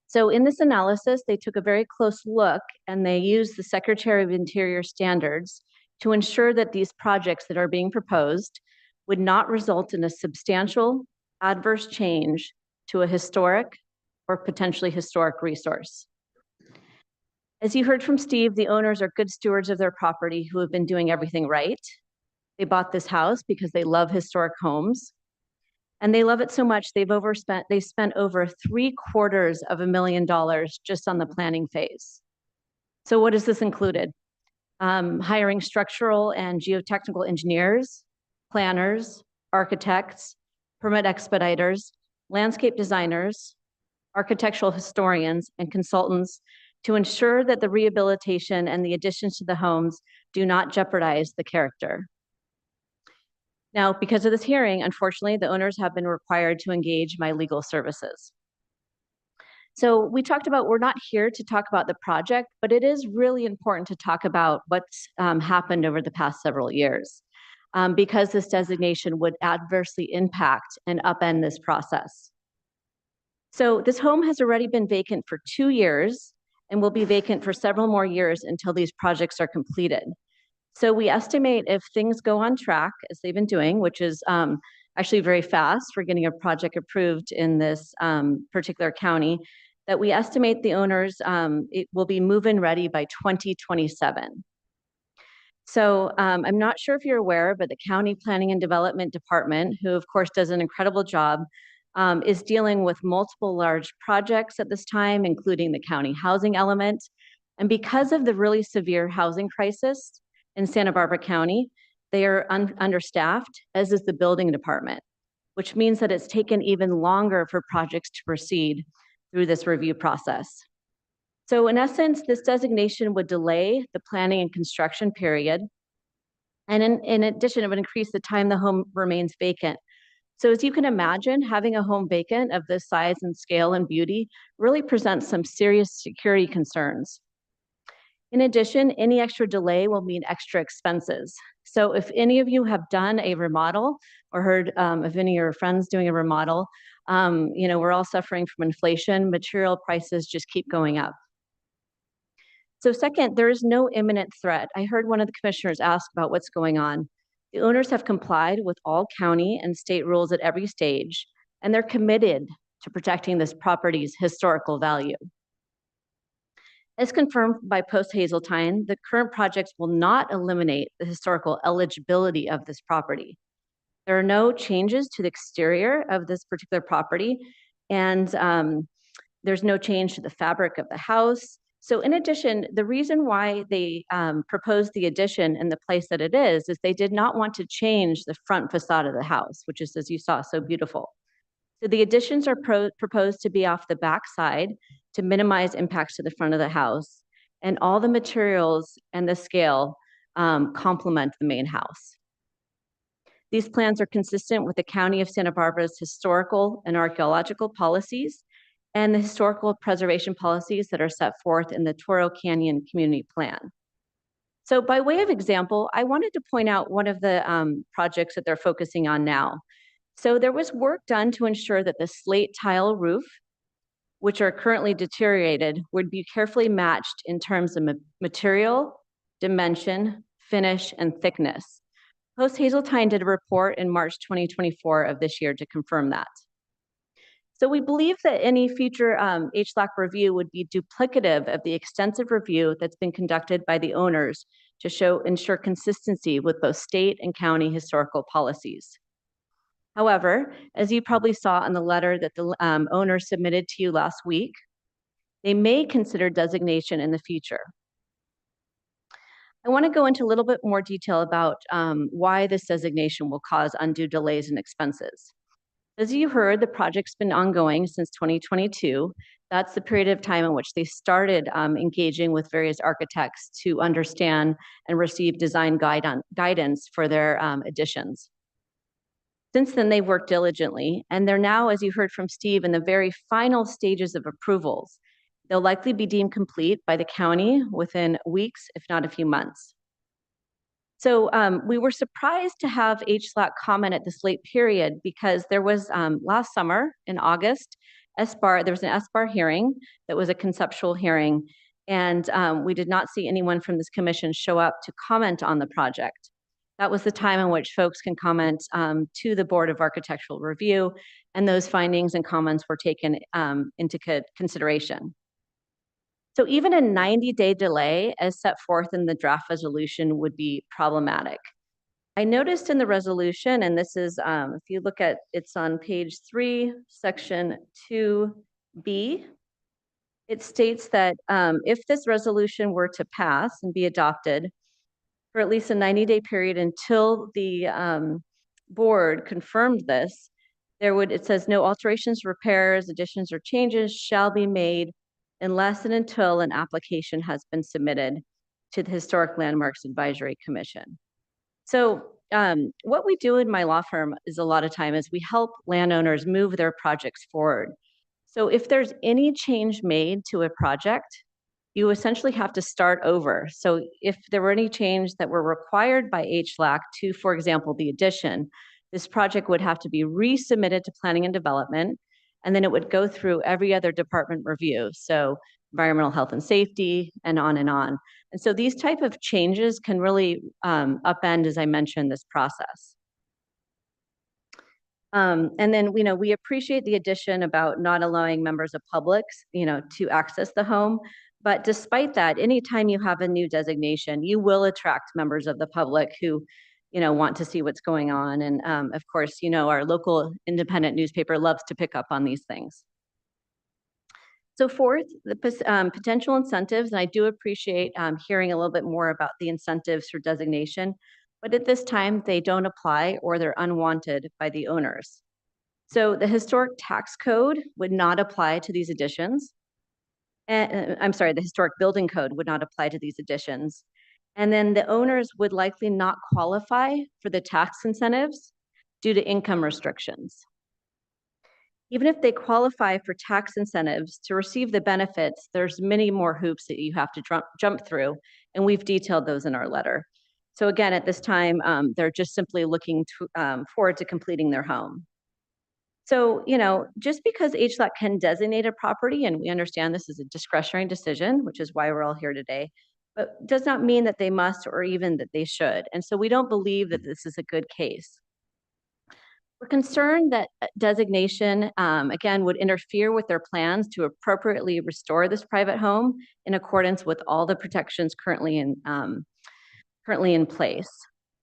So in this analysis, they took a very close look and they used the Secretary of Interior standards to ensure that these projects that are being proposed would not result in a substantial adverse change to a historic or potentially historic resource. As you heard from Steve, the owners are good stewards of their property who have been doing everything right. They bought this house because they love historic homes. And they love it so much, they've spent over $750,000 just on the planning phase. So what has this included? Hiring structural and geotechnical engineers, planners, architects, permit expediters, landscape designers, architectural historians, and consultants to ensure that the rehabilitation and the additions to the homes do not jeopardize the character. Now, because of this hearing, unfortunately, the owners have been required to engage my legal services. So we talked about, we're not here to talk about the project, but it is really important to talk about what's happened over the past several years, because this designation would adversely impact and upend this process. So this home has already been vacant for 2 years and will be vacant for several more years until these projects are completed. So we estimate if things go on track, as they've been doing, which is actually very fast for getting a project approved in this particular county, that we estimate the owners, it will be move-in ready by 2027. So I'm not sure if you're aware, but the County Planning and Development Department, who of course does an incredible job, is dealing with multiple large projects at this time, including the county housing element. And because of the really severe housing crisis in Santa Barbara County, they are understaffed, as is the building department, which means that it's taken even longer for projects to proceed through this review process. So in essence, this designation would delay the planning and construction period. And in addition, it would increase the time the home remains vacant. So as you can imagine, having a home vacant of this size and scale and beauty really presents some serious security concerns. In addition, any extra delay will mean extra expenses. So if any of you have done a remodel or heard of any of your friends doing a remodel, we're all suffering from inflation. Material prices just keep going up. So second, there is no imminent threat. I heard one of the commissioners ask about what's going on. The owners have complied with all county and state rules at every stage, and they're committed to protecting this property's historical value. As confirmed by Post Hazeltine, the current projects will not eliminate the historical eligibility of this property. There are no changes to the exterior of this particular property, and there's no change to the fabric of the house. So in addition, the reason why they proposed the addition in the place that it is they did not want to change the front facade of the house, which is, as you saw, so beautiful. So the additions are proposed to be off the back side to minimize impacts to the front of the house, and all the materials and the scale complement the main house. These plans are consistent with the County of Santa Barbara's historical and archaeological policies and the historical preservation policies that are set forth in the Toro Canyon Community Plan. So by way of example, I wanted to point out one of the projects that they're focusing on now. So there was work done to ensure that the slate tile roof, which are currently deteriorated, would be carefully matched in terms of material, dimension, finish, and thickness. Post Hazeltine did a report in March 2024 of this year to confirm that. So we believe that any future HLAC review would be duplicative of the extensive review that's been conducted by the owners to ensure consistency with both state and county historical policies. However, as you probably saw in the letter that the owner submitted to you last week, they may consider designation in the future. I want to go into a little bit more detail about why this designation will cause undue delays and expenses. As you heard, the project's been ongoing since 2022. That's the period of time in which they started engaging with various architects to understand and receive design guidance for their additions. Since then, they've worked diligently, and they're now, as you heard from Steve, in the very final stages of approvals. They'll likely be deemed complete by the county within weeks, if not a few months. So we were surprised to have HLAC comment at this late period because there was last summer in August, there was an SBAR hearing that was a conceptual hearing, and we did not see anyone from this commission show up to comment on the project. That was the time in which folks can comment to the Board of Architectural Review, and those findings and comments were taken into consideration. So even a 90-day delay as set forth in the draft resolution would be problematic. I noticed in the resolution, and this is, if you look at, it's on page 3, section 2B. It states that if this resolution were to pass and be adopted for at least a 90-day period until the board confirmed this, it says no alterations, repairs, additions, or changes shall be made unless and until an application has been submitted to the Historic Landmarks Advisory Commission. So what we do in my law firm is a lot of time is we help landowners move their projects forward. So if there's any change made to a project, you essentially have to start over. So if there were any change that were required by HLAC to, for example, the addition, this project would have to be resubmitted to planning and development, and then it would go through every other department review. So environmental health and safety, and on and on. And so these type of changes can really upend, as I mentioned, this process. And then, we appreciate the addition about not allowing members of public, to access the home. But despite that, anytime you have a new designation, you will attract members of the public who, want to see what's going on. And of course, our local independent newspaper loves to pick up on these things. So fourth, the potential incentives, and I do appreciate hearing a little bit more about the incentives for designation, but at this time, they don't apply or they're unwanted by the owners. So the historic tax code would not apply to these additions. I'm sorry, the historic building code would not apply to these additions. And then the owners would likely not qualify for the tax incentives due to income restrictions. Even if they qualify for tax incentives to receive the benefits, there's many more hoops that you have to jump through, and we've detailed those in our letter. So again, at this time, they're just simply looking forward to completing their home. So, just because HLAC can designate a property, and we understand this is a discretionary decision, which is why we're all here today, but does not mean that they must or even that they should. And so we don't believe that this is a good case. We're concerned that designation, again, would interfere with their plans to appropriately restore this private home in accordance with all the protections currently in place.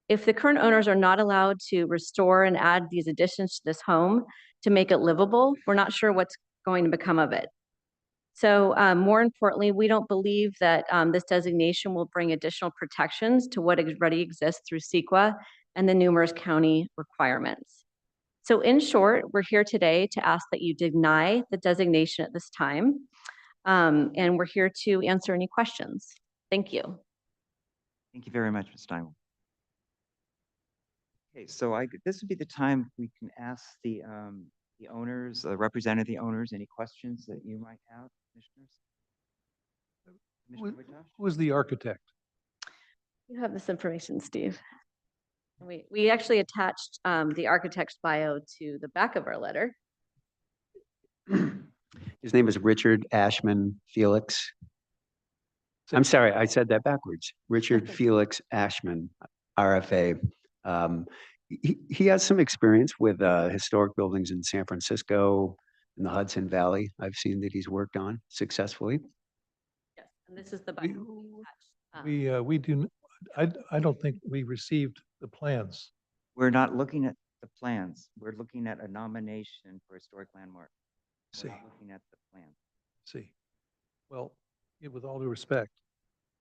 If the current owners are not allowed to restore and add these additions to this home to make it livable, we're not sure what's going to become of it. So more importantly, we don't believe that this designation will bring additional protections to what already exists through CEQA and the numerous county requirements. So in short, we're here today to ask that you deny the designation at this time. And we're here to answer any questions. Thank you. Thank you very much, Ms. Steinwell. Okay, so this would be the time we can ask the owners, representative of the owners, any questions that you might have, commissioners? Commissioner Wojciech? Who is the architect? You have this information, Steve. We actually attached the architect's bio to the back of our letter. His name is Richard Ashman Felix. I'm sorry, I said that backwards. Richard Felix Ashman, RFA. He has some experience with historic buildings in San Francisco, in the Hudson Valley. I've seen that he's worked on successfully. Yes, and this is the bio We do. I don't think we received the plans. We're not looking at the plans. We're looking at a nomination for historic landmark. We're not looking at the plan. See, well, with all due respect,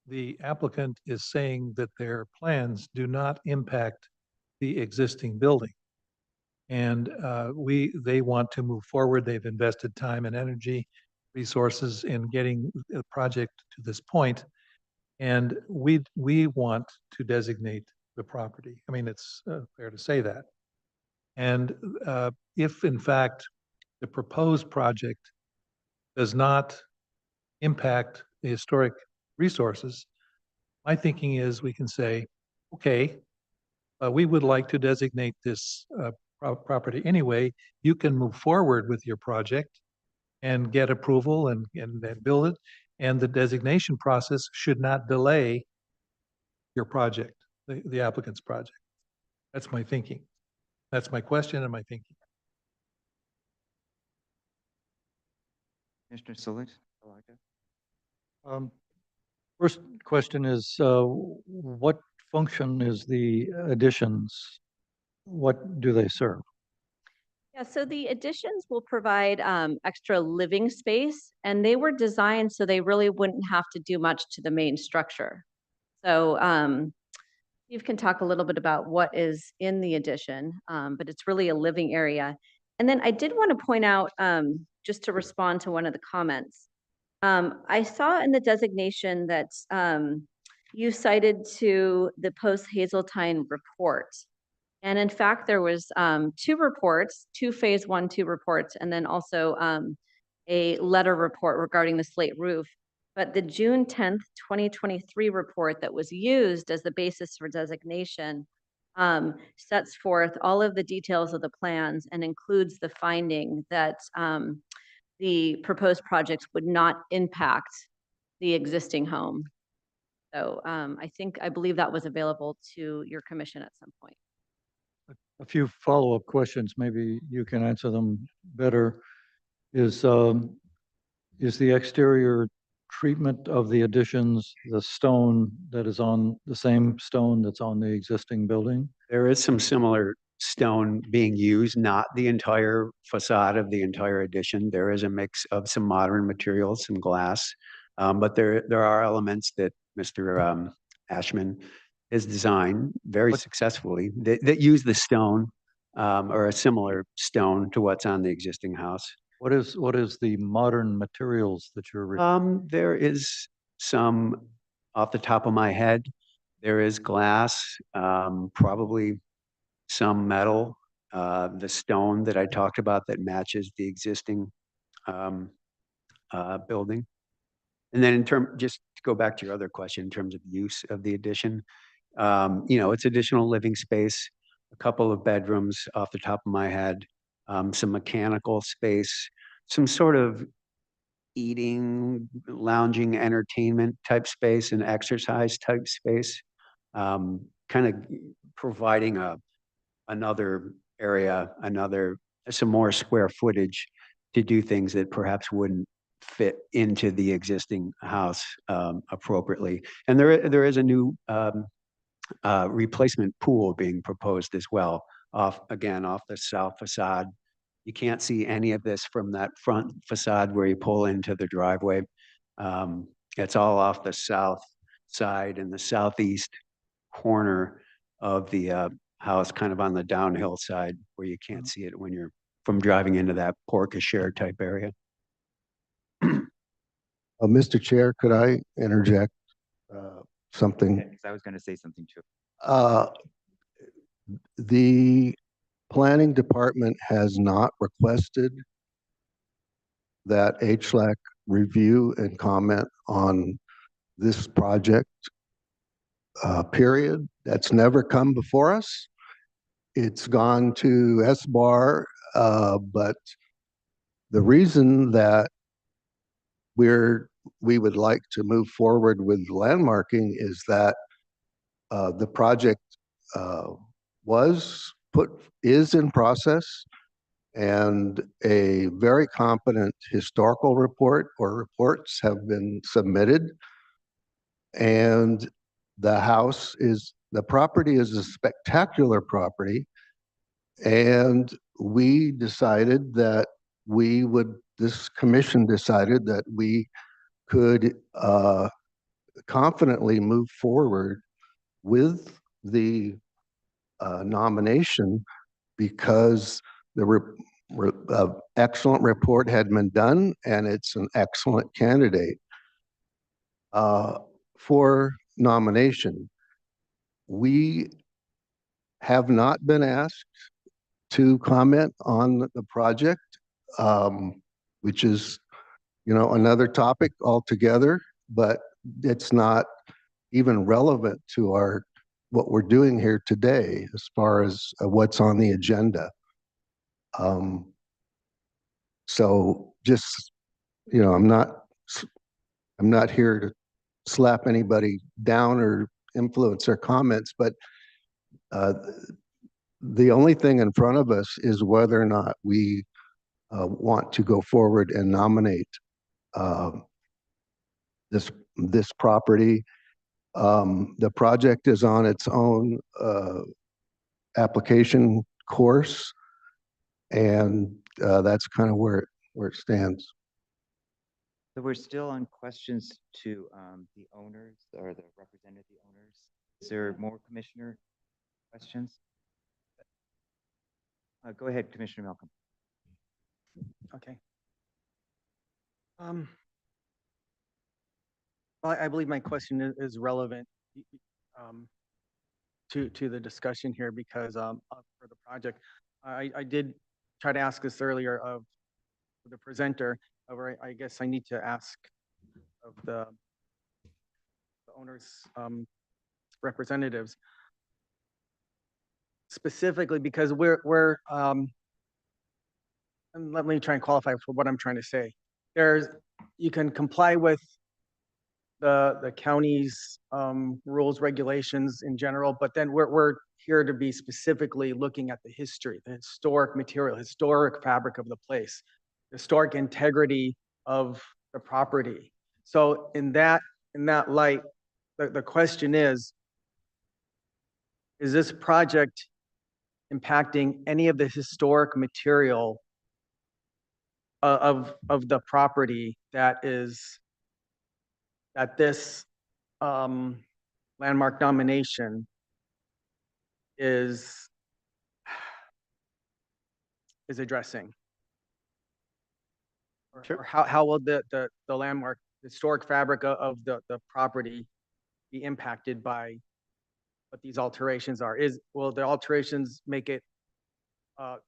the applicant is saying that their plans do not impact the existing building. And they want to move forward. They've invested time and energy, resources in getting the project to this point. And we want to designate the property. I mean, it's fair to say that. And if in fact the proposed project does not impact the historic resources, my thinking is we can say, okay, we would like to designate this property anyway. You can move forward with your project and get approval and build it. And the designation process should not delay your project, the applicant's project. That's my thinking. That's my question and my thinking. Commissioner Sulik? First question is, what function is the additions? What do they serve? Yeah, so the additions will provide extra living space, and they were designed so they really wouldn't have to do much to the main structure. So Steve can talk a little bit about what is in the addition, but it's really a living area. And then I did want to point out, just to respond to one of the comments, I saw in the designation that you cited to the post-Hazeltine report. And in fact, there was two reports, two phase 1-2 reports, and then also a letter report regarding the slate roof. But the June 10th, 2023 report that was used as the basis for designation sets forth all of the details of the plans and includes the finding that the proposed projects would not impact the existing home. So I believe that was available to your commission at some point. A few follow-up questions, maybe you can answer them better. Is the exterior treatment of the additions, the stone that is on, the same stone that's on the existing building? There is some similar stone being used, not the entire facade of the entire addition. There is a mix of some modern materials, some glass, but there are elements that Mr. Ashman has designed very successfully that use the stone or a similar stone to what's on the existing house. What is the modern materials that you're? There is some, off the top of my head, there is glass, probably some metal, the stone that I talked about that matches the existing building. And then just to go back to your other question, in terms of use of the addition, it's additional living space, a couple of bedrooms off the top of my head, some mechanical space, some sort of eating, lounging, entertainment type space and exercise type space, kind of providing another area, some more square footage to do things that perhaps wouldn't fit into the existing house appropriately. And there is a new replacement pool being proposed as well, off the south facade. You can't see any of this from that front facade where you pull into the driveway. It's all off the south side and the southeast corner of the house, kind of on the downhill side where you can't see it when you're from driving into that porte-cochere type area. Mr. Chair, could I interject something? Because I was going to say something too. The planning department has not requested that HLAC review and comment on this project, period. That's never come before us. It's gone to SBAR, but the reason that we would like to move forward with landmarking is that the project is in process, and a very competent historical report or reports have been submitted. And the property is a spectacular property. And we decided that this commission decided that we could confidently move forward with the nomination because the excellent report had been done and it's an excellent candidate for nomination. We have not been asked to comment on the project, which is, another topic altogether, but it's not even relevant to what we're doing here today as far as what's on the agenda. So just, I'm not here to slap anybody down or influence their comments, but the only thing in front of us is whether or not we want to go forward and nominate this property The project is on its own application course, and that's kind of where it stands. So we're still on questions to the owners or the representative of the owners. Is there more commissioner questions? Go ahead, Commissioner Malcolm. Okay. Well, I believe my question is relevant to the discussion here because for the project, I did try to ask this earlier of the presenter. However, I guess I need to ask of the owners' representatives specifically because we're and let me try and qualify for what I'm trying to say. You can comply with the county's rules, regulations in general, but then we're here to be specifically looking at the history, the historic material, historic fabric of the place, historic integrity of the property. So in that light, the question is this project impacting any of the historic material of the property that this landmark nomination is addressing? Or how will the landmark historic fabric of the property be impacted by what these alterations are? Will the alterations make it the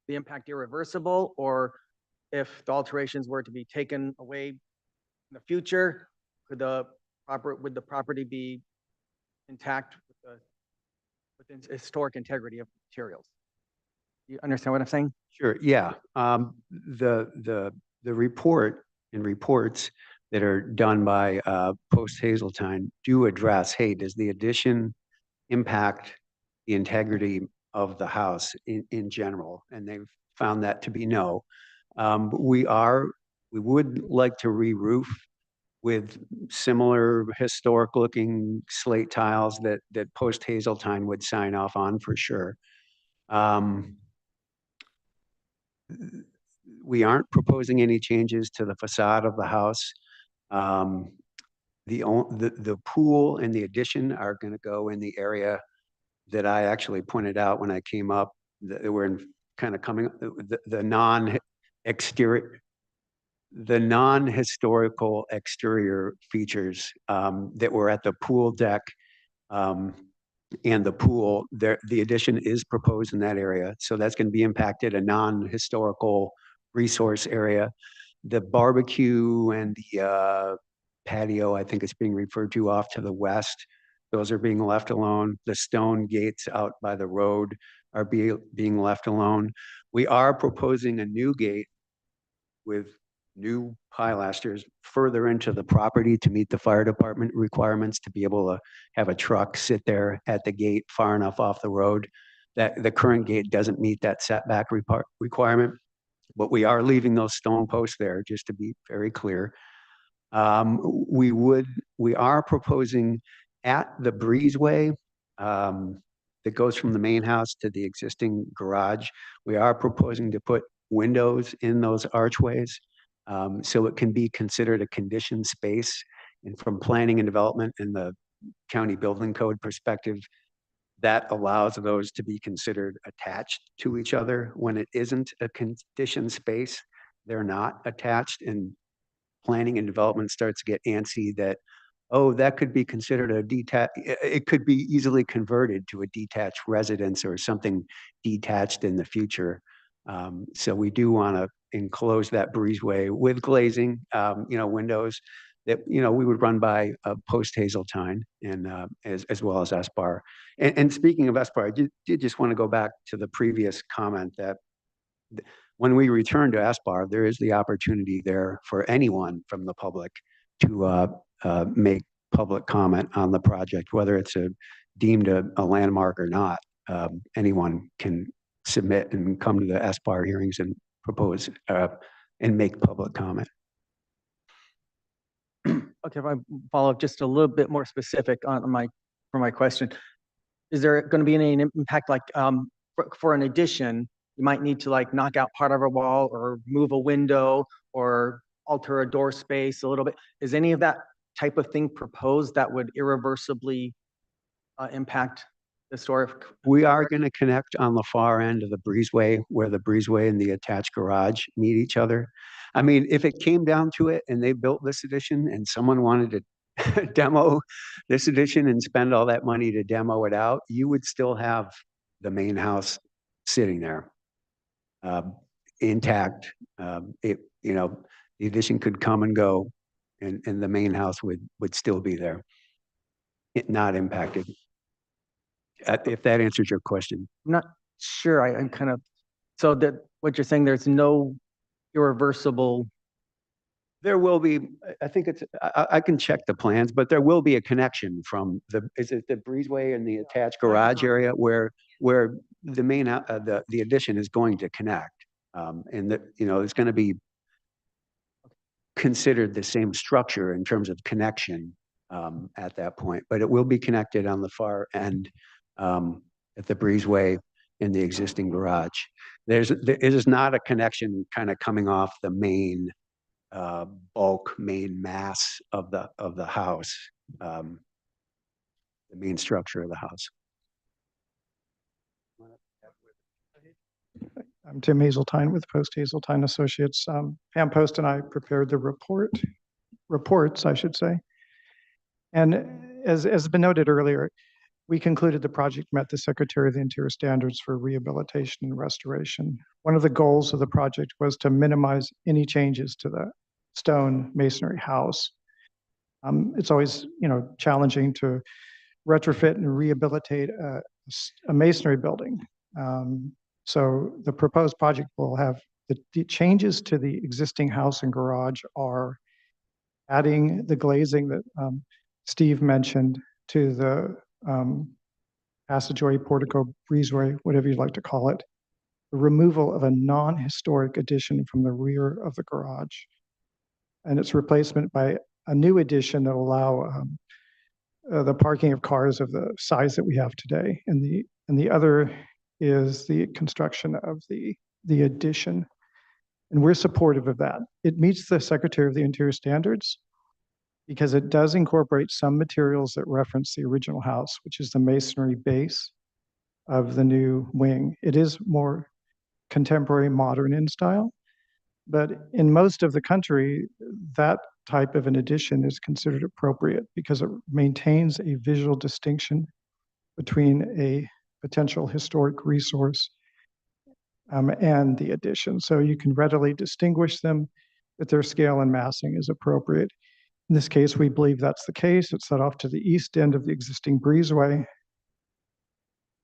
impact irreversible, or if the alterations were to be taken away in the future, would the property be intact with the historic integrity of materials? You understand what I'm saying? Sure, yeah. The report and reports that are done by Post Hazeltine do address, hey, does the addition impact the integrity of the house in general? And they've found that to be no. We would like to re-roof with similar historic looking slate tiles that Post Hazeltine would sign off on for sure. We aren't proposing any changes to the facade of the house. The pool and the addition are going to go in the area that I actually pointed out when I came up. That we're in kind of coming the non-historical exterior features that were at the pool deck and the pool. The addition is proposed in that area, so that's going to be impacted, a non-historical resource area. The barbecue and the patio, I think it's being referred to off to the west, those are being left alone. The stone gates out by the road are being left alone. We are proposing a new gate with new pilasters further into the property to meet the fire department requirements, to be able to have a truck sit there at the gate far enough off the road. That the current gate doesn't meet that setback requirement, but we are leaving those stone posts there, just to be very clear. We are proposing at the breezeway that goes from the main house to the existing garage, we are proposing to put windows in those archways. So it can be considered a conditioned space. And from planning and development and the county building code perspective, that allows those to be considered attached to each other. When it isn't a conditioned space, they're not attached, and planning and development starts to get antsy that, oh, that could be considered a detached, it could be easily converted to a detached residence or something detached in the future. So we do want to enclose that breezeway with glazing, windows that, we would run by Post Hazeltine and as well as SBAR. And speaking of SBAR, I did just want to go back to the previous comment that when we return to SBAR, there is the opportunity there for anyone from the public to make public comment on the project, whether it's deemed a landmark or not. Anyone can submit and come to the SBAR hearings and propose and make public comment. Okay, if I follow up just a little bit more specific on for my question. Is there going to be any impact like for an addition, you might need to like knock out part of a wall or move a window or alter a door space a little bit? Is any of that type of thing proposed that would irreversibly impact the historic? We are going to connect on the far end of the breezeway where the breezeway and the attached garage meet each other. I mean, if it came down to it and they built this addition and someone wanted to demo this addition and spend all that money to demo it out, you would still have the main house sitting there intact. The addition could come and go and the main house would still be there. It not impacted. If that answers your question. I'm not sure. I'm kind of, so that what you're saying, there's no irreversible. There will be, I think I can check the plans, but there will be a connection from is it the breezeway and the attached garage area where the main, the addition is going to connect. And it's going to be considered the same structure in terms of connection at that point, but it will be connected on the far end at the breezeway in the existing garage. It is not a connection kind of coming off the main bulk main mass of the house, the main structure of the house. I'm Tim Hazeltine with Post Hazeltine Associates. Pam Post and I prepared the reports, I should say. And as has been noted earlier, we concluded the project met the Secretary of the Interior standards for rehabilitation and restoration. One of the goals of the project was to minimize any changes to the stone masonry house. It's always, challenging to retrofit and rehabilitate a masonry building. So the proposed project will have the changes to the existing house and garage are adding the glazing that Steve mentioned to the passageway, portico, breezeway, whatever you'd like to call it, the removal of a non-historic addition from the rear of the garage, and its replacement by a new addition that will allow the parking of cars of the size that we have today. And the other is the construction of the addition. And we're supportive of that. It meets the Secretary of the Interior standards because it does incorporate some materials that reference the original house, which is the masonry base of the new wing. It is more contemporary, modern in style, but in most of the country, that type of an addition is considered appropriate because it maintains a visual distinction between a potential historic resource and the addition. So you can readily distinguish them, that their scale and massing is appropriate. In this case, we believe that's the case. It's set off to the east end of the existing breezeway.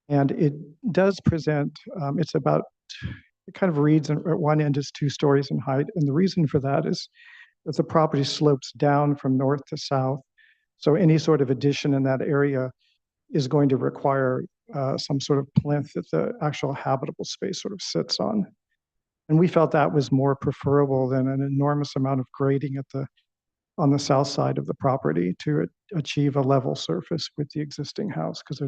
And it does present, it kind of reads at one end is 2 stories in height. And the reason for that is that the property slopes down from north to south. So any sort of addition in that area is going to require some sort of plinth that the actual habitable space sort of sits on. And we felt that was more preferable than an enormous amount of grading on the south side of the property to achieve a level surface with the existing house, because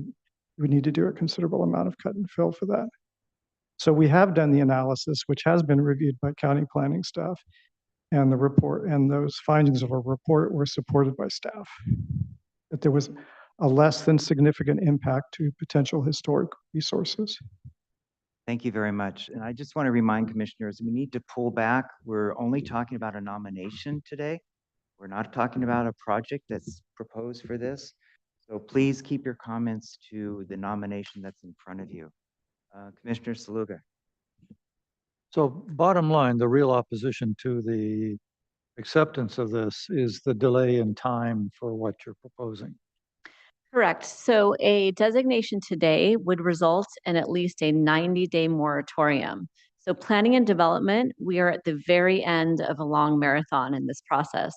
we need to do a considerable amount of cut and fill for that. So we have done the analysis, which has been reviewed by county planning staff, and the report and those findings of our report were supported by staff, that there was a less than significant impact to potential historic resources. Thank you very much. And I just want to remind commissioners, we need to pull back. We're only talking about a nomination today. We're not talking about a project that's proposed for this. So please keep your comments to the nomination that's in front of you. Commissioner Saluga. So bottom line, the real opposition to the acceptance of this is the delay in time for what you're proposing. Correct. So a designation today would result in at least a 90-day moratorium. So planning and development, we are at the very end of a long marathon in this process.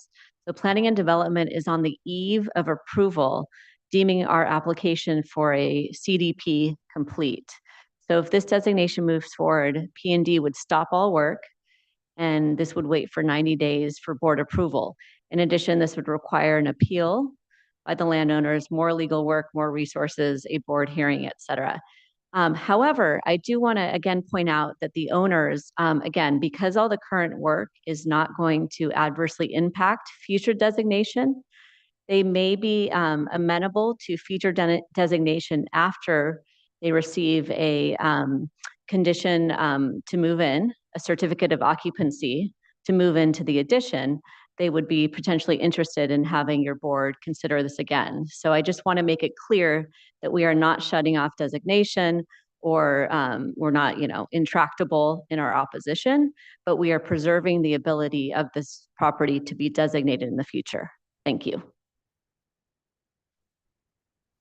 So planning and development is on the eve of approval, deeming our application for a CDP complete. So if this designation moves forward, P&D would stop all work, and this would wait for 90 days for board approval. In addition, this would require an appeal by the landowners, more legal work, more resources, a board hearing, et cetera. However, I do want to again point out that the owners, again, because all the current work is not going to adversely impact future designation, they may be amenable to future designation after they receive a condition to move in, a certificate of occupancy to move into the addition. They would be potentially interested in having your board consider this again. So I just want to make it clear that we are not shutting off designation or we're not, intractable in our opposition, but we are preserving the ability of this property to be designated in the future. Thank you.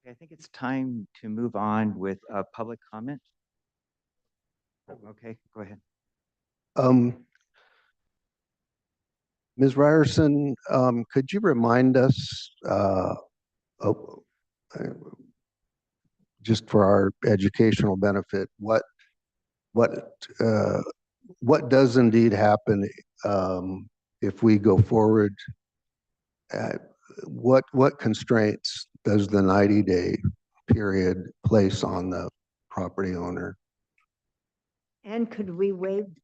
I think it's time to move on with public comment. Okay, go ahead. Ms. Ryerson, could you remind us, just for our educational benefit, what does indeed happen if we go forward? What constraints does the 90-day period place on the property owner? And could we waive that?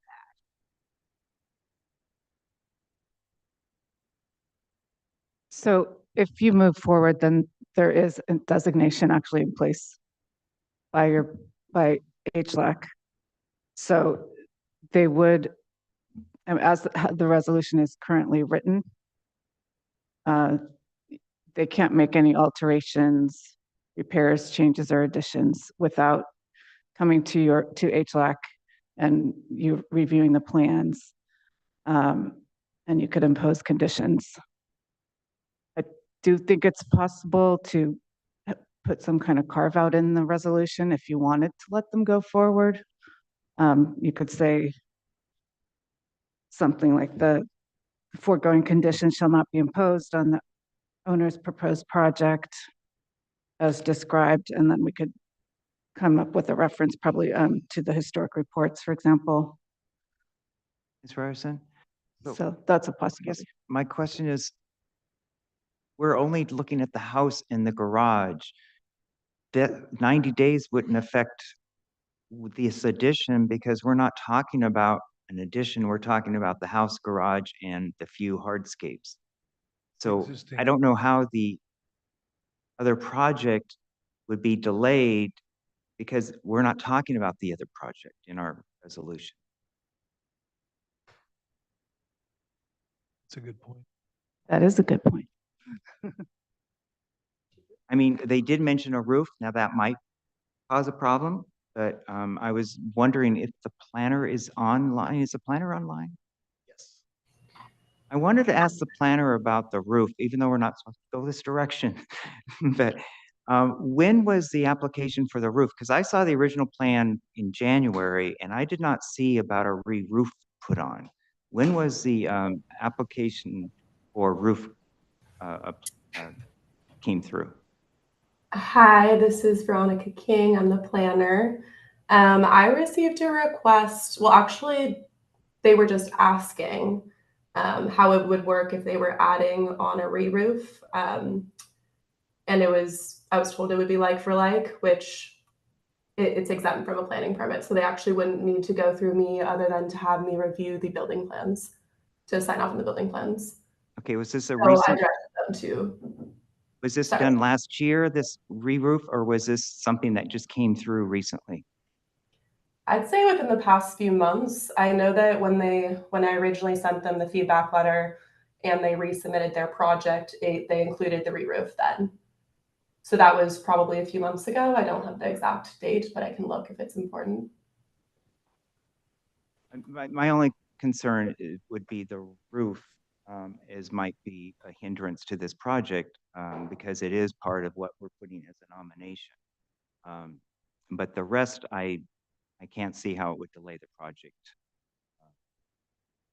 So if you move forward, then there is a designation actually in place by HLAC. So they would, as the resolution is currently written, they can't make any alterations, repairs, changes, or additions without coming to HLAC and you reviewing the plans. And you could impose conditions. I do think it's possible to put some kind of carve out in the resolution if you wanted to let them go forward. You could say something like the foregoing conditions shall not be imposed on the owner's proposed project as described, and then we could come up with a reference probably to the historic reports, for example. Ms. Ryerson? So that's a possibility. My question is, we're only looking at the house and the garage. That 90 days wouldn't affect this addition because we're not talking about an addition. We're talking about the house, garage, and the few hardscapes. So I don't know how the other project would be delayed because we're not talking about the other project in our resolution. That's a good point. That is a good point. I mean, they did mention a roof. Now that might cause a problem, but I was wondering if the planner is online. Is the planner online? Yes. I wanted to ask the planner about the roof, even though we're not supposed to go this direction. But when was the application for the roof? Because I saw the original plan in January and I did not see about a re-roof put on. When was the application for roof came through? Hi, this is Veronica King. I'm the planner. I received a request. Well, actually, they were just asking how it would work if they were adding on a re-roof. And I was told it would be like for like, which it's exempt from a planning permit. So they actually wouldn't need to go through me other than to have me review the building plans to sign off on the building plans. Okay, was this a So I recent? directed them to. Was this Sorry. done last year, this re-roof, or was this something that just came through recently? I'd say within the past few months. I know that when I originally sent them the feedback letter and they resubmitted their project, they included the re-roof then. So that was probably a few months ago. I don't have the exact date, but I can look if it's important. My only concern would be the roof, as might be a hindrance to this project because it is part of what we're putting as a nomination. But the rest, I can't see how it would delay the project.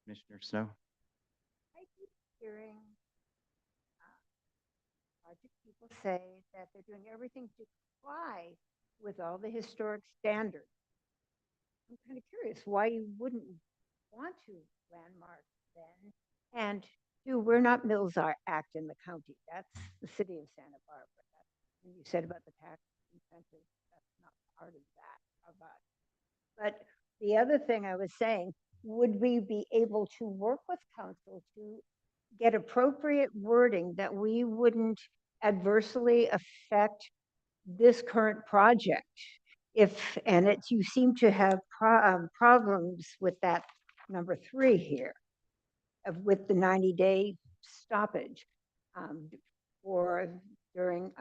Commissioner Snow? I keep hearing project people say that they're doing everything to comply with all the historic standards. I'm kind of curious why you wouldn't want to landmark then and Stu, we're not Mills Act in the county. That's the city of Santa Barbara. When you said about the tax incentive, that's not part of that, of us. But the other thing I was saying, would we be able to work with council to get appropriate wording that we wouldn't adversely affect this current project? If, and it's, you seem to have problems with that number 3 here, with the 90-day stoppage, or during,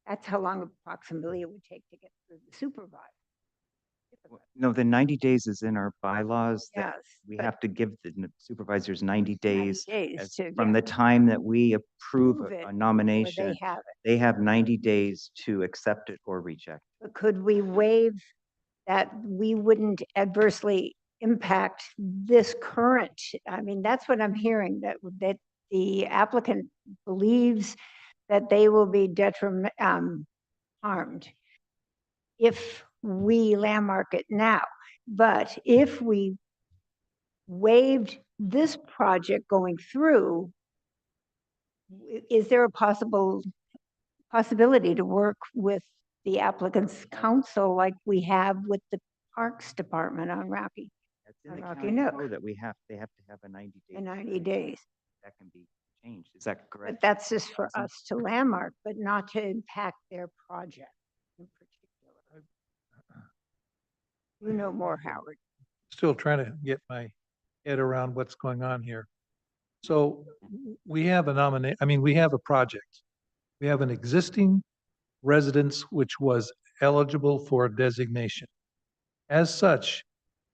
that's how long approximately it would take to get through the supervisor. No, the 90 days is in our bylaws. That Yes, we but have to give the supervisors 90 days as- to, from yeah, the time that we approve prove it a before nomination. they have it. They have 90 days to accept it or reject. But could we waive that we wouldn't adversely impact this current? I mean, that's what I'm hearing, that the applicant believes that they will be harmed if we landmark it now. But if we waived this project going through, is there a possibility to work with the applicant's counsel like we have with the Parks Department on Rocky? That's in the Rocky county Nook. code that they have to have a 90 day. In 90 days. That can be changed. Is that correct? But that's just for us to landmark, but not to impact their project in particular. You know more, Howard. Still trying to get my head around what's going on here. So we have we have a project. We have an existing residence which was eligible for a designation. As such,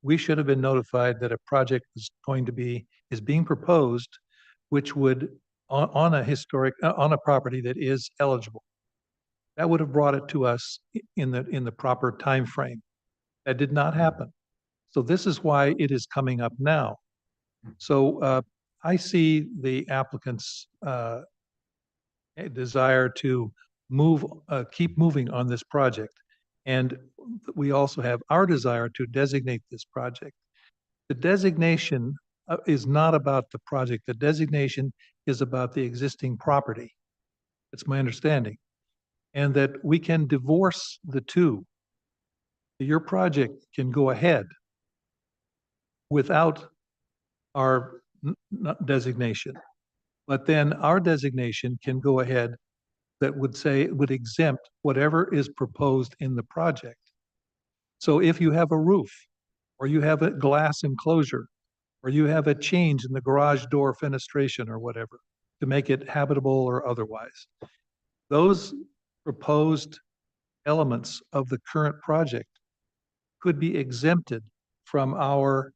we should have been notified that a project is being proposed, which would, on a property that is eligible. That would have brought it to us in the proper time frame. That did not happen. So this is why it is coming up now. So I see the applicant's desire to keep moving on this project. And we also have our desire to designate this project. The designation is not about the project. The designation is about the existing property. It's my understanding. And that we can divorce the two. Your project can go ahead without our designation. But then our designation can go ahead that would exempt whatever is proposed in the project. So if you have a roof, or you have a glass enclosure, or you have a change in the garage door fenestration or whatever to make it habitable or otherwise, those proposed elements of the current project could be exempted from our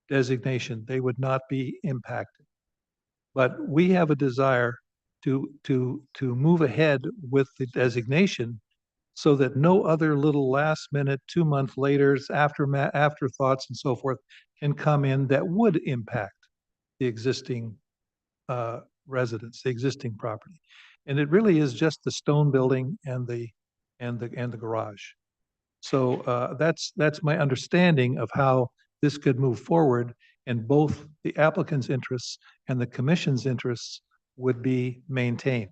designation. They would not be impacted. But we have a desire to move ahead with the designation so that no other little last minute, 2-month laters, afterthoughts and so forth can come in that would impact the existing residents, the existing property. And it really is just the stone building and the garage. So that's my understanding of how this could move forward, and both the applicant's interests and the commission's interests would be maintained.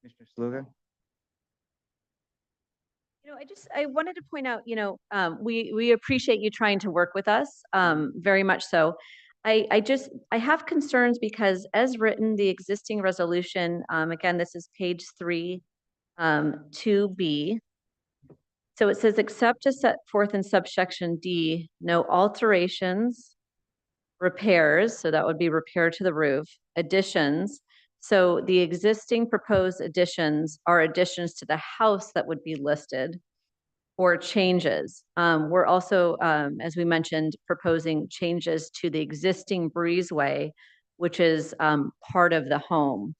Commissioner Sluga? I wanted to point out, we appreciate you trying to work with us, very much so. I have concerns because as written, the existing resolution, again, this is page 3, 2B. So it says, except as set forth in subsection D, no alterations, repairs, so that would be repair to the roof, additions. So the existing proposed additions are additions to the house that would be listed, or changes. We're also, as we mentioned, proposing changes to the existing breezeway, which is part of the home.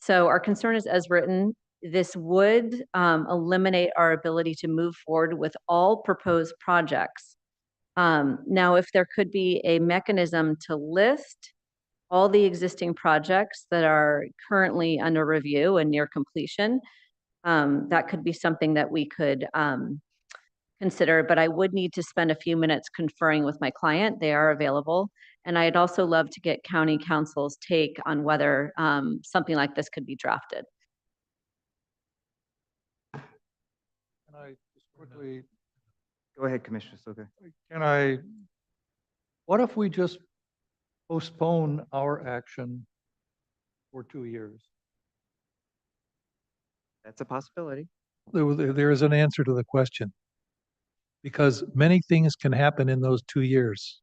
So our concern is, as written, this would eliminate our ability to move forward with all proposed projects. Now, if there could be a mechanism to list all the existing projects that are currently under review and near completion, that could be something that we could consider, but I would need to spend a few minutes conferring with my client. They are available. And I'd also love to get county council's take on whether something like this could be drafted. Can I just quickly, Go ahead, Commissioner Slugger. what if we just postpone our action for 2 years? That's a possibility. There is an answer to the question. Because many things can happen in those 2 years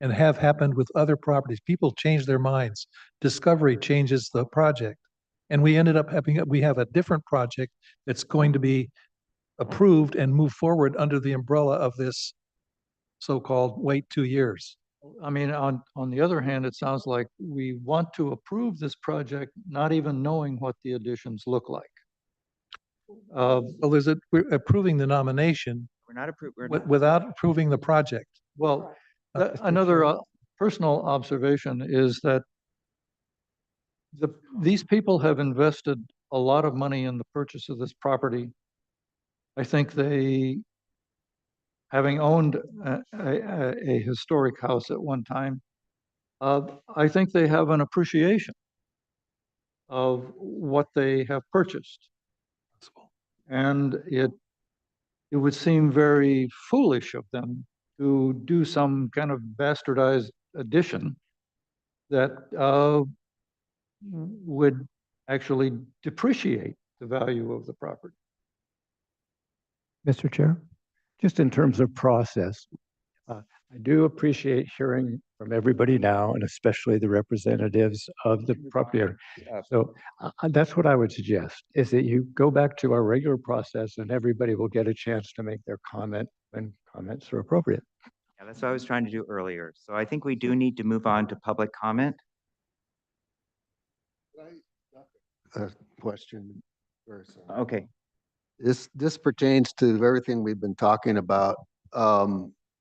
and have happened with other properties. People change their minds. Discovery changes the project. And we ended up we have a different project that's going to be approved and move forward under the umbrella of this so-called wait 2 years. I mean, on the other hand, it sounds like we want to approve this project, not even knowing what the additions look like. Well, we're approving the nomination We're not approved. without approving the project. Well, Mr. another Chair. personal observation is that these people have invested a lot of money in the purchase of this property. I think they, having owned a historic house at one time, I think they have an appreciation of what they have purchased. And it would seem very foolish of them to do some kind of bastardized addition that would actually depreciate the value of the property. Mr. Chair, just in terms of process, I do appreciate hearing from everybody now, and especially the representatives of the property owner. So that's what I would suggest, is that you go back to our regular process and everybody will get a chance to make their comment when comments are appropriate. Yeah, that's what I was trying to do earlier. So I think we do need to move on to public comment. Question first. Okay. This pertains to everything we've been talking about.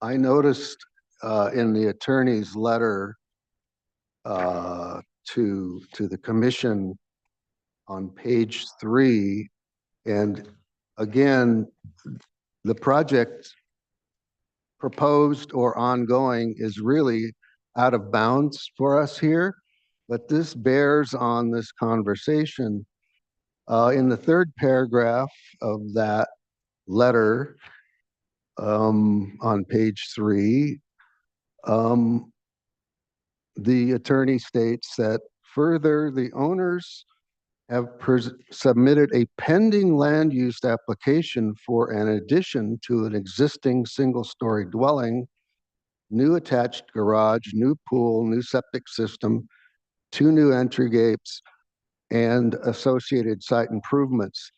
I noticed in the attorney's letter to the commission on page 3, and again, the project proposed or ongoing is really out of bounds for us here, but this bears on this conversation. In the third paragraph of that letter, on page 3, the attorney states that further, the owners have submitted a pending land use application for an addition to an existing single-story dwelling, new attached garage, new pool, new septic system, 2 new entry gates, and associated site improvements.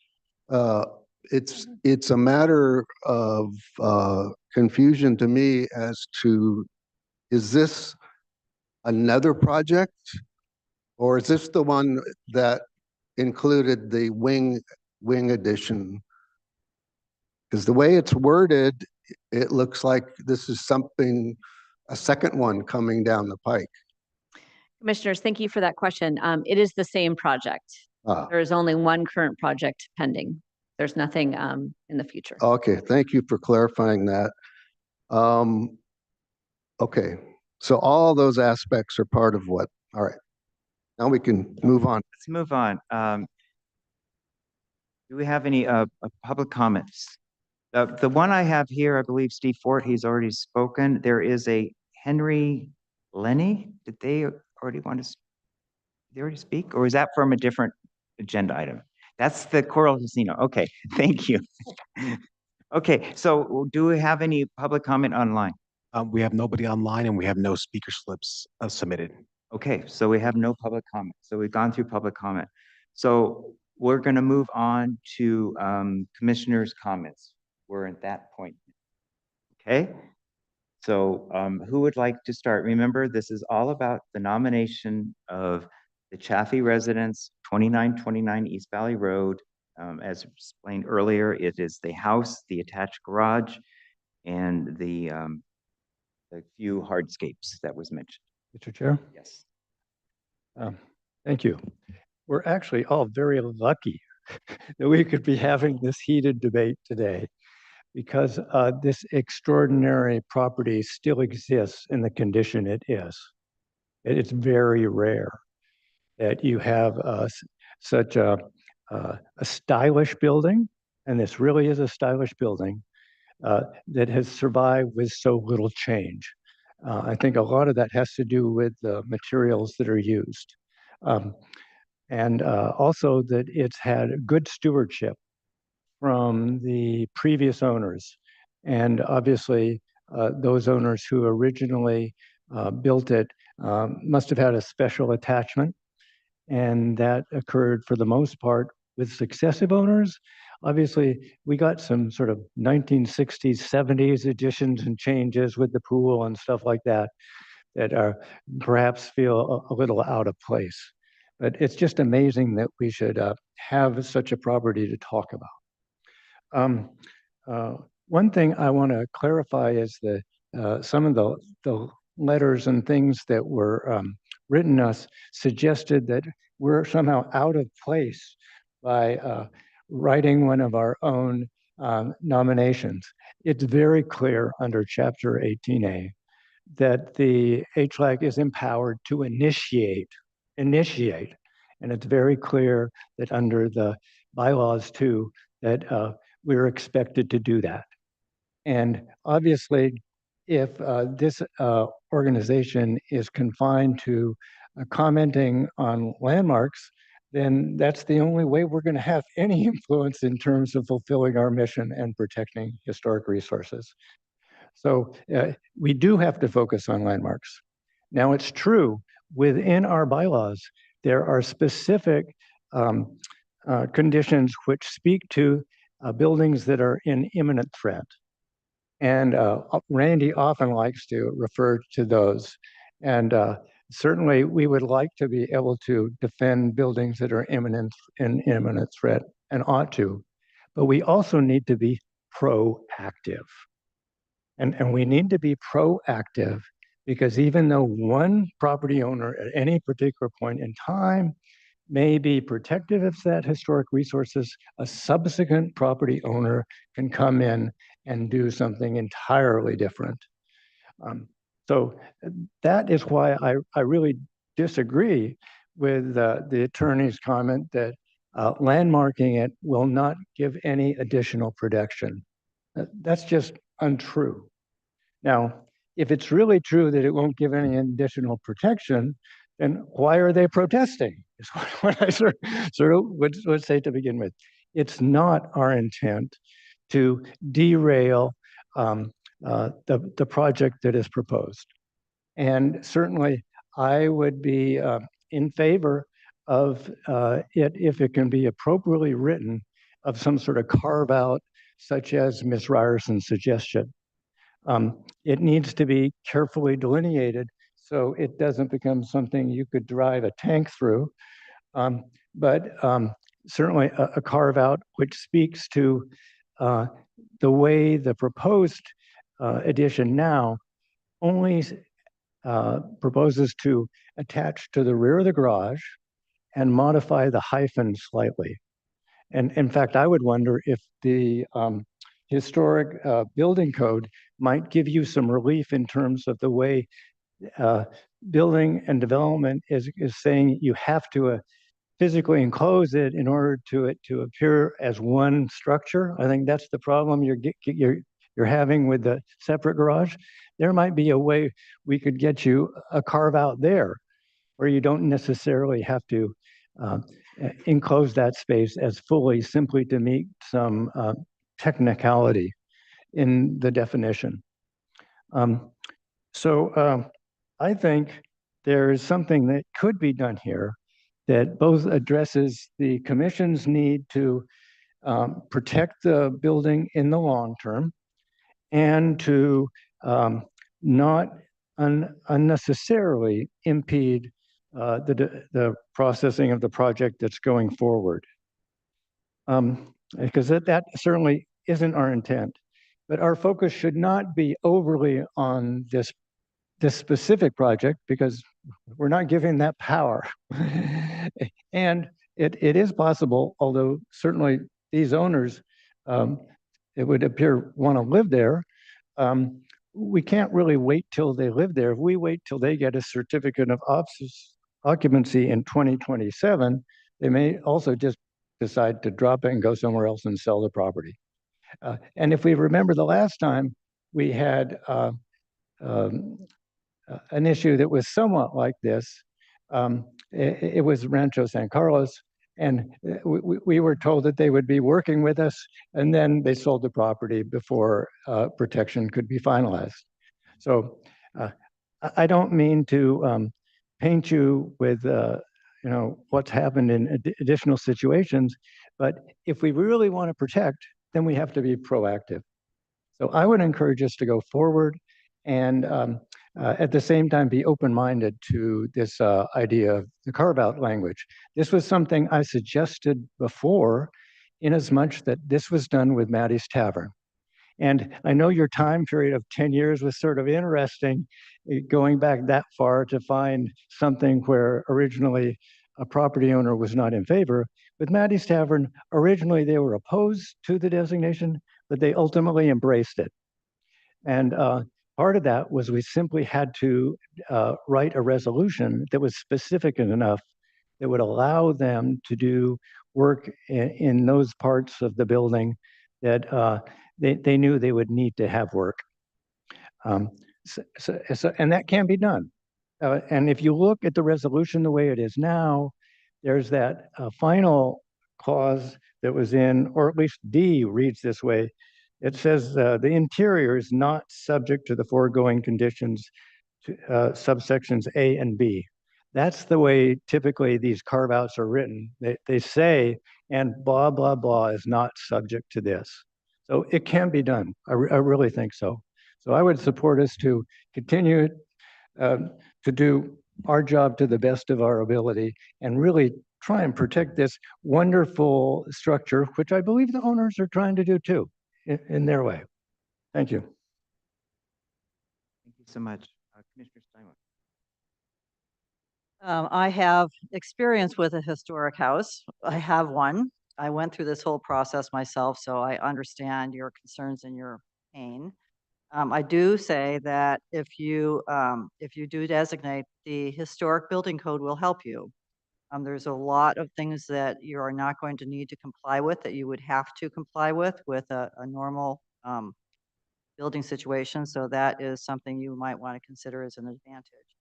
It's a matter of confusion to me as to, is this another project? Or is this the one that included the wing addition? Because the way it's worded, it looks like this is something, a second one coming down the pike. Commissioners, thank you for that question. It is the same project. There is only one current project pending. There's nothing in the future. Okay, thank you for clarifying that. Okay, so all those aspects are part of what, all right. Now we can move on. Let's move on. Do we have any public comments? The one I have here, I believe Steve Fort, he's already spoken. There is a Henry Lenny. Did they already speak? Or is that from a different agenda item? That's the Coral Casino. Okay, thank you. Okay, so do we have any public comment online? We have nobody online and we have no speaker slips submitted. Okay, so we have no public comment. So we've gone through public comment. So we're going to move on to commissioners' comments. We're at that point. Okay, so who would like to start? Remember, this is all about the nomination of the Chaffee residents, 2929 East Valley Road. As explained earlier, it is the house, the attached garage, and the few hardscapes that was mentioned. Mr. Chair? Yes. Thank you. We're actually all very lucky that we could be having this heated debate today, because this extraordinary property still exists in the condition it is. It's very rare that you have such a stylish building, and this really is a stylish building, that has survived with so little change. I think a lot of that has to do with the materials that are used. And also that it's had good stewardship from the previous owners. And obviously, those owners who originally built it must have had a special attachment. And that occurred for the most part with successive owners. Obviously, we got some sort of 1960s, 70s additions and changes with the pool and stuff like that that are perhaps feel a little out of place. But it's just amazing that we should have such a property to talk about. One thing I want to clarify is that some of the letters and things that were written us suggested that we're somehow out of place by writing one of our own nominations. It's very clear under Chapter 18A that the HLAC is empowered to initiate, and it's very clear that under the bylaws too, that we're expected to do that. And obviously, if this organization is confined to commenting on landmarks, then that's the only way we're going to have any influence in terms of fulfilling our mission and protecting historic resources. So we do have to focus on landmarks. Now, it's true, within our bylaws, there are specific conditions which speak to buildings that are in imminent threat. And Randy often likes to refer to those. And certainly we would like to be able to defend buildings that are in imminent threat and ought to, but we also need to be proactive. And we need to be proactive because even though one property owner at any particular point in time may be protective of that historic resources, a subsequent property owner can come in and do something entirely different. So that is why I really disagree with the attorney's comment that landmarking it will not give any additional protection. That's just untrue. Now, if it's really true that it won't give any additional protection, then why are they protesting? Is what I sort of would say to begin with. It's not our intent to derail the project that is proposed. And certainly I would be in favor of it if it can be appropriately written of some sort of carve out, such as Ms. Ryerson's suggestion. It needs to be carefully delineated so it doesn't become something you could drive a tank through. But certainly a carve out which speaks to the way the proposed addition now only proposes to attach to the rear of the garage and modify the hyphen slightly. And in fact, I would wonder if the historic building code might give you some relief in terms of the way building and development is saying you have to physically enclose it in order to appear as one structure. I think that's the problem you're having with the separate garage. There might be a way we could get you a carve out there where you don't necessarily have to enclose that space as fully simply to meet some technicality in the definition. So I think there is something that could be done here that both addresses the commission's need to protect the building in the long term and to not unnecessarily impede the processing of the project that's going forward. Because that certainly isn't our intent. But our focus should not be overly on this specific project because we're not giving that power. And it is possible, although certainly these owners it would appear want to live there, we can't really wait till they live there. If we wait till they get a certificate of occupancy in 2027, they may also just decide to drop it and go somewhere else and sell the property. And if we remember the last time we had an issue that was somewhat like this, it was Rancho San Carlos, and we were told that they would be working with us, and then they sold the property before protection could be finalized. So I don't mean to paint you with what's happened in additional situations, but if we really want to protect, then we have to be proactive. So I would encourage us to go forward and at the same time be open-minded to this idea of the carve-out language. This was something I suggested before, in as much that this was done with Maddie's Tavern. And I know your time period of 10 years was sort of interesting, going back that far to find something where originally a property owner was not in favor. With Maddie's Tavern, originally they were opposed to the designation, but they ultimately embraced it. And part of that was we simply had to write a resolution that was specific enough that would allow them to do work in those parts of the building that they knew they would need to have work. And that can be done. And if you look at the resolution the way it is now, there's that final clause that was in, or at least D reads this way. It says the interior is not subject to the foregoing conditions to subsections A and B. That's the way typically these carve-outs are written. They say, and blah, blah, blah is not subject to this. So it can be done. I really think so. So I would support us to continue to do our job to the best of our ability and really try and protect this wonderful structure, which I believe the owners are trying to do too, in their way. Thank you. Thank you so much. Commissioner Steinway. I have experience with a historic house. I have one. I went through this whole process myself, so I understand your concerns and your pain. I do say that if you do designate, the historic building code will help you. There's a lot of things that you are not going to need to comply with that you would have to comply with a normal building situation. So that is something you might want to consider as an advantage.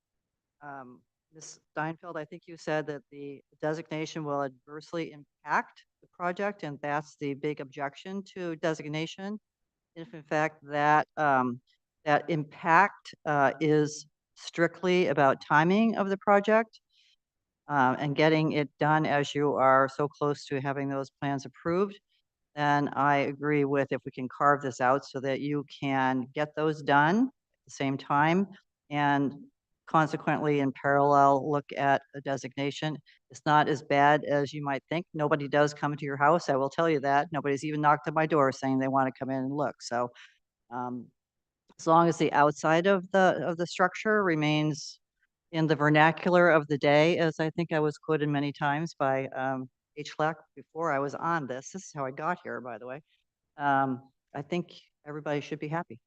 Ms. Steinfeld, I think you said that the designation will adversely impact the project, and that's the big objection to designation. If in fact that that impact is strictly about timing of the project and getting it done as you are so close to having those plans approved, then I agree with if we can carve this out so that you can get those done at the same time and consequently in parallel look at a designation. It's not as bad as you might think. Nobody does come to your house, I will tell you that. Nobody's even knocked at my door saying they want to come in and look. So as long as the outside of the structure remains in the vernacular of the day, as I think I was quoted many times by HLAC before I was on this. This is how I got here, by the way. I think everybody should be happy.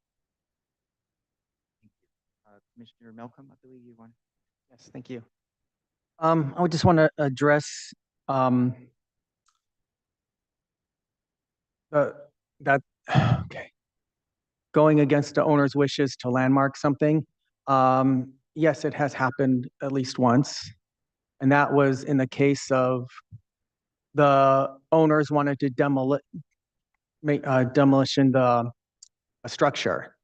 Commissioner Malcolm, I believe you want. Yes, thank you. I would just want to address okay, going against the owner's wishes to landmark something. Yes, it has happened at least once, and that was in the case of the owners wanted to demolition a structure,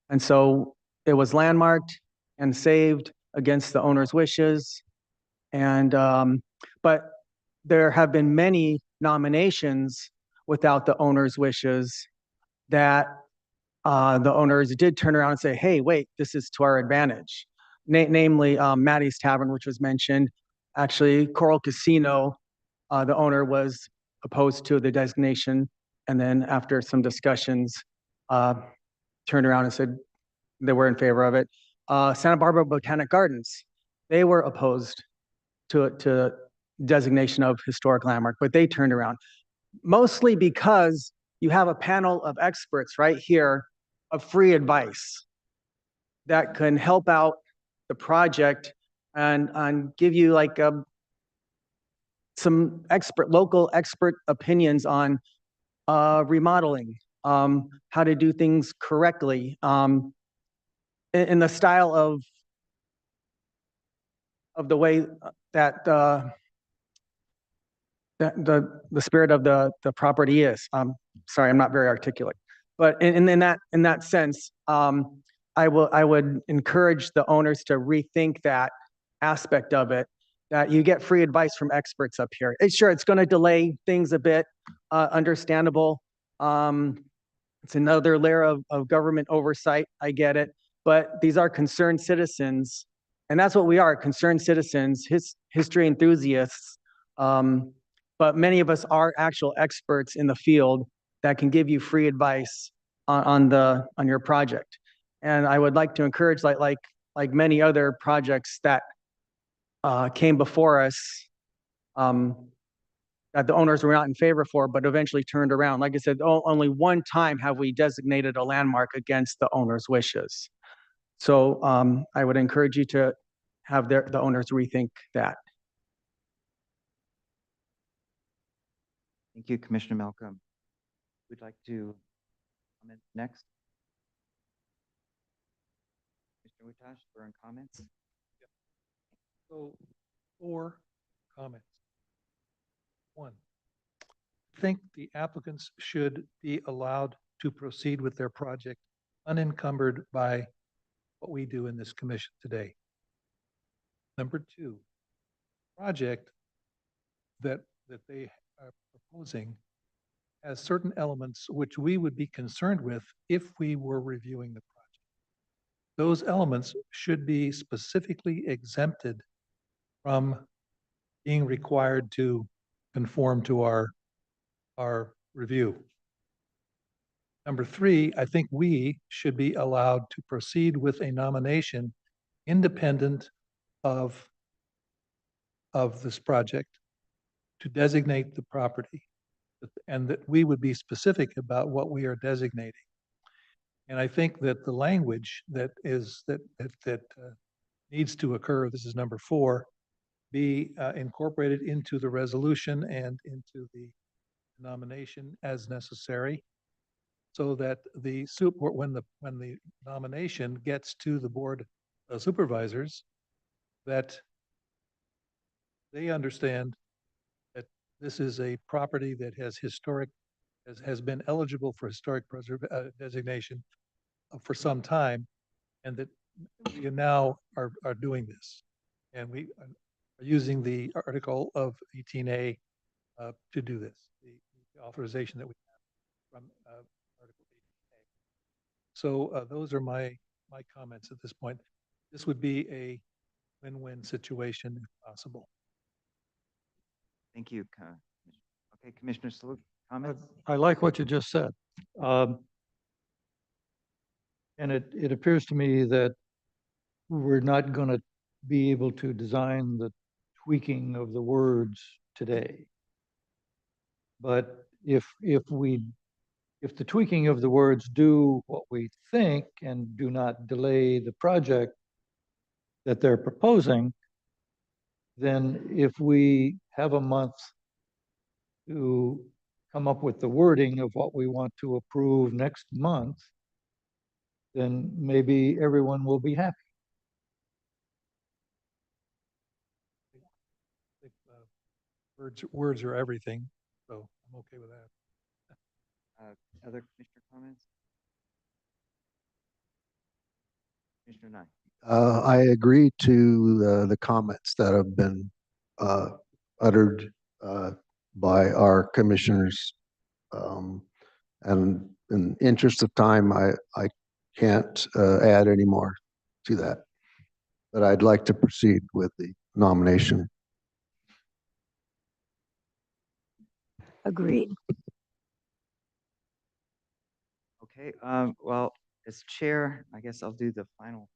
and so it was landmarked and saved against the owner's wishes. And but there have been many nominations without the owner's wishes that the owners did turn around and say, hey, wait, this is to our advantage. Namely, Maddie's Tavern, which was mentioned. Actually, Coral Casino, the owner was opposed to the designation. And then after some discussions, turned around and said they were in favor of it. Santa Barbara Botanic Gardens, they were opposed to designation of historic landmark, but they turned around. Mostly because you have a panel of experts right here of free advice that can help out the project and give you like some local expert opinions on remodeling, how to do things correctly, in the style of the way that the spirit of the property is. Sorry, I'm not very articulate, but in that sense, I would encourage the owners to rethink that aspect of it, that you get free advice from experts up here. Sure, it's going to delay things a bit, understandable. It's another layer of government oversight. I get it, but these are concerned citizens, and that's what we are, concerned citizens, history enthusiasts. But many of us are actual experts in the field that can give you free advice on your project. And I would like to encourage, like many other projects that came before us, that the owners were not in favor for, but eventually turned around. Like I said, only one time have we designated a landmark against the owner's wishes. So I would encourage you to have the owners rethink that. Thank you, Commissioner Malcolm. Would like to comment next? Commissioner Wutash, for comments? So 4 comments. 1, I think the applicants should be allowed to proceed with their project unencumbered by what we do in this commission today. Number 2, project that they are proposing has certain elements which we would be concerned with if we were reviewing the project. Those elements should be specifically exempted from being required to conform to our review. Number 3, I think we should be allowed to proceed with a nomination independent of this project to designate the property, and that we would be specific about what we are designating. And I think that the language that needs to occur, this is number 4, be incorporated into the resolution and into the nomination as necessary, so that when the nomination gets to the board of supervisors, that they understand that this is a property that has been eligible for historic designation for some time, and that we now are doing this. And we are using the article of 18A to do this, the authorization that we have from Article 18A. So those are my comments at this point. This would be a win-win situation if possible. Thank you. Okay, Commissioner Salute, comments? I like what you just said. And it appears to me that we're not going to be able to design the tweaking of the words today. But if the tweaking of the words do what we think and do not delay the project that they're proposing, then if we have a month to come up with the wording of what we want to approve next month, then maybe everyone will be happy. I think, words are everything, so I'm okay with that. Other commissioner comments? Commissioner Nye. I agree to the comments that have been uttered by our commissioners. And in interest of time, I can't add any more to that. But I'd like to proceed with the nomination. Agreed. Okay, well, as chair, I guess I'll do the final.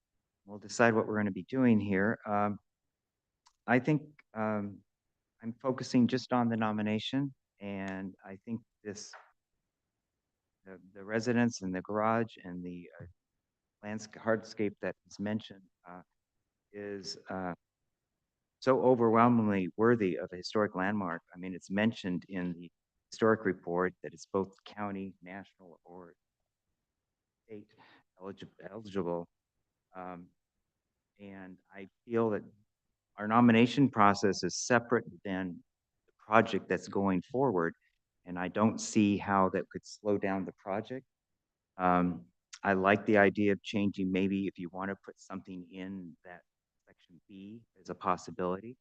We'll decide what we're going to be doing here. I think I'm focusing just on the nomination, and I think this the residence and the garage and the hardscape that is mentioned is so overwhelmingly worthy of a historic landmark. I mean, it's mentioned in the historic report that it's both county, national, or state eligible. And I feel that our nomination process is separate than the project that's going forward. And I don't see how that could slow down the project. I like the idea of changing, maybe if you want to put something in that section B as a possibility.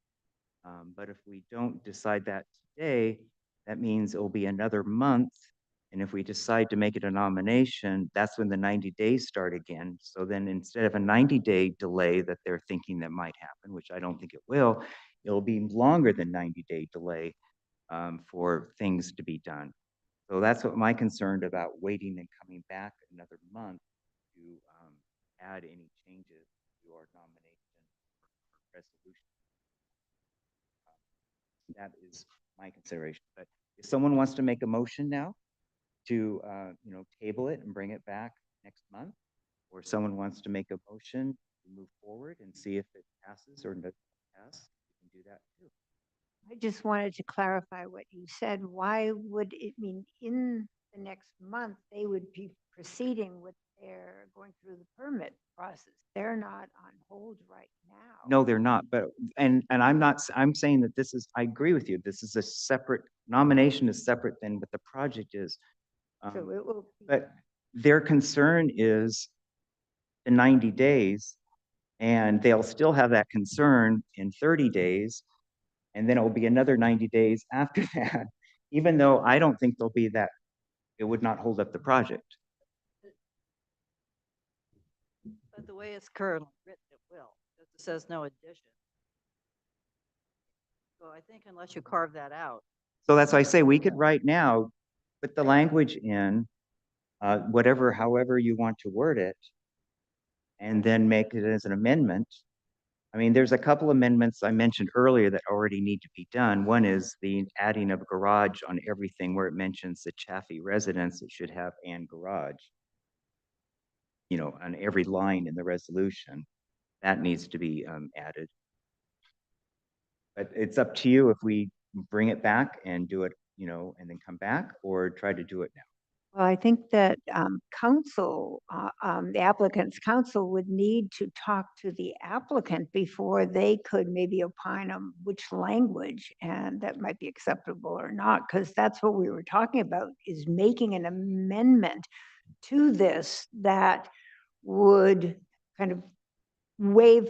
But if we don't decide that today, that means it will be another month. And if we decide to make it a nomination, that's when the 90 days start again. So then instead of a 90-day delay that they're thinking that might happen, which I don't think it will, it'll be longer than 90-day delay for things to be done. So that's what my concern about waiting and coming back another month to add any changes to our nomination resolution. That is my consideration. But if someone wants to make a motion now to table it and bring it back next month, or someone wants to make a motion to move forward and see if it passes or doesn't pass, you can do that too. I just wanted to clarify what you said. Why would it mean in the next month, they would be proceeding with their going through the permit process? They're not on hold right now. No, they're not. But and I'm saying that this is, I agree with you. This is a separate nomination, is separate than what the project is. So it will be, But their concern is the 90 days, and they'll still have that concern in 30 days. And then it will be another 90 days after that, even though I don't think there'll be that, it would not hold up the project. But the way it's currently written, it will, because it says no addition. So I think unless you carve that out. So that's why I say we could right now put the language in, however you want to word it, and then make it as an amendment. I mean, there's a couple amendments I mentioned earlier that already need to be done. One is the adding of a garage on everything where it mentions the Chaffee residence, it should have and garage. On every line in the resolution, that needs to be added. But it's up to you if we bring it back and do it, and then come back, or try to do it now. well, I think that council, the applicant's council would need to talk to the applicant before they could maybe opine on which language, and that might be acceptable or not, because that's what we were talking about, is making an amendment to this that would kind of waive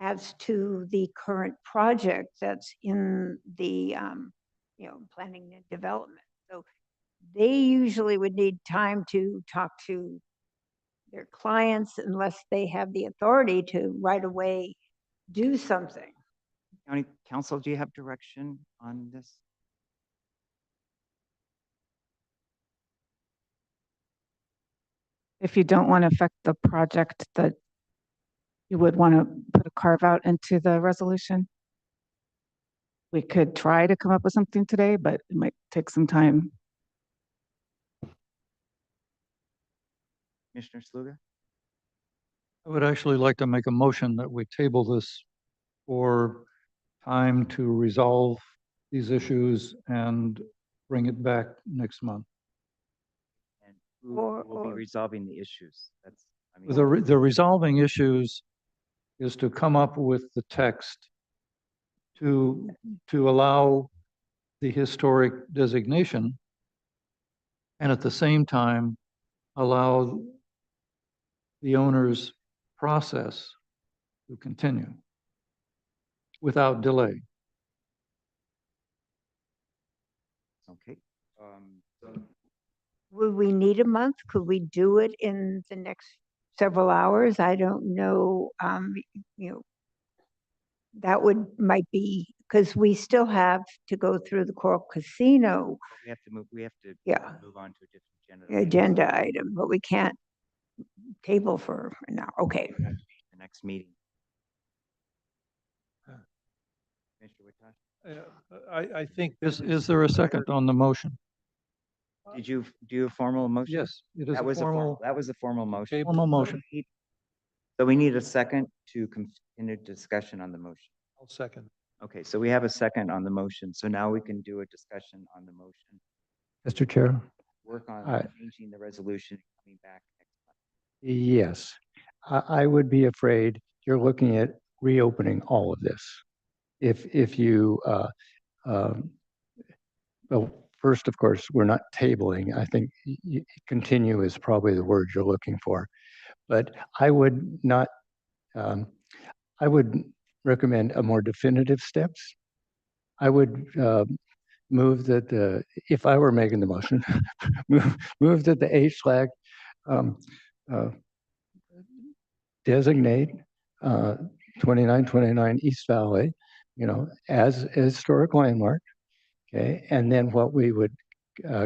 as to the current project that's in the planning and development. So they usually would need time to talk to their clients unless they have the authority to right away do something. County Council, do you have direction on this? If you don't want to affect the project, that you would want to put a carve out into the resolution. We could try to come up with something today, but it might take some time. Commissioner Sluga? I would actually like to make a motion that we table this for time to resolve these issues and bring it back next month. And who will be resolving the issues? That's, I mean, The resolving issues is to come up with the text to allow the historic designation, and at the same time allow the owner's process to continue without delay. okay. Would we need a month? Could we do it in the next several hours? I don't know. That might be, because we still have to go through the Coral Casino We have to move. We have to move on to a different agenda item, but we can't table for now. Okay. The next meeting. Commissioner Witash? I think is there a second on the motion? Did you do a formal motion? Yes, it is That a was formal, that was a formal motion. formal motion. So we need a second to continue discussion on the motion. I'll second. Okay, so we have a second on the motion. So now we can do a discussion on the motion. Mr. Chair? Work on I- changing the resolution, coming back next month. Yes, I would be afraid you're looking at reopening all of this. If you, well, first, of course, we're not tabling. I think continue is probably the word you're looking for. But I would not, I would recommend a more definitive steps. I would move that if I were making the motion, move that the HLAC designate 2929 East Valley, as a historic landmark. Okay, and then what we would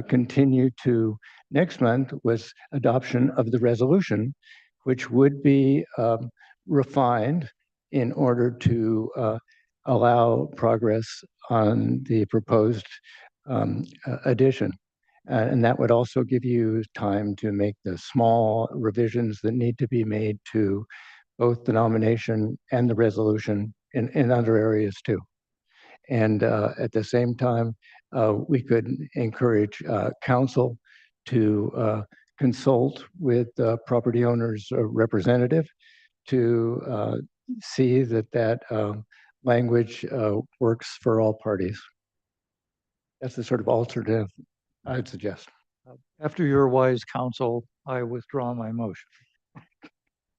continue to next month was adoption of the resolution, which would be refined in order to allow progress on the proposed addition. And that would also give you time to make the small revisions that need to be made to both the nomination and the resolution in other areas too. And at the same time, we could encourage council to consult with the property owner's representative to see that language works for all parties. That's the sort of alternative I'd suggest. After your wise counsel, I withdraw my motion.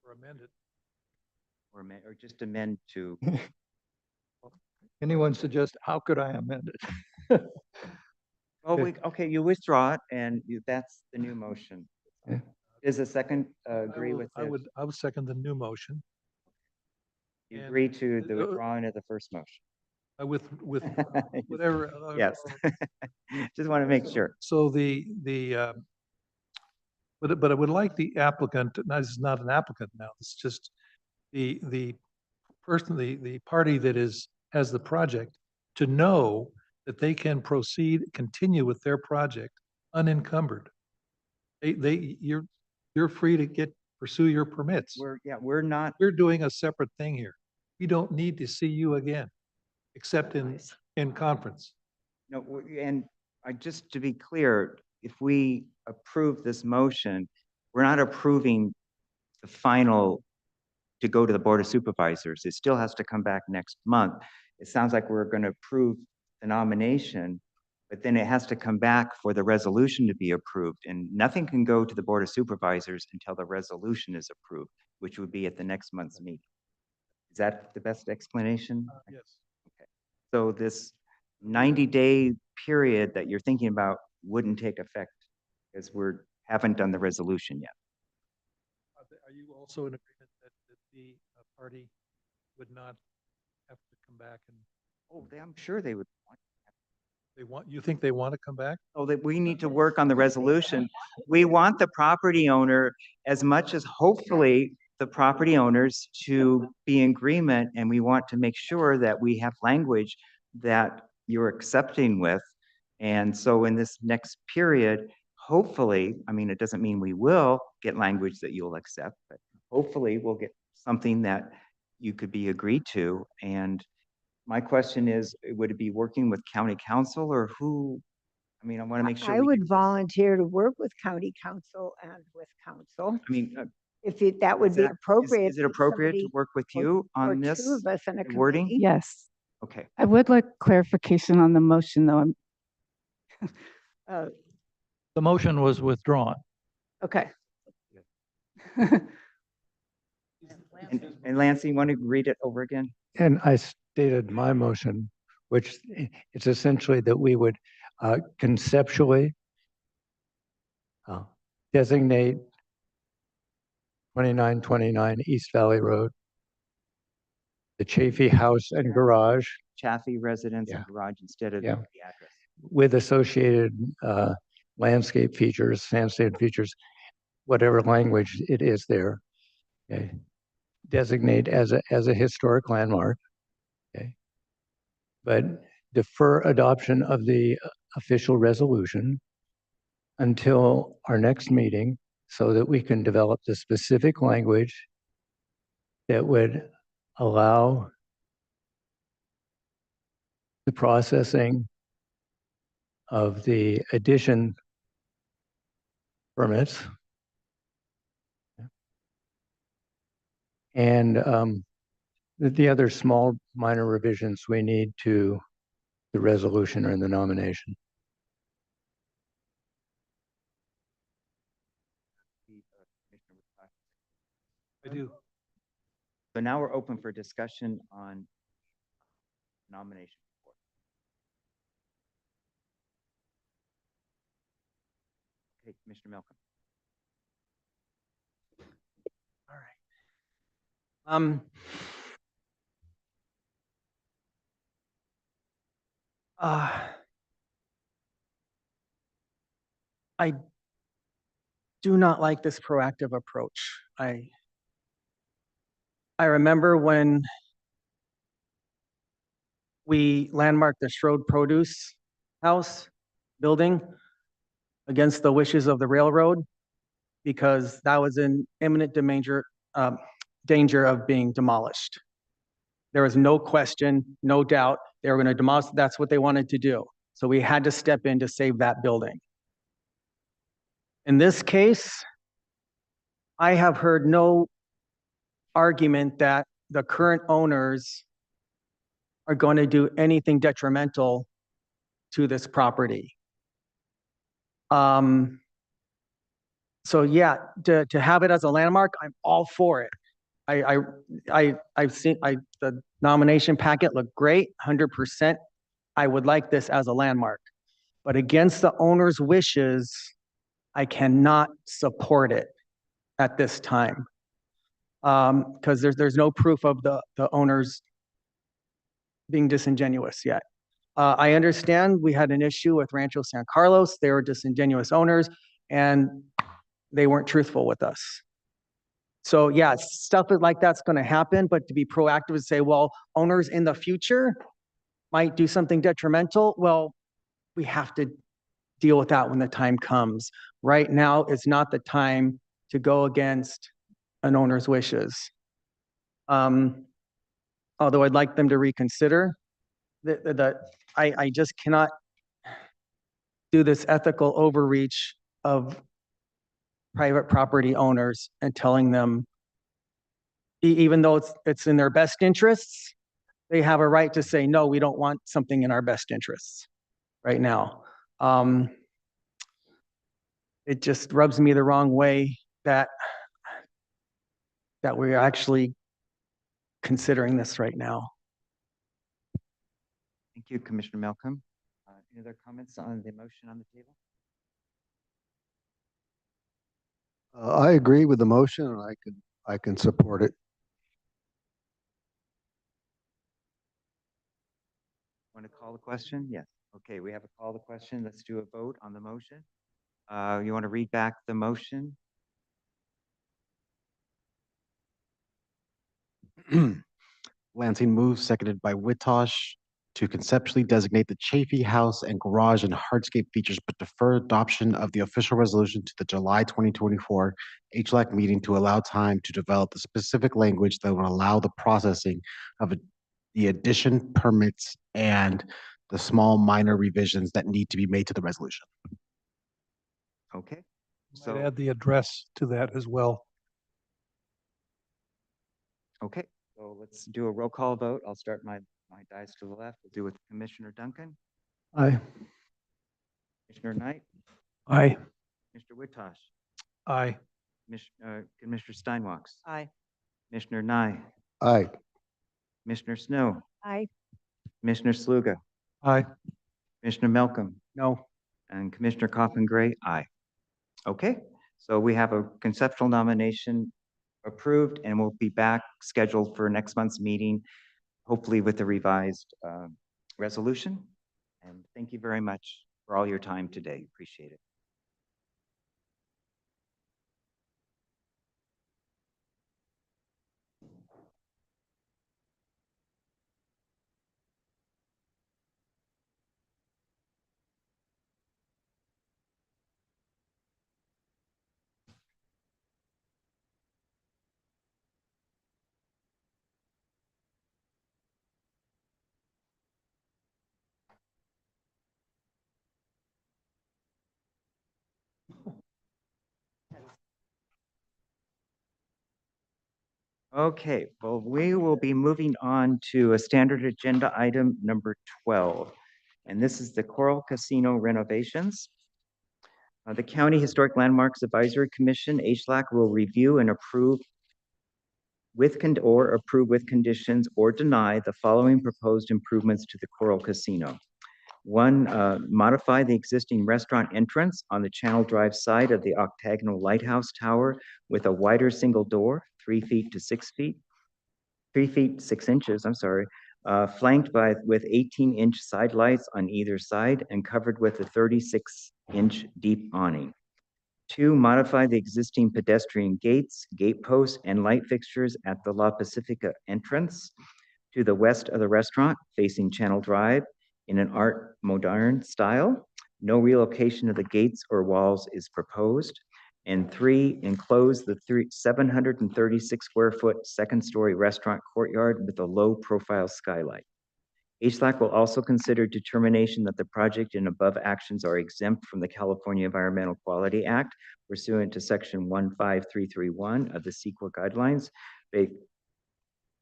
Or amend it. Or just amend to, Anyone suggest, how could I amend it? oh, okay, you withdraw it and that's the new motion. Yeah. Is a second agree with I it? would second the new motion. You and- agree to the withdrawing of the first motion? With whatever. Yes. Just want to make sure. So but I would like the applicant, no, this is not an applicant now, it's just the person, the party that has the project to know that they can continue with their project unencumbered. You're free to pursue your permits. We're not. We're doing a separate thing here. We don't need to see you again, except in conference. No, and just to be clear, if we approve this motion, we're not approving the final to go to the Board of Supervisors. It still has to come back next month. It sounds like we're going to approve the nomination, but then it has to come back for the resolution to be approved. And nothing can go to the Board of Supervisors until the resolution is approved, which would be at the next month's meeting. Is that the best explanation? Yes. Okay. So this 90-day period that you're thinking about wouldn't take effect because haven't done the resolution yet. Are you also in agreement that the party would not have to come back and? Oh, I'm sure they would. You think they want to come back? Oh, that we need to work on the resolution. We want the property owner as much as hopefully the property owners to be in agreement, and we want to make sure that we have language that you're accepting with. And so in this next period, hopefully, I mean, it doesn't mean we will get language that you'll accept, but hopefully we'll get something that you could be agreed to. And my question is, would it be working with county council or who? I mean, I want to make sure. I would volunteer to work with county council and with council. I mean, That would be appropriate. Is it appropriate to work with you on this Two of us in a wording? committee. Yes. Okay. I would like clarification on the motion, though. The motion was withdrawn. Okay. And Lance, you want to read it over again? And I stated my motion, which it's essentially that we would conceptually designate 2929 East Valley Road, the Chafee House and Garage. Chaffee residence and garage instead of the address. With associated landscape features, sandstone features, whatever language it is there. Okay. Designate as a historic landmark. Okay. But defer adoption of the official resolution until our next meeting so that we can develop the specific language that would allow the processing of the addition permits and the other small minor revisions we need to the resolution or the nomination. I do. So now we're open for discussion on nomination. Okay, Commissioner Malcolm. All right. I do not like this proactive approach. I remember when we landmarked the Schroed Produce House building against the wishes of the railroad because that was in imminent danger of being demolished. There was no question, no doubt they were going to demolish. That's what they wanted to do. So we had to step in to save that building. In this case, I have heard no argument that the current owners are going to do anything detrimental to this property. So yeah, to have it as a landmark, I'm all for it. I've seen the nomination packet looked great, 100%. I would like this as a landmark, but against the owner's wishes, I cannot support it at this time because there's no proof of the owners being disingenuous yet. I understand we had an issue with Rancho San Carlos. They were disingenuous owners and they weren't truthful with us. So yeah, stuff like that's going to happen, but to be proactive and say, well, owners in the future might do something detrimental. Well, we have to deal with that when the time comes. Right now is not the time to go against an owner's wishes. Although I'd like them to reconsider I just cannot do this ethical overreach of private property owners and telling them, even though it's in their best interests, they have a right to say, no, we don't want something in our best interests right now. It just rubs me the wrong way that we're actually considering this right now. Thank you, Commissioner Malcolm. Any other comments on the motion on the table? I agree with the motion and I can support it. Want to call the question? Yes. Okay, we have a call the question. Let's do a vote on the motion. You want to read back the motion? Lansing moves, seconded by Witosh, to conceptually designate the Chafee House and garage and hardscape features, but defer adoption of the official resolution to the July 2024 HLAC meeting to allow time to develop the specific language that will allow the processing of the addition permits and the small minor revisions that need to be made to the resolution. Okay. So add the address to that as well. Okay, so let's do a roll call vote. I'll start my dice to the left. We'll do with Commissioner Duncan, Aye. Commissioner Knight, Aye. Mr. Witosh, Aye. Commissioner Steinwalks, Aye. Commissioner Nye, Aye. Commissioner Snow, Aye. Commissioner Sluga, Aye. Commissioner Malcolm, No. and Commissioner Coffin Gray, aye. Okay, so we have a conceptual nomination approved and we'll be back scheduled for next month's meeting, hopefully with the revised resolution. And thank you very much for all your time today. Appreciate it. Okay, well, we will be moving on to a standard agenda item number 12. And this is the Coral Casino renovations. The County Historic Landmarks Advisory Commission, HLAC, will review and approve approve with conditions or deny the following proposed improvements to the Coral Casino. One, modify the existing restaurant entrance on the Channel Drive side of the octagonal lighthouse tower with a wider single door, 3 feet to 6 feet, 3 feet 6 inches, I'm sorry, flanked with 18-inch side lights on either side and covered with a 36-inch deep awning. 2, modify the existing pedestrian gates, gate posts, and light fixtures at the La Pacifica entrance to the west of the restaurant facing Channel Drive in an Art Moderne style. No relocation of the gates or walls is proposed. And 3, enclose the 736 square foot second-story restaurant courtyard with a low-profile skylight. HLAC will also consider determination that the project and above actions are exempt from the California Environmental Quality Act pursuant to Section 15331 of the CEQA guidelines,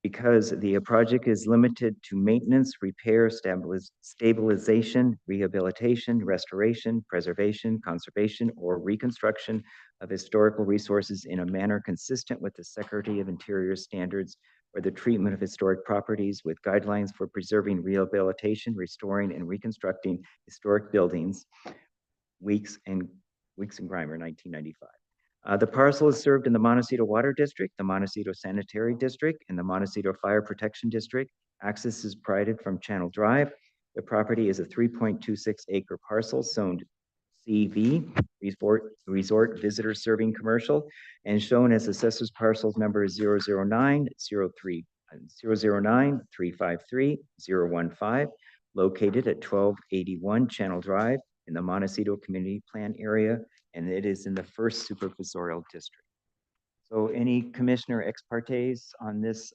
because the project is limited to maintenance, repair, stabilization, rehabilitation, restoration, preservation, conservation, or reconstruction of historical resources in a manner consistent with the Secretary of Interior standards or the treatment of historic properties with guidelines for preserving, rehabilitation, restoring, and reconstructing historic buildings. Weeks and Grimer, 1995. The parcel is served in the Montecito Water District, the Montecito Sanitary District, and the Montecito Fire Protection District. Access is provided from Channel Drive. The property is a 3.26 acre parcel zoned CV, Resort Visitor Serving Commercial, and shown as assessors parcels number 009-353-015, located at 1281 Channel Drive in the Montecito Community Plan area, and it is in the first supervisorial district. So any commissioner ex partes on this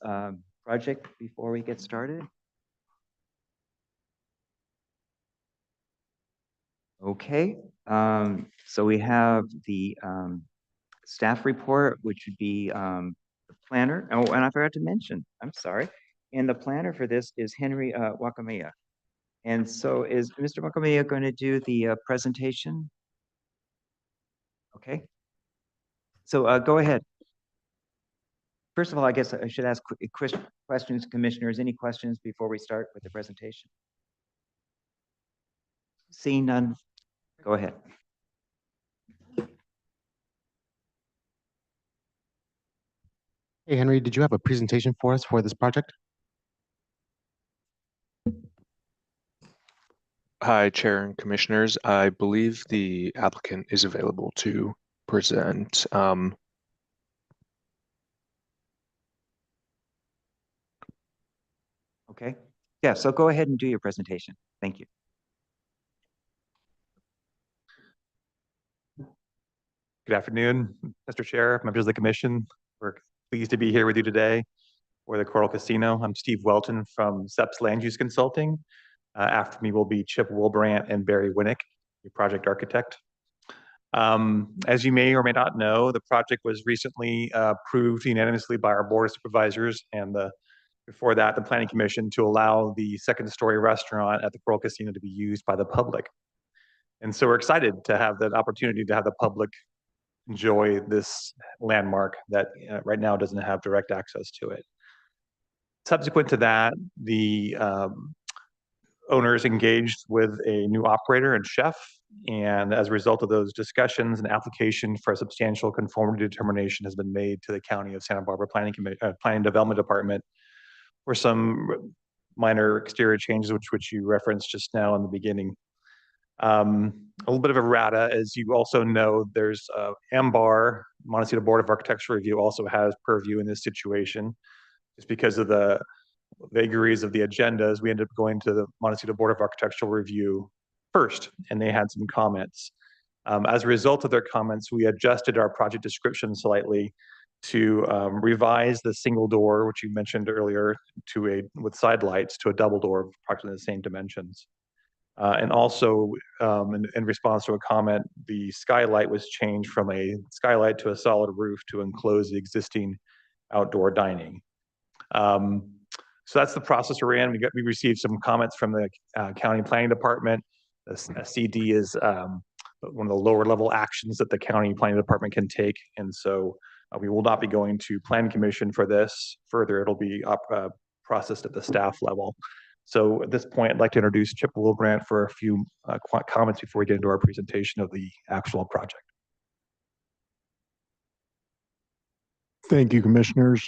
project before we get started? Okay, so we have the staff report, which would be the planner. Oh, and I forgot to mention, I'm sorry. And the planner for this is Henry Wakamiya. And so is Mr. Wakamiya going to do the presentation? Okay. So go ahead. First of all, I guess I should ask questions, commissioners. Any questions before we start with the presentation? Seeing none, go ahead. Hey, Henry, did you have a presentation for us for this project? Hi, Chair and Commissioners. I believe the applicant is available to present. Okay. Yeah, so go ahead and do your presentation. Thank you. Good afternoon, Mr. Chair, members of the commission. We're pleased to be here with you today for the Coral Casino. I'm Steve Welton from SEPS Land Use Consulting. After me will be Chip Wilbrandt and Barry Winnick, your project architect. As you may or may not know, the project was recently approved unanimously by our Board of Supervisors and before that, the Planning Commission, to allow the second-story restaurant at the Coral Casino to be used by the public. And so we're excited to have that opportunity to have the public enjoy this landmark that right now doesn't have direct access to it. Subsequent to that, the owners engaged with a new operator and chef, and as a result of those discussions, an application for a substantial conformity determination has been made to the County of Santa Barbara Planning Development Department for some minor exterior changes, which you referenced just now in the beginning. A little bit of errata, as you also know, there's MBAR, Montecito Board of Architectural Review, also has purview in this situation. Just because of the vagaries of the agendas, we ended up going to the Montecito Board of Architectural Review first, and they had some comments. As a result of their comments, we adjusted our project description slightly to revise the single door, which you mentioned earlier, with side lights to a double door, approximately the same dimensions. And also, in response to a comment, the skylight was changed from a skylight to a solid roof to enclose the existing outdoor dining. So that's the process we're in. We received some comments from the county planning department. A CD is one of the lower level actions that the county planning department can take. And so we will not be going to planning commission for this. Further, it'll be processed at the staff level. So at this point, I'd like to introduce Chip Wilbrandt for a few comments before we get into our presentation of the actual project. Thank you, commissioners.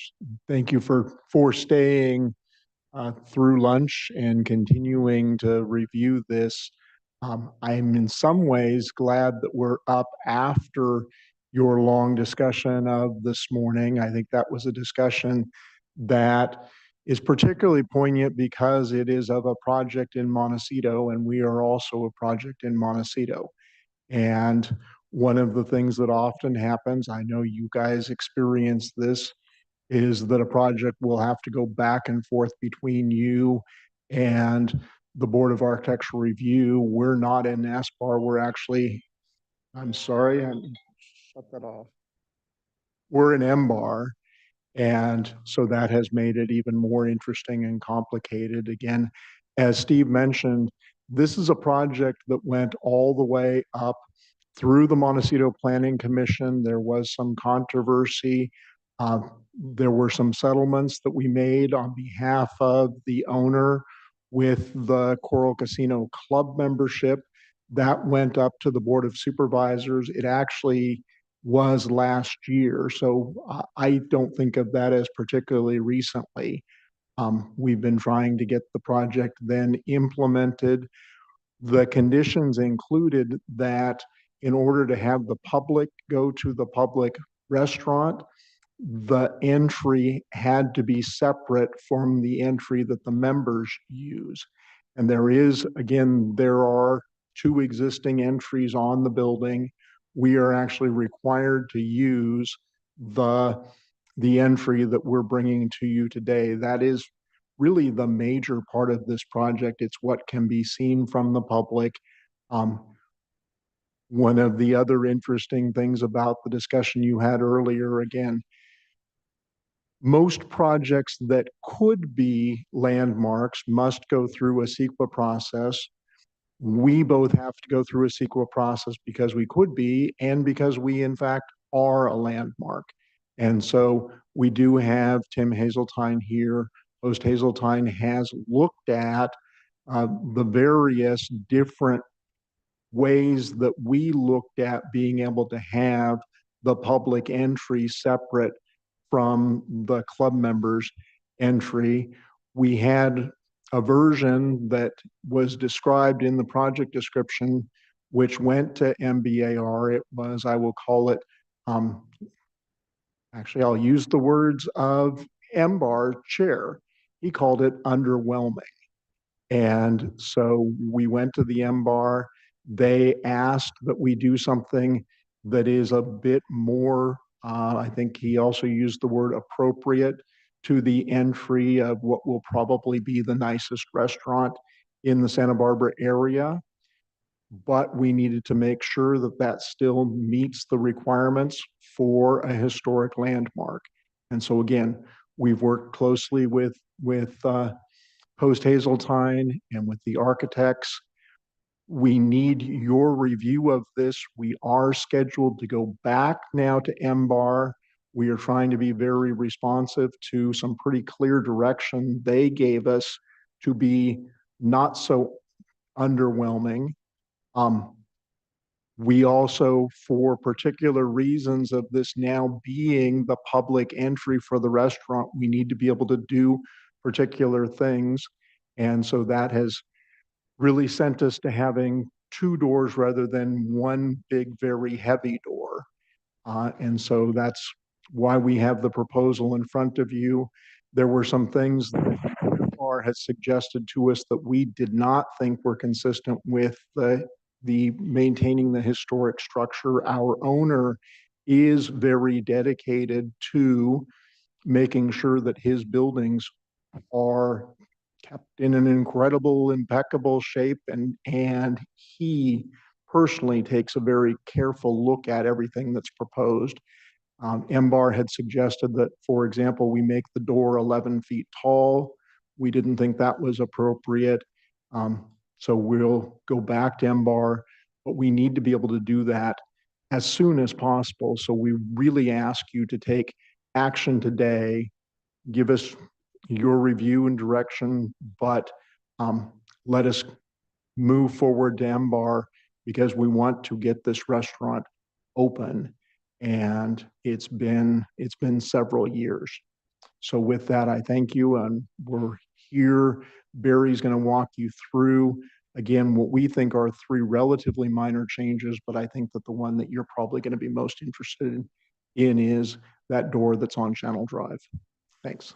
Thank you for staying through lunch and continuing to review this. I'm in some ways glad that we're up after your long discussion of this morning. I think that was a discussion that is particularly poignant because it is of a project in Montecito, and we are also a project in Montecito. And one of the things that often happens, I know you guys experience this, is that a project will have to go back and forth between you and the Board of Architectural Review. We're not in NASPAR. We're actually, I'm sorry, shut that off. We're in MBAR. And so that has made it even more interesting and complicated. Again, as Steve mentioned, this is a project that went all the way up through the Montecito Planning Commission. There was some controversy. There were some settlements that we made on behalf of the owner with the Coral Casino Club membership. That went up to the Board of Supervisors. It actually was last year, so I don't think of that as particularly recently. We've been trying to get the project then implemented. The conditions included that in order to have the public go to the public restaurant, the entry had to be separate from the entry that the members use. And there are 2 existing entries on the building. We are actually required to use the entry that we're bringing to you today. That is really the major part of this project. It's what can be seen from the public. One of the other interesting things about the discussion you had earlier, again, most projects that could be landmarks must go through a CEQA process. We both have to go through a CEQA process because we could be, and because we in fact are a landmark. And so we do have Tim Hazeltine here. Post Hazeltine has looked at the various different ways that we looked at being able to have the public entry separate from the club members' entry. We had a version that was described in the project description, which went to MBAR. It was, I will call it, actually, I'll use the words of MBAR chair. He called it underwhelming. And so we went to the MBAR. They asked that we do something that is a bit more, I think he also used the word appropriate to the entry of what will probably be the nicest restaurant in the Santa Barbara area. But we needed to make sure that that still meets the requirements for a historic landmark. And so again, we've worked closely with Post Hazeltine and with the architects. We need your review of this. We are scheduled to go back now to MBAR. We are trying to be very responsive to some pretty clear direction they gave us to be not so underwhelming. We also, for particular reasons of this now being the public entry for the restaurant, we need to be able to do particular things. And so that has really sent us to having 2 doors rather than one big, very heavy door. And so that's why we have the proposal in front of you. There were some things that MBAR has suggested to us that we did not think were consistent with the maintaining the historic structure. Our owner is very dedicated to making sure that his buildings are kept in an incredible, impeccable shape, and he personally takes a very careful look at everything that's proposed. MBAR had suggested that, for example, we make the door 11 feet tall. We didn't think that was appropriate. So we'll go back to MBAR, but we need to be able to do that as soon as possible. So we really ask you to take action today, give us your review and direction, but let us move forward to MBAR because we want to get this restaurant open. And it's been several years. So with that, I thank you, and we're here. Barry's going to walk you through, again, what we think are 3 relatively minor changes, but I think that the one that you're probably going to be most interested in is that door that's on Channel Drive. Thanks.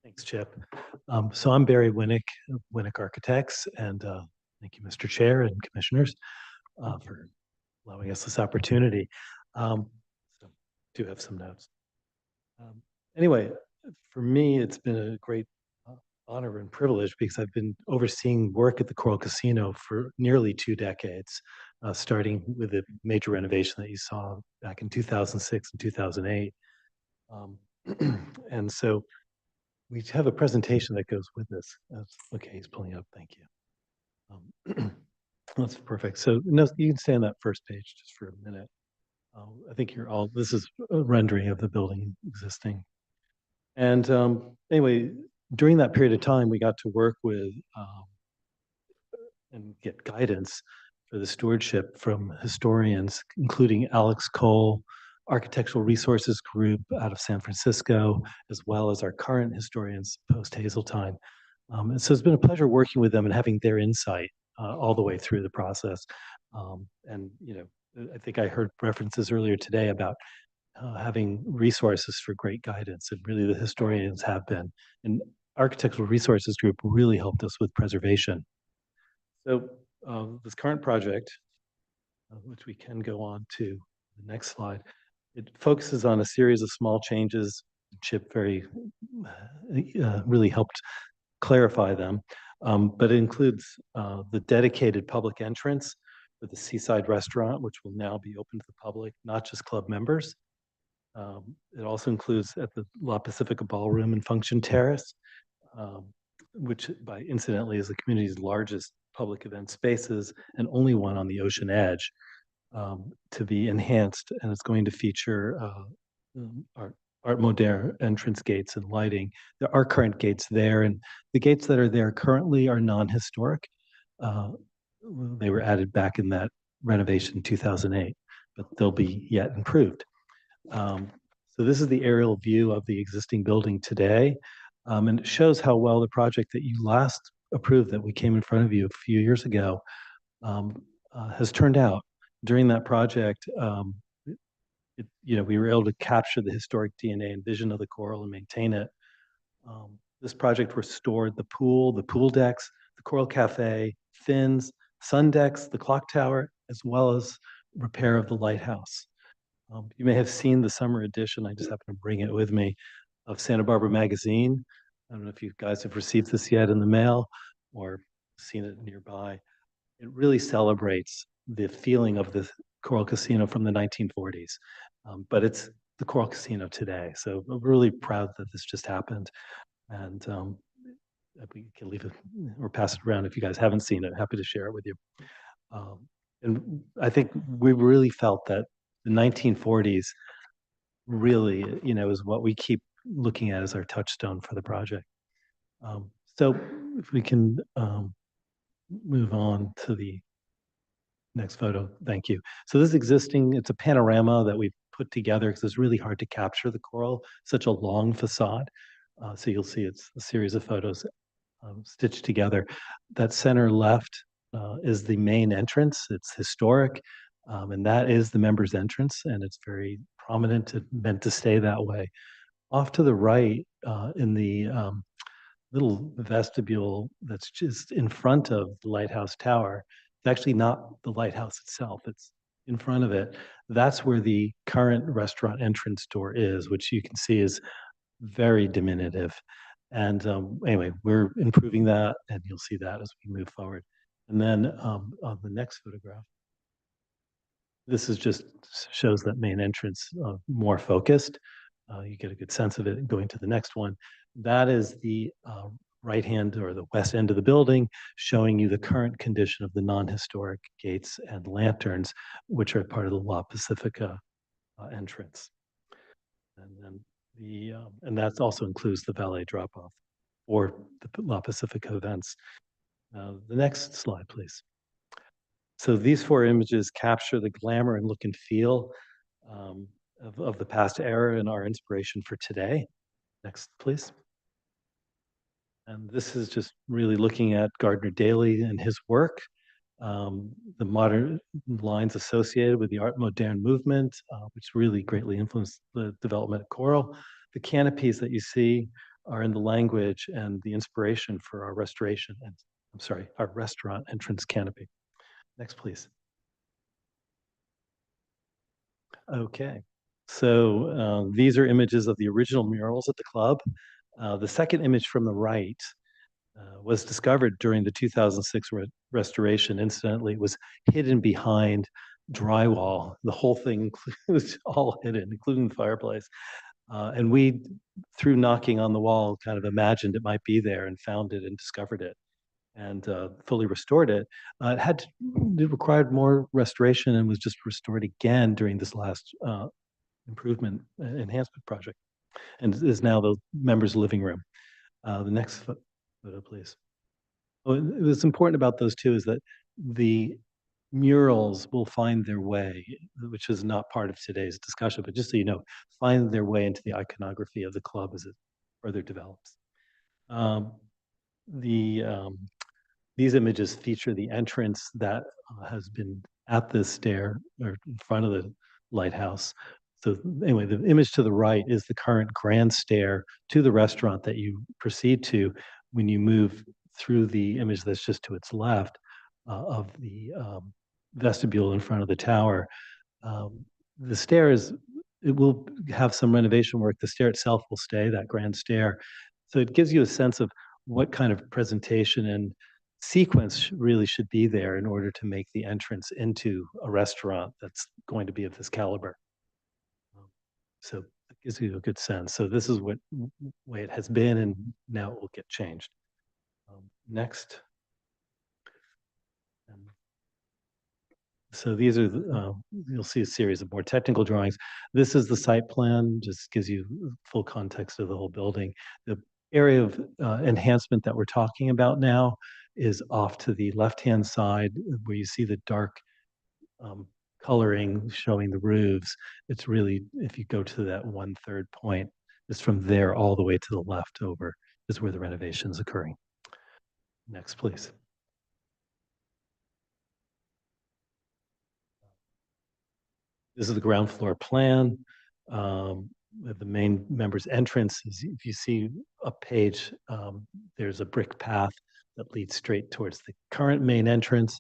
Thanks, Chip. So I'm Barry Winnick of Winnick Architects, and thank you, Mr. Chair and Commissioners, for allowing us this opportunity. So do have some notes. Anyway, for me, it's been a great honor and privilege because I've been overseeing work at the Coral Casino for nearly 2 decades, starting with the major renovation that you saw back in 2006 and 2008. And so we have a presentation that goes with this. Okay, he's pulling up. Thank you. That's perfect. So no, you can stay on that first page just for a minute. I think you're all, this is a rendering of the building existing. And anyway, during that period of time, we got to work with and get guidance for the stewardship from historians, including Alex Cole, Architectural Resources Group out of San Francisco, as well as our current historians post Hazeltine. And so it's been a pleasure working with them and having their insight all the way through the process. And, you know, I think I heard references earlier today about having resources for great guidance, and really the historians have been. And Architectural Resources Group really helped us with preservation. So this current project, which we can go on to the next slide, it focuses on a series of small changes. Chip very really helped clarify them, but it includes the dedicated public entrance for the Seaside Restaurant, which will now be open to the public, not just club members. It also includes at the La Pacifica Ballroom and Function Terrace, which incidentally is the community's largest public event spaces and only one on the ocean edge, to be enhanced, and it's going to feature Art Moderne entrance gates and lighting. There are current gates there, and the gates that are there currently are non-historic. They were added back in that renovation in 2008, but they'll be yet improved. So this is the aerial view of the existing building today, and it shows how well the project that you last approved, that we came in front of you a few years ago, has turned out. During that project, you know, we were able to capture the historic DNA and vision of the Coral and maintain it. This project restored the pool decks, the Coral Cafe, fins, sun decks, the clock tower, as well as repair of the lighthouse. You may have seen the summer edition, I just happened to bring it with me, of Santa Barbara Magazine. I don't know if you guys have received this yet in the mail or seen it nearby. It really celebrates the feeling of the Coral Casino from the 1940s, but it's the Coral Casino today. So I'm really proud that this just happened, and we can leave it or pass it around if you guys haven't seen it. Happy to share it with you. And I think we really felt that the 1940s really, you know, is what we keep looking at as our touchstone for the project. So if we can move on to the next photo. Thank you. So this existing, it's a panorama that we've put together because it's really hard to capture the Coral, such a long facade. So you'll see it's a series of photos stitched together. That center left is the main entrance. It's historic, and that is the members' entrance, and it's very prominent and meant to stay that way. Off to the right, in the little vestibule that's just in front of the lighthouse tower, it's actually not the lighthouse itself, it's in front of it. That's where the current restaurant entrance door is, which you can see is very diminutive. And anyway, we're improving that, and you'll see that as we move forward. And then on the next photograph, this is just shows that main entrance more focused. You get a good sense of it going to the next one. That is the right hand or the west end of the building, showing you the current condition of the non-historic gates and lanterns, which are part of the La Pacifica entrance. And then and that also includes the valet drop-off or the La Pacifica events. The next slide, please. So these 4 images capture the glamour and look and feel of the past era and our inspiration for today. Next, please. And this is just really looking at Gardner Daly and his work, the modern lines associated with the Art Moderne movement, which really greatly influenced the development of Coral. The canopies that you see are in the language and the inspiration for our restoration, and I'm sorry, our restaurant entrance canopy. Next, please. Okay, so these are images of the original murals at the club. The second image from the right was discovered during the 2006 restoration. Incidentally, it was hidden behind drywall. The whole thing was all hidden, including the fireplace. And we, through knocking on the wall, kind of imagined it might be there and found it and discovered it and fully restored it. It required more restoration and was just restored again during this last improvement enhancement project, and is now the members' living room. The next photo, please. What's important about those two is that the murals will find their way, which is not part of today's discussion, but just so you know, find their way into the iconography of the club as it further develops. These images feature the entrance that has been at the stair or in front of the lighthouse. So anyway, the image to the right is the current grand stair to the restaurant that you proceed to when you move through the image that's just to its left of the vestibule in front of the tower. The stair it will have some renovation work. The stair itself will stay, that grand stair. So it gives you a sense of what kind of presentation and sequence really should be there in order to make the entrance into a restaurant that's going to be of this caliber. So it gives you a good sense. So this is what way it has been, and now it will get changed. Next. So these are, you'll see a series of more technical drawings. This is the site plan, just gives you full context of the whole building. The area of enhancement that we're talking about now is off to the left-hand side where you see the dark coloring showing the roofs. It's really, if you go to that 1/3 point, it's from there all the way to the left over is where the renovation is occurring. Next, please. This is the ground floor plan. The main members' entrance is, if you see a page, there's a brick path that leads straight towards the current main entrance,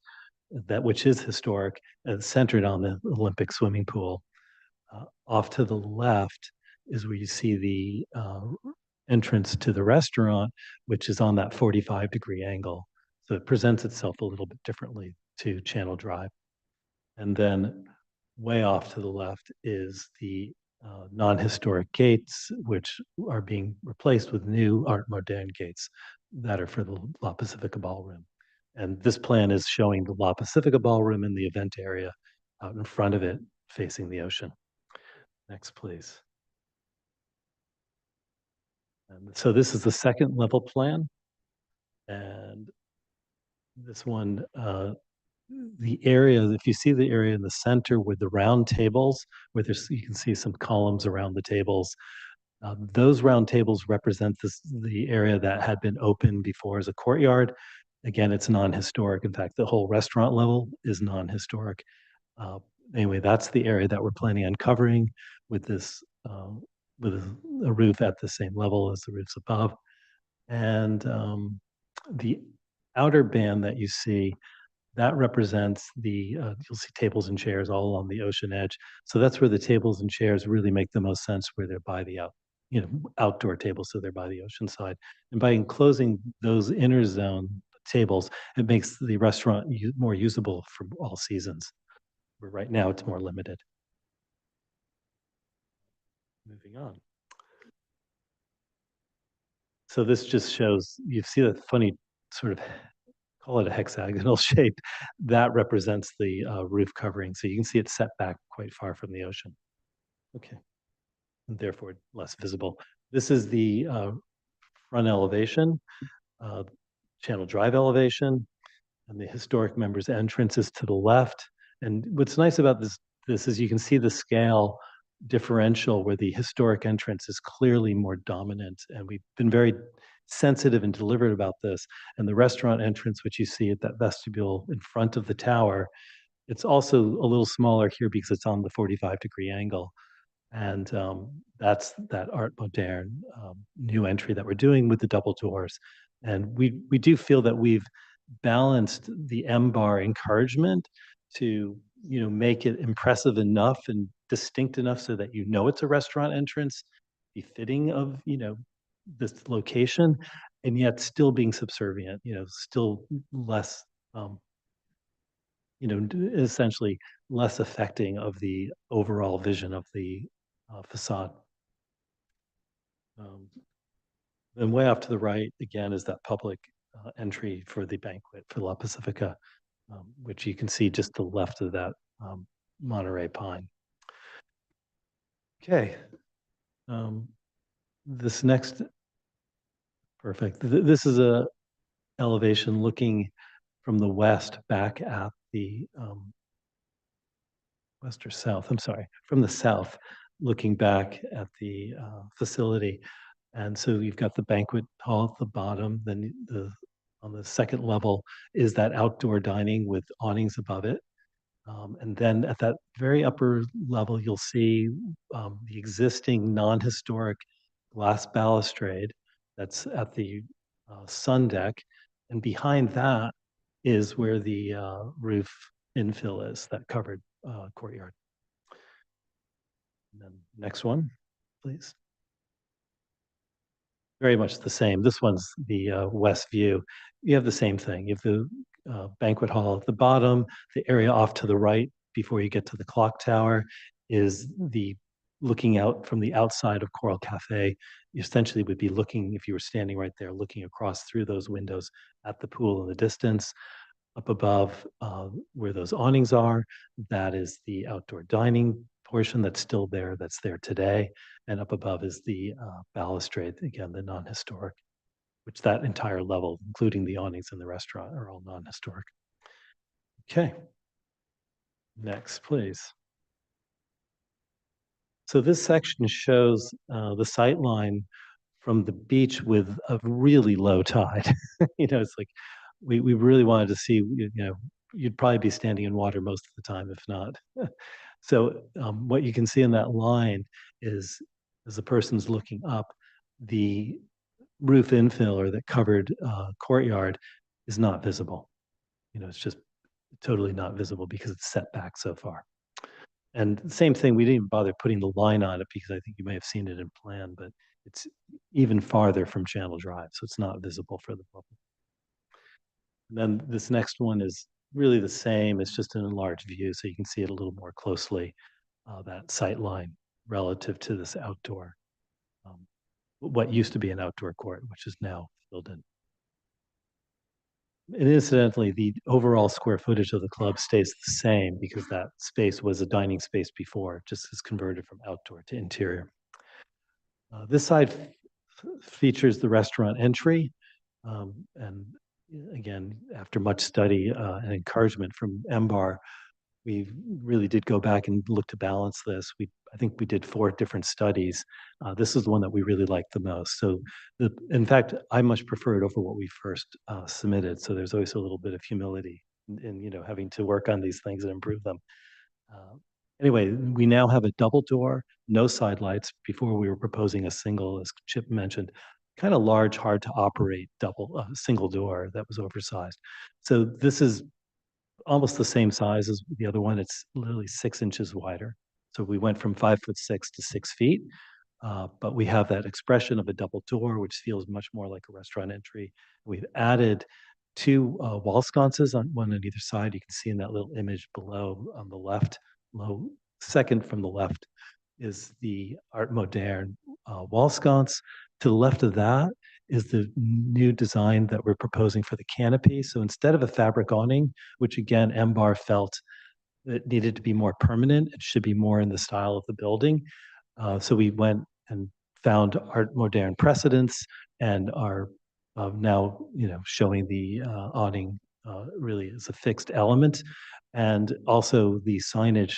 which is historic and centered on the Olympic swimming pool. Off to the left is where you see the entrance to the restaurant, which is on that 45-degree angle. So it presents itself a little bit differently to Channel Drive. And then way off to the left is the non-historic gates, which are being replaced with new Art Moderne gates that are for the La Pacifica Ballroom. And this plan is showing the La Pacifica Ballroom in the event area out in front of it, facing the ocean. Next, please. And so this is the second level plan. And this one, the area, if you see the area in the center with the round tables, where you can see some columns around the tables, those round tables represent the area that had been open before as a courtyard. Again, it's non-historic. In fact, the whole restaurant level is non-historic. Anyway, that's the area that we're planning on covering with this, with a roof at the same level as the roofs above. And the outer band that you see, that represents you'll see tables and chairs all along the ocean edge. So that's where the tables and chairs really make the most sense, where they're by the outdoor tables, so they're by the ocean side. And by enclosing those inner zone tables. It makes the restaurant more usable for all seasons. Where right now it's more limited. Moving on. So this just shows, you see that funny sort of, call it a hexagonal shape, that represents the roof covering. So you can see it's set back quite far from the ocean. Okay, and therefore less visible. This is the front elevation, Channel Drive elevation, and the historic members entrance is to the left. And what's nice about this is you can see the scale differential where the historic entrance is clearly more dominant. And we've been very sensitive and deliberate about this. And the restaurant entrance, which you see at that vestibule in front of the tower, it's also a little smaller here because it's on the 45-degree angle. And that's that Art Moderne new entry that we're doing with the double doors. And we do feel that we've balanced the M-bar encouragement to make it impressive enough and distinct enough so that it's a restaurant entrance, befitting of this location, and yet still being subservient, still less essentially less affecting of the overall vision of the facade. Then way off to the right again is that public entry for the banquet for La Pacifica, which you can see just to the left of that Monterey pine. Okay, this next, perfect. This is a elevation looking from the west back at the west or south, I'm sorry, from the south, looking back at the facility. And so you've got the banquet hall at the bottom, then on the second level is that outdoor dining with awnings above it. And then at that very upper level, you'll see the existing non-historic glass balustrade that's at the sun deck. And behind that is where the roof infill is, that covered courtyard. And then next one, please. Very much the same. This one's the west view. You have the same thing. You have the banquet hall at the bottom. The area off to the right before you get to the clock tower is the looking out from the outside of Coral Cafe. You essentially would be looking, if you were standing right there, looking across through those windows at the pool in the distance. Up above where those awnings are, that is the outdoor dining portion that's still there, that's there today. And up above is the balustrade, again, the non-historic, which that entire level, including the awnings in the restaurant, are all non-historic. Okay, next, please. So this section shows the sight line from the beach with a really low tide. It's like, we really wanted to see, you'd probably be standing in water most of the time, if not. So what you can see in that line is, as the person's looking up, the roof infill or the covered courtyard is not visible. It's just totally not visible because it's set back so far. And same thing, we didn't even bother putting the line on it because I think you may have seen it in plan, but it's even farther from Channel Drive, so it's not visible for the public. And then this next one is really the same. It's just an enlarged view, so you can see it a little more closely, that sight line relative to this outdoor, what used to be an outdoor court, which is now filled in. And incidentally, the overall square footage of the club stays the same because that space was a dining space before, just is converted from outdoor to interior. This side features the restaurant entry, and again, after much study and encouragement from MBAR, we really did go back and look to balance this. I think we did 4 different studies. This is the one that we really liked the most. So, in fact, I much prefer it over what we first submitted. So there's always a little bit of humility in having to work on these things and improve them. Anyway, we now have a double door, no side lights. Before we were proposing a single, as Chip mentioned, kind of large, hard to operate single door that was oversized. So this is almost the same size as the other one. It's literally 6 inches wider. So we went from 5'6" to 6 feet, but we have that expression of a double door, which feels much more like a restaurant entry. We've added two wall sconces on one on either side. You can see in that little image below on the left, low second from the left is the Art Moderne wall sconce. To the left of that is the new design that we're proposing for the canopy. So instead of a fabric awning, which again, MBAR felt it needed to be more permanent, it should be more in the style of the building. So we went and found Art Moderne precedents and are now, showing the awning really as a fixed element. And also the signage,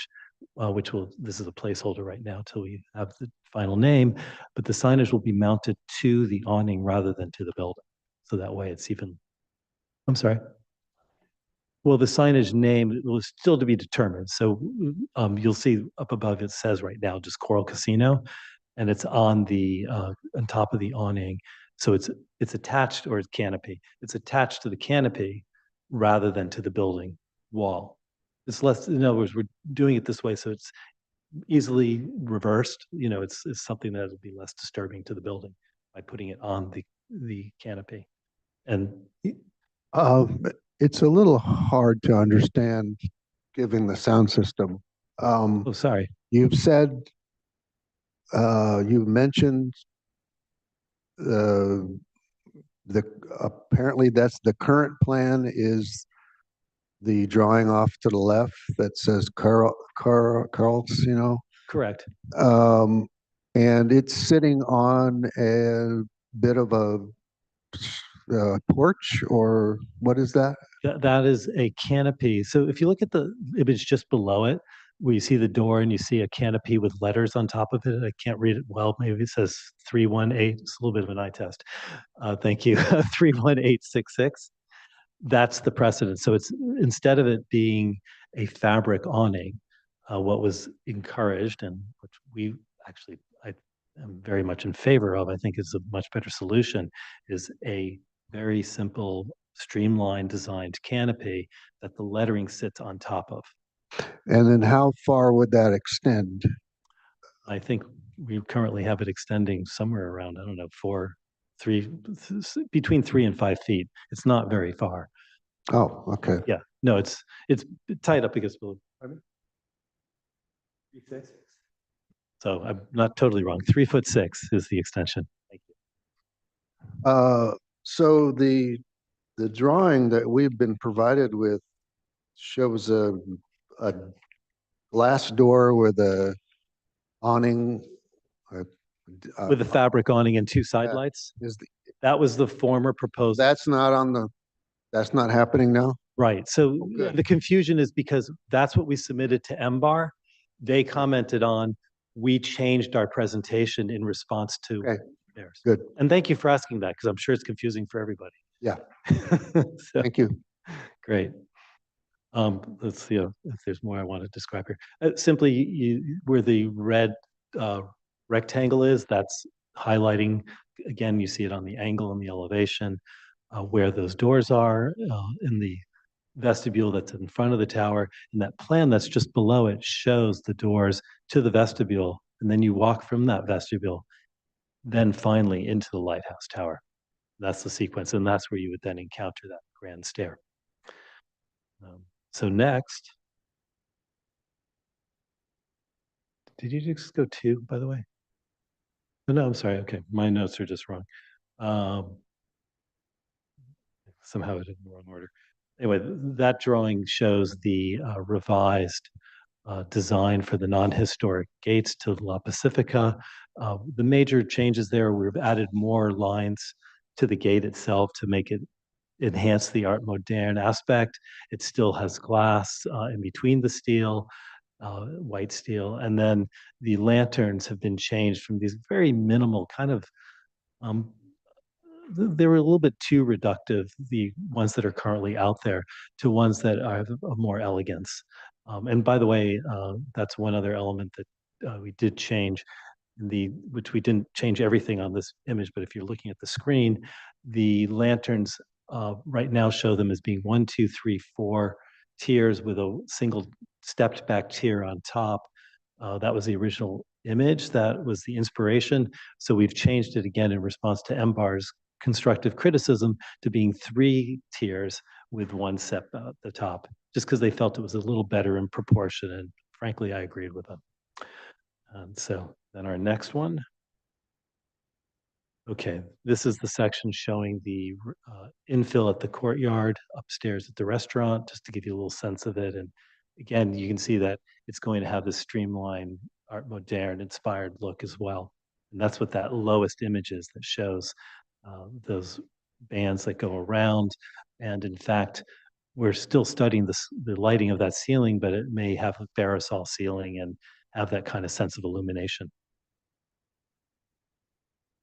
this is a placeholder right now till we have the final name, but the signage will be mounted to the awning rather than to the building. So that way it's even, I'm sorry. Well, the signage name will still to be determined. So you'll see up above it says right now just Coral Casino, and it's on top of the awning. So it's attached, or it's canopy. It's attached to the canopy rather than to the building wall. It's less, in other words, we're doing it this way so it's easily reversed. It's something that will be less disturbing to the building by putting it on the canopy. And It's a little hard to understand, given the sound system. oh, sorry. You've said, you've mentioned apparently that's the current plan is the drawing off to the left that says Carl's, Correct. and it's sitting on a bit of a porch, or what is that? That is a canopy. So if you look at the image just below it, where you see the door and you see a canopy with letters on top of it, I can't read it well. Maybe it says 318. It's a little bit of an eye test. Thank you. 31866. That's the precedent. So it's, instead of it being a fabric awning, what was encouraged, and which I am very much in favor of, I think is a much better solution, is a very simple, streamlined designed canopy that the lettering sits on top of. And then how far would that extend? I think we currently have it extending somewhere around, I don't know, between 3 and 5 feet. It's not very far. Oh, okay. Yeah, no, it's tied up against the, 3'6". So I'm not totally wrong. 3'6" is the extension. Thank you. So the drawing that we've been provided with shows a glass door with a awning. With a fabric awning and 2 side lights. That was the former proposal. That's not happening now? Right. So the confusion is because that's what we submitted to MBAR. They commented on, we changed our presentation in response to theirs. Good. And thank you for asking that, because I'm sure it's confusing for everybody. Yeah. Thank you. Great. Let's see if there's more I want to describe here. Simply, where the red rectangle is, that's highlighting, again, you see it on the angle and the elevation, where those doors are in the vestibule that's in front of the tower. And that plan that's just below it shows the doors to the vestibule. And then you walk from that vestibule, then finally into the lighthouse tower. That's the sequence. And that's where you would then encounter that grand stair. So next, did you just go 2, by the way? No, I'm sorry. Okay, my notes are just wrong. Somehow it's in the wrong order. Anyway, that drawing shows the revised design for the non-historic gates to La Pacifica. The major changes there, we've added more lines to the gate itself to make it enhance the Art Moderne aspect. It still has glass in between the steel, white steel, and then the lanterns have been changed from these very minimal kind of, they were a little bit too reductive, the ones that are currently out there, to ones that are of more elegance. And by the way, that's one other element that we did change, which we didn't change everything on this image, but if you're looking at the screen, the lanterns right now show them as being 1, 2, 3, 4 tiers with a single stepped back tier on top. That was the original image. That was the inspiration. So we've changed it again in response to MBAR's constructive criticism to being 3 tiers with 1 step at the top, just because they felt it was a little better in proportion. And frankly, I agreed with them. So then our next one. Okay, this is the section showing the infill at the courtyard upstairs at the restaurant, just to give you a little sense of it. And again, you can see that it's going to have this streamlined Art Moderne inspired look as well. And that's what that lowest image is, that shows those bands that go around. And in fact, we're still studying the lighting of that ceiling, but it may have a Barrisol ceiling and have that kind of sense of illumination.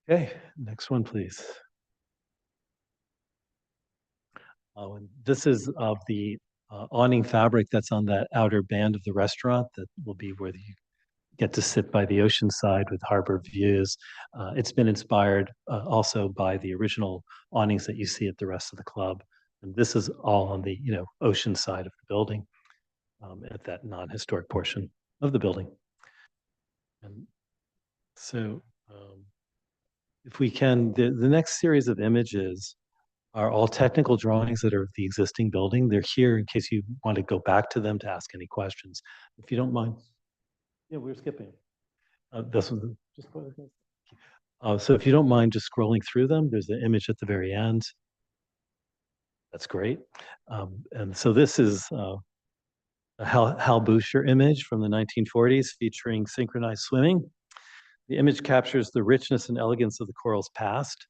Okay, next one, please. And this is of the awning fabric that's on that outer band of the restaurant that will be where you get to sit by the ocean side with harbor views. It's been inspired also by the original awnings that you see at the rest of the club. And this is all on the ocean side of the building, at that non-historic portion of the building. And so if we can, the next series of images are all technical drawings that are of the existing building. They're here in case you want to go back to them to ask any questions. If you don't mind. Yeah, we're skipping. This one, just so if you don't mind just scrolling through them, there's the image at the very end. That's great. And so this is a Hal Boucher image from the 1940s featuring synchronized swimming. The image captures the richness and elegance of the coral's past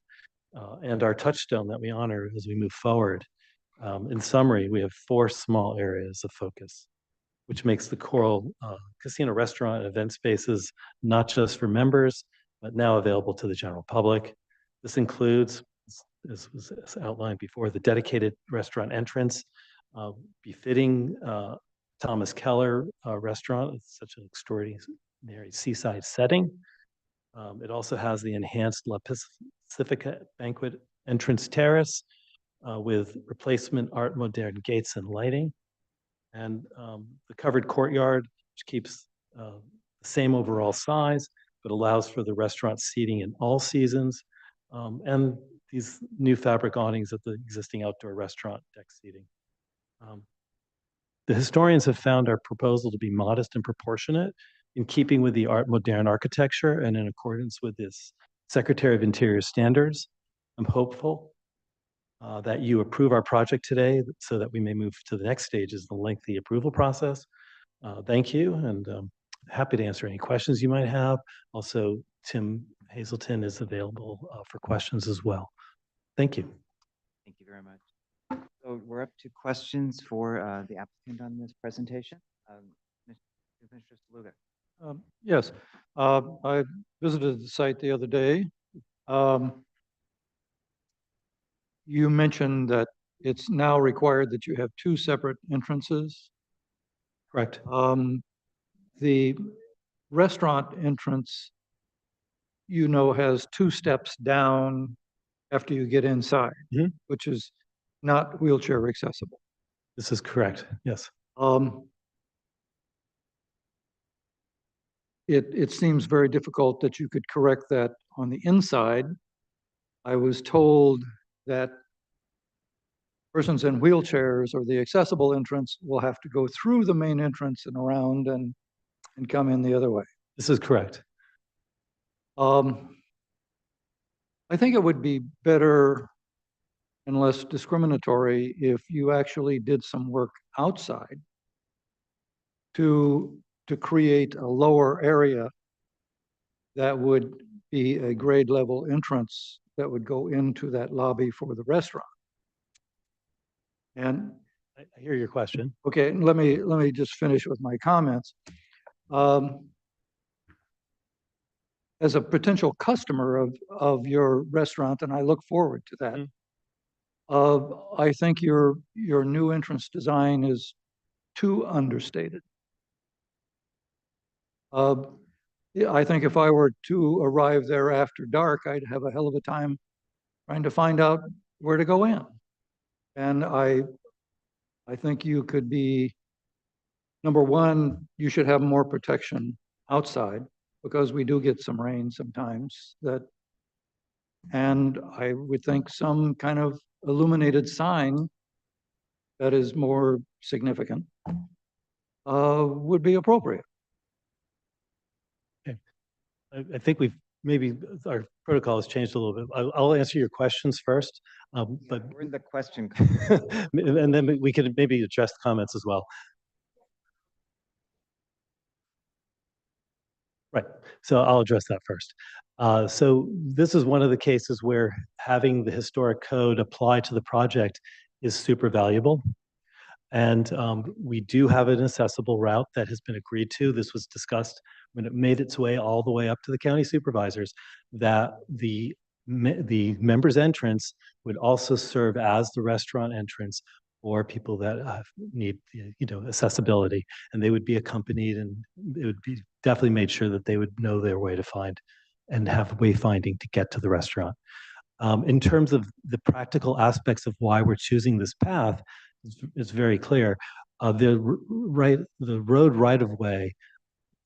and our touchstone that we honor as we move forward. In summary, we have 4 small areas of focus, which makes the Coral Casino restaurant and event spaces not just for members, but now available to the general public. This includes, as was outlined before, the dedicated restaurant entrance, befitting Thomas Keller restaurant. It's such an extraordinary seaside setting. It also has the enhanced La Pacifica banquet entrance terrace with replacement Art Moderne gates and lighting. And the covered courtyard, which keeps the same overall size, but allows for the restaurant seating in all seasons. And these new fabric awnings at the existing outdoor restaurant deck seating. The historians have found our proposal to be modest and proportionate, in keeping with the Art Moderne architecture and in accordance with this Secretary of Interior standards. I'm hopeful that you approve our project today so that we may move to the next stage, is the lengthy approval process. Thank you, and happy to answer any questions you might have. Also, Tim Hazelton is available for questions as well. Thank you. Thank you very much. So we're up to questions for the applicant on this presentation. Mr. Saluga. Yes, I visited the site the other day. You mentioned that it's now required that you have 2 separate entrances. Correct. The restaurant entrance, has 2 steps down after you get inside, which is not wheelchair accessible. This is correct, yes. It seems very difficult that you could correct that on the inside. I was told that persons in wheelchairs or the accessible entrance will have to go through the main entrance and around and come in the other way. This is correct. I think it would be better and less discriminatory if you actually did some work outside to create a lower area that would be a grade level entrance that would go into that lobby for the restaurant. And I hear your question. okay, let me just finish with my comments. As a potential customer of your restaurant, and I look forward to that, I think your new entrance design is too understated. I think if I were to arrive there after dark, I'd have a hell of a time trying to find out where to go in. And I think you could be, number one, you should have more protection outside, because we do get some rain sometimes that And I would think some kind of illuminated sign that is more significant would be appropriate. I think maybe our protocol has changed a little bit. I'll answer your questions first, but We're in the question. and then we could maybe address comments as well. Right. So I'll address that first. So this is one of the cases where having the historic code apply to the project is super valuable. And we do have an accessible route that has been agreed to. This was discussed when it made its way all the way up to the county supervisors, that the members' entrance would also serve as the restaurant entrance for people that need, accessibility. And they would be accompanied, and it would be definitely made sure that they would know their way to find and have wayfinding to get to the restaurant. In terms of the practical aspects of why we're choosing this path, it's very clear. The road right-of-way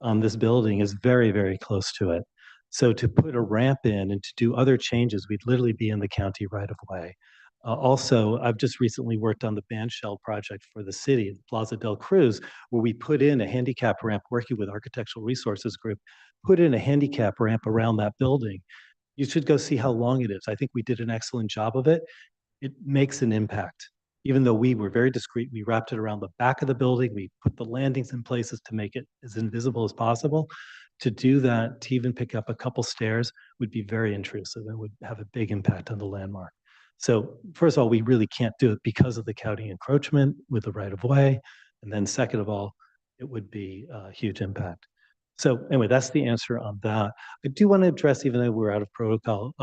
on this building is very, very close to it. So to put a ramp in and to do other changes, we'd literally be in the county right-of-way. Also, I've just recently worked on the band shell project for the city, Plaza del Cruz, where we put in a handicap ramp, working with Architectural Resources Group, put in a handicap ramp around that building. You should go see how long it is. I think we did an excellent job of it. It makes an impact. Even though we were very discreet, we wrapped it around the back of the building. We put the landings in places to make it as invisible as possible. To do that, to even pick up a couple stairs would be very intrusive and would have a big impact on the landmark. So first of all, we really can't do it because of the county encroachment with the right of way. And then second of all, it would be a huge impact. So anyway, that's the answer on that. I do want to address, even though we're out of protocol,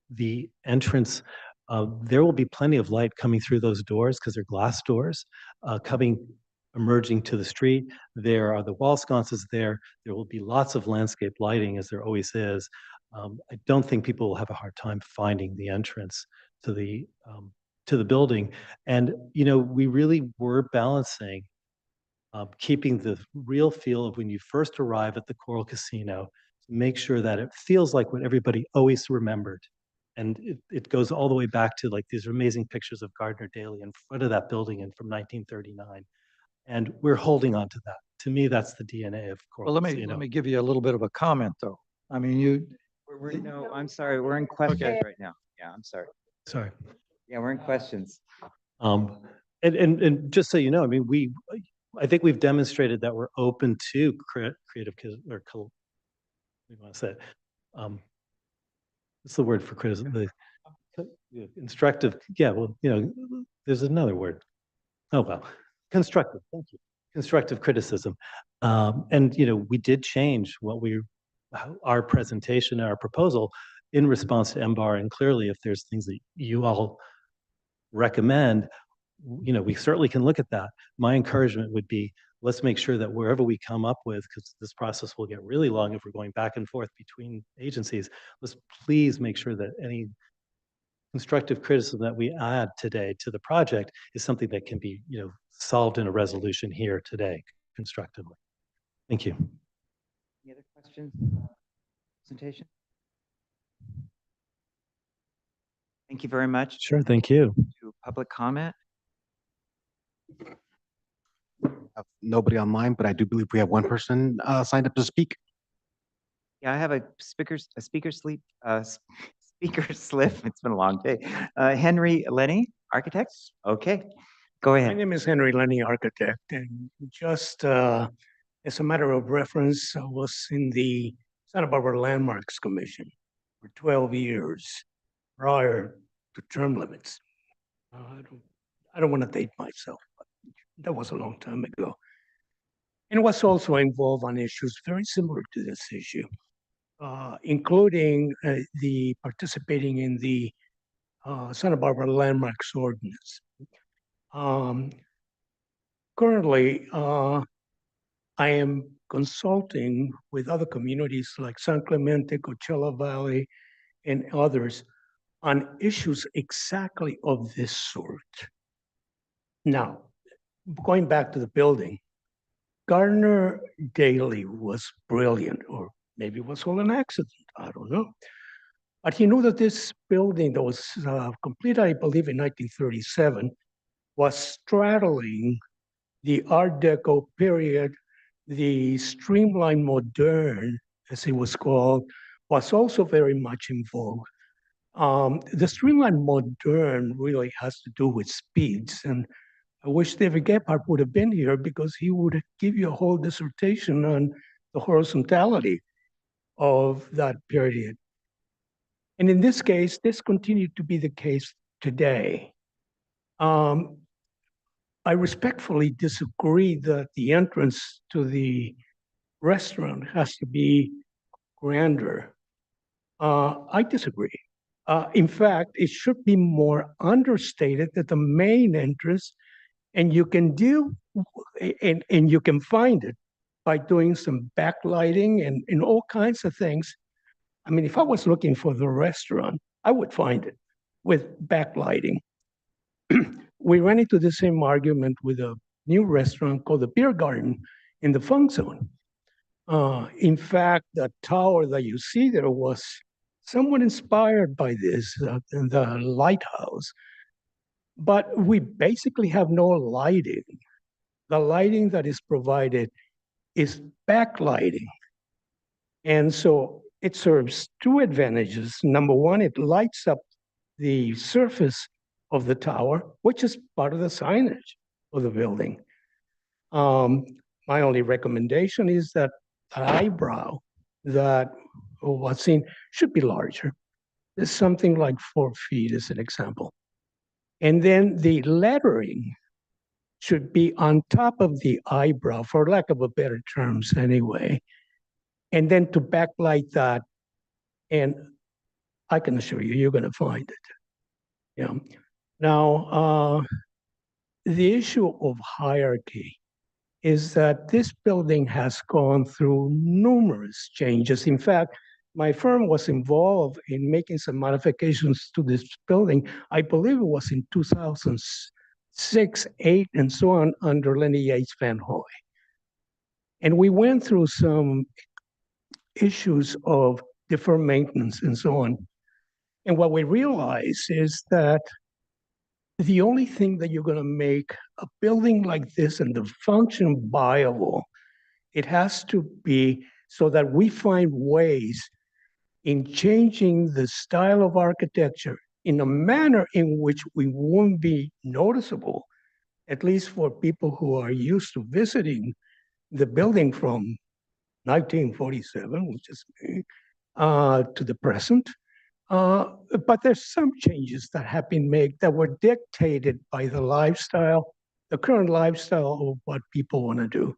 the entrance. There will be plenty of light coming through those doors because they're glass doors, emerging to the street. There are the wall sconces there. There will be lots of landscape lighting, as there always is. I don't think people will have a hard time finding the entrance to the building. And we really were balancing keeping the real feel of when you first arrive at the Coral Casino, to make sure that it feels like what everybody always remembered. And it goes all the way back to like these amazing pictures of Gardner Daly in front of that building from 1939. And we're holding on to that. To me, that's the DNA of Coral Well, Casino. let me give you a little bit of a comment, though. I mean, No, I'm sorry. We're in questions right now. Yeah, I'm sorry. Sorry. Yeah, we're in questions. And just so you know, I mean, I think we've demonstrated that we're open to creative or we want to say, what's the word for criticism? The instructive. Yeah, well, there's another word. Oh, well, constructive. Thank you. Constructive criticism. And, we did change our presentation, our proposal in response to MBAR. And clearly, if there's things that you all recommend, we certainly can look at that. My encouragement would be, let's make sure that wherever we come up with, because this process will get really long if we're going back and forth between agencies, let's please make sure that any constructive criticism that we add today to the project is something that can be, solved in a resolution here today constructively. Thank you. Any other questions? Presentation? Thank you very much. Sure, thank you. To public comment? Nobody online, but I do believe we have one person signed up to speak. Yeah, I have a speaker slip. It's been a long day. Henry Lenny, architect. Okay, go My ahead. name is Henry Lenny, architect, and just as a matter of reference, I was in the Santa Barbara Landmarks Commission for 12 years prior to term limits. I don't want to date myself, but that was a long time ago. And was also involved on issues very similar to this issue, including the participating in the Santa Barbara Landmarks Ordinance. Currently, I am consulting with other communities like San Clemente, Coachella Valley, and others on issues exactly of this sort. Now, going back to the building, Gardner Daly was brilliant, or maybe it was all an accident, I don't know. But he knew that this building that was completed, I believe, in 1937, was straddling the Art Deco period. The streamline modern, as it was called, was also very much in vogue. The streamline modern really has to do with speeds, and I wish David Gephardt would have been here because he would give you a whole dissertation on the horizontality of that period. And in this case, this continued to be the case today. I respectfully disagree that the entrance to the restaurant has to be grander. I disagree. In fact, it should be more understated that the main entrance, and you can do, and you can find it by doing some backlighting and all kinds of things. I mean, if I was looking for the restaurant, I would find it with backlighting. We ran into the same argument with a new restaurant called the Beer Garden in the Funk Zone. In fact, the tower that you see there was somewhat inspired by this, the lighthouse. But we basically have no lighting. The lighting that is provided is backlighting. And so it serves two advantages. Number one, it lights up the surface of the tower, which is part of the signage of the building. My only recommendation is that the eyebrow that was seen should be larger. It's something like 4 feet as an example. And then the lettering should be on top of the eyebrow, for lack of a better terms anyway. And then to backlight that, and I can assure you, you're going to find it. Yeah. Now, the issue of hierarchy is that this building has gone through numerous changes. In fact, my firm was involved in making some modifications to this building. I believe it was in 2006, 8, and so on under Lenny Yates Van Hoy. And we went through some issues of deferred maintenance and so on. And what we realized is that the only thing that you're going to make a building like this and the function viable, it has to be so that we find ways in changing the style of architecture in a manner in which we won't be noticeable, at least for people who are used to visiting the building from 1947, which is me, to the present. But there's some changes that have been made that were dictated by the lifestyle, the current lifestyle of what people want to do.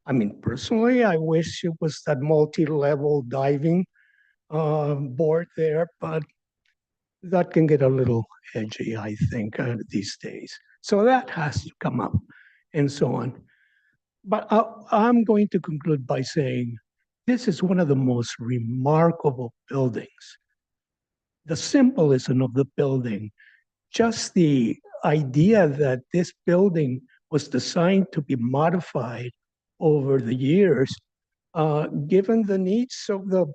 I mean, personally, I wish it was that multi-level diving board there, but that can get a little edgy, I think, these days. So that has to come up and so on. But I'm going to conclude by saying this is one of the most remarkable buildings. The symbolism of the building, just the idea that this building was designed to be modified over the years, given the needs of the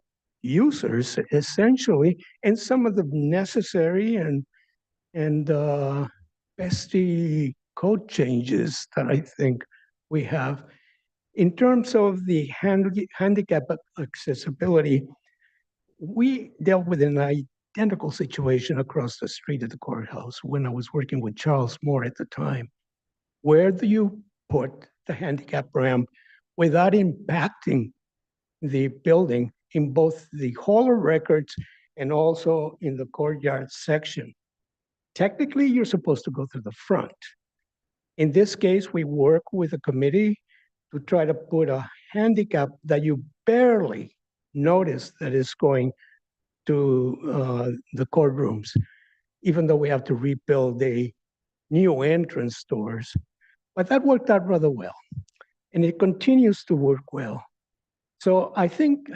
users, essentially, and some of the necessary and bestie code changes that I think we have. In terms of the handicap accessibility, we dealt with an identical situation across the street at the courthouse when I was working with Charles Moore at the time. Where do you put the handicap ramp without impacting the building in both the Hall of Records and also in the courtyard section? Technically, you're supposed to go through the front. In this case, we work with a committee to try to put a handicap that you barely notice that is going to the courtrooms, even though we have to rebuild the new entrance doors. But that worked out rather well, and it continues to work well. So I think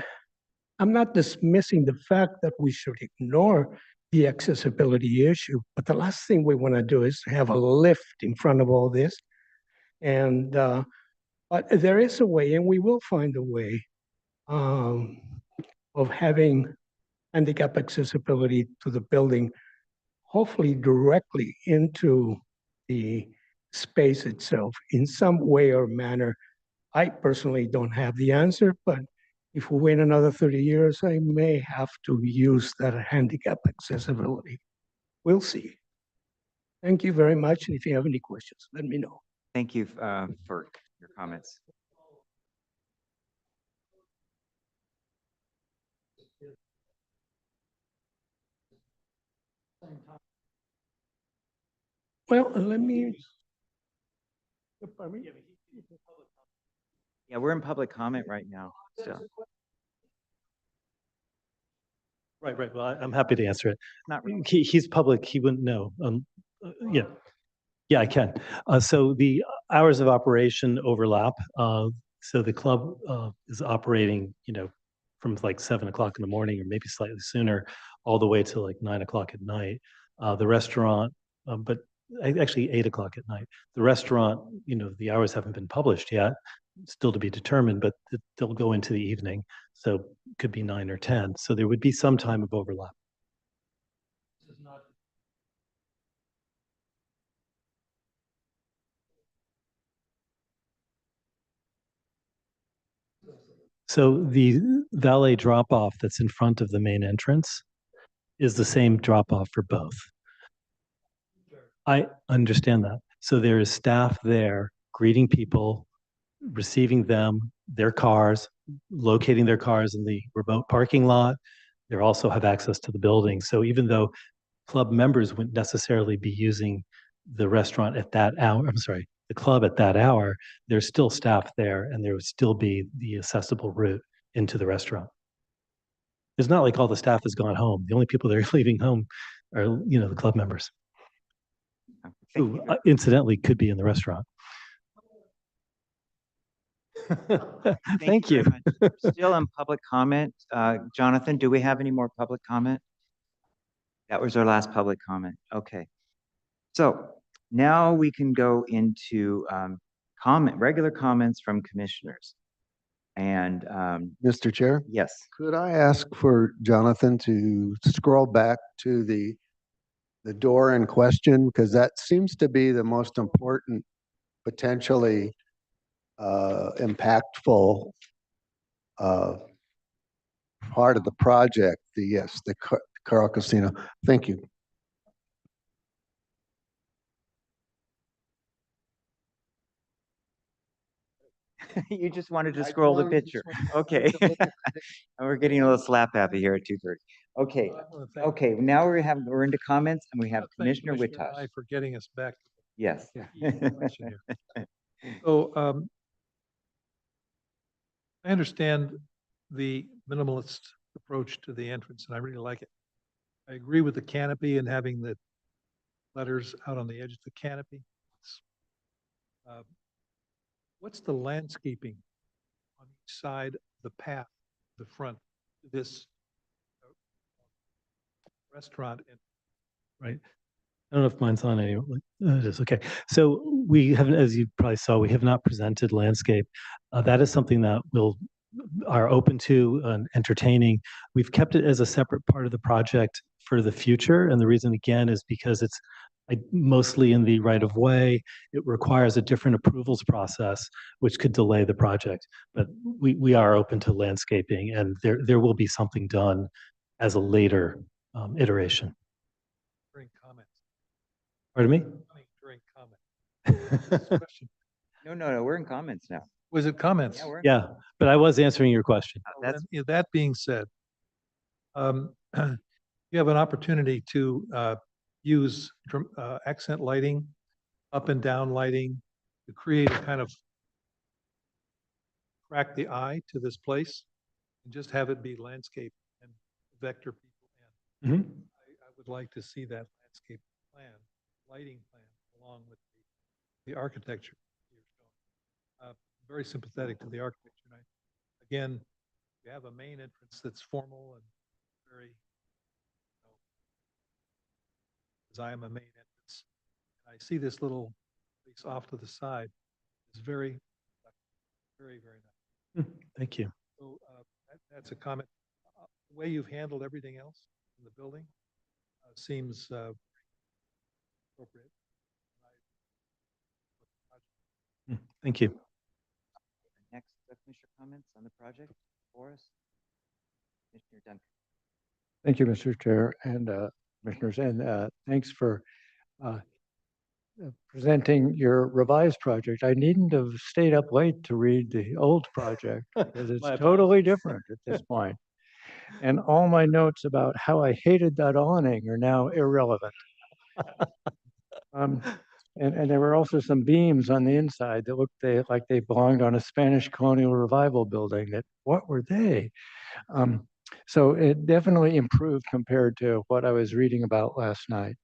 I'm not dismissing the fact that we should ignore the accessibility issue, but the last thing we want to do is have a lift in front of all this. And but there is a way, and we will find a way of having handicap accessibility to the building, hopefully directly into the space itself in some way or manner. I personally don't have the answer, but if we wait another 30 years, I may have to use that handicap accessibility. We'll see. Thank you very much. And if you have any questions, let me know. Thank you for your comments. Well, let me. Pardon me? Yeah, we're in public comment right now, so. Right, right. Well, I'm happy to answer it. Not really. He's public. He wouldn't know. Yeah. Yeah, I can. So the hours of operation overlap. So the club is operating, from like 7 o'clock in the morning or maybe slightly sooner, all the way to like 9 o'clock at night. The restaurant, but actually 8 o'clock at night. The restaurant, the hours haven't been published yet, still to be determined, but they'll go into the evening. So it could be 9 or 10. So there would be some time of overlap. So the valet drop-off that's in front of the main entrance is the same drop-off for both. I understand that. So there is staff there greeting people, receiving them, their cars, locating their cars in the remote parking lot. They also have access to the building. So even though club members wouldn't necessarily be using the restaurant at that hour, the club at that hour, there's still staff there and there would still be the accessible route into the restaurant. It's not like all the staff has gone home. The only people that are leaving home are, the club members, who incidentally could be in the restaurant. Thank you. Very much. We're still in public comment. Jonathan, do we have any more public comment? That was our last public comment. Okay. So now we can go into regular comments from commissioners. And Mr. Chair? yes, Could I ask for Jonathan to scroll back to the door in question? Because that seems to be the most important, potentially impactful part of the project. The Coral Casino. Thank you. you just wanted to scroll the picture. Okay. We're getting a little slap happy here at 2:30. Okay. Okay. Now we're into comments and we have Commissioner Whittosh. For getting us back. Yes. So I understand the minimalist approach to the entrance, and I really like it. I agree with the canopy and having the letters out on the edge of the canopy. What's the landscaping on each side of the path, the front, this restaurant? Right. I don't know if mine's on anyway. It is okay. So we haven't, as you probably saw, we have not presented landscape. That is something that are open to and entertaining. We've kept it as a separate part of the project for the future. And the reason again is because it's mostly in the right of way. It requires a different approvals process, which could delay the project. But we are open to landscaping, and there will be something done as a later iteration. During comments. Pardon me? During comments. No, we're in comments now. Was it comments? Yeah, but I was answering your question. That being said, you have an opportunity to use accent lighting, up and down lighting, to create a kind of crack the eye to this place, and just have it be landscape and vector people in. I would like to see that landscape plan, lighting plan, along with the architecture. Very sympathetic to the architecture. And again, you have a main entrance that's formal and very, as I am a main entrance. And I see this little place off to the side. It's very, very, very nice. Thank you. So that's a comment. the way you've handled everything else in the building seems appropriate. Thank you. Next, Commissioner comments on the project for us? Commissioner Duncan. Thank you, Mr. Chair and Commissioners, and thanks for presenting your revised project. I needn't have stayed up late to read the old project because it's My totally different at this point. And all my notes about how I hated that awning are now irrelevant. And there were also some beams on the inside that looked like they belonged on a Spanish colonial revival building. What were they? So it definitely improved compared to what I was reading about last night.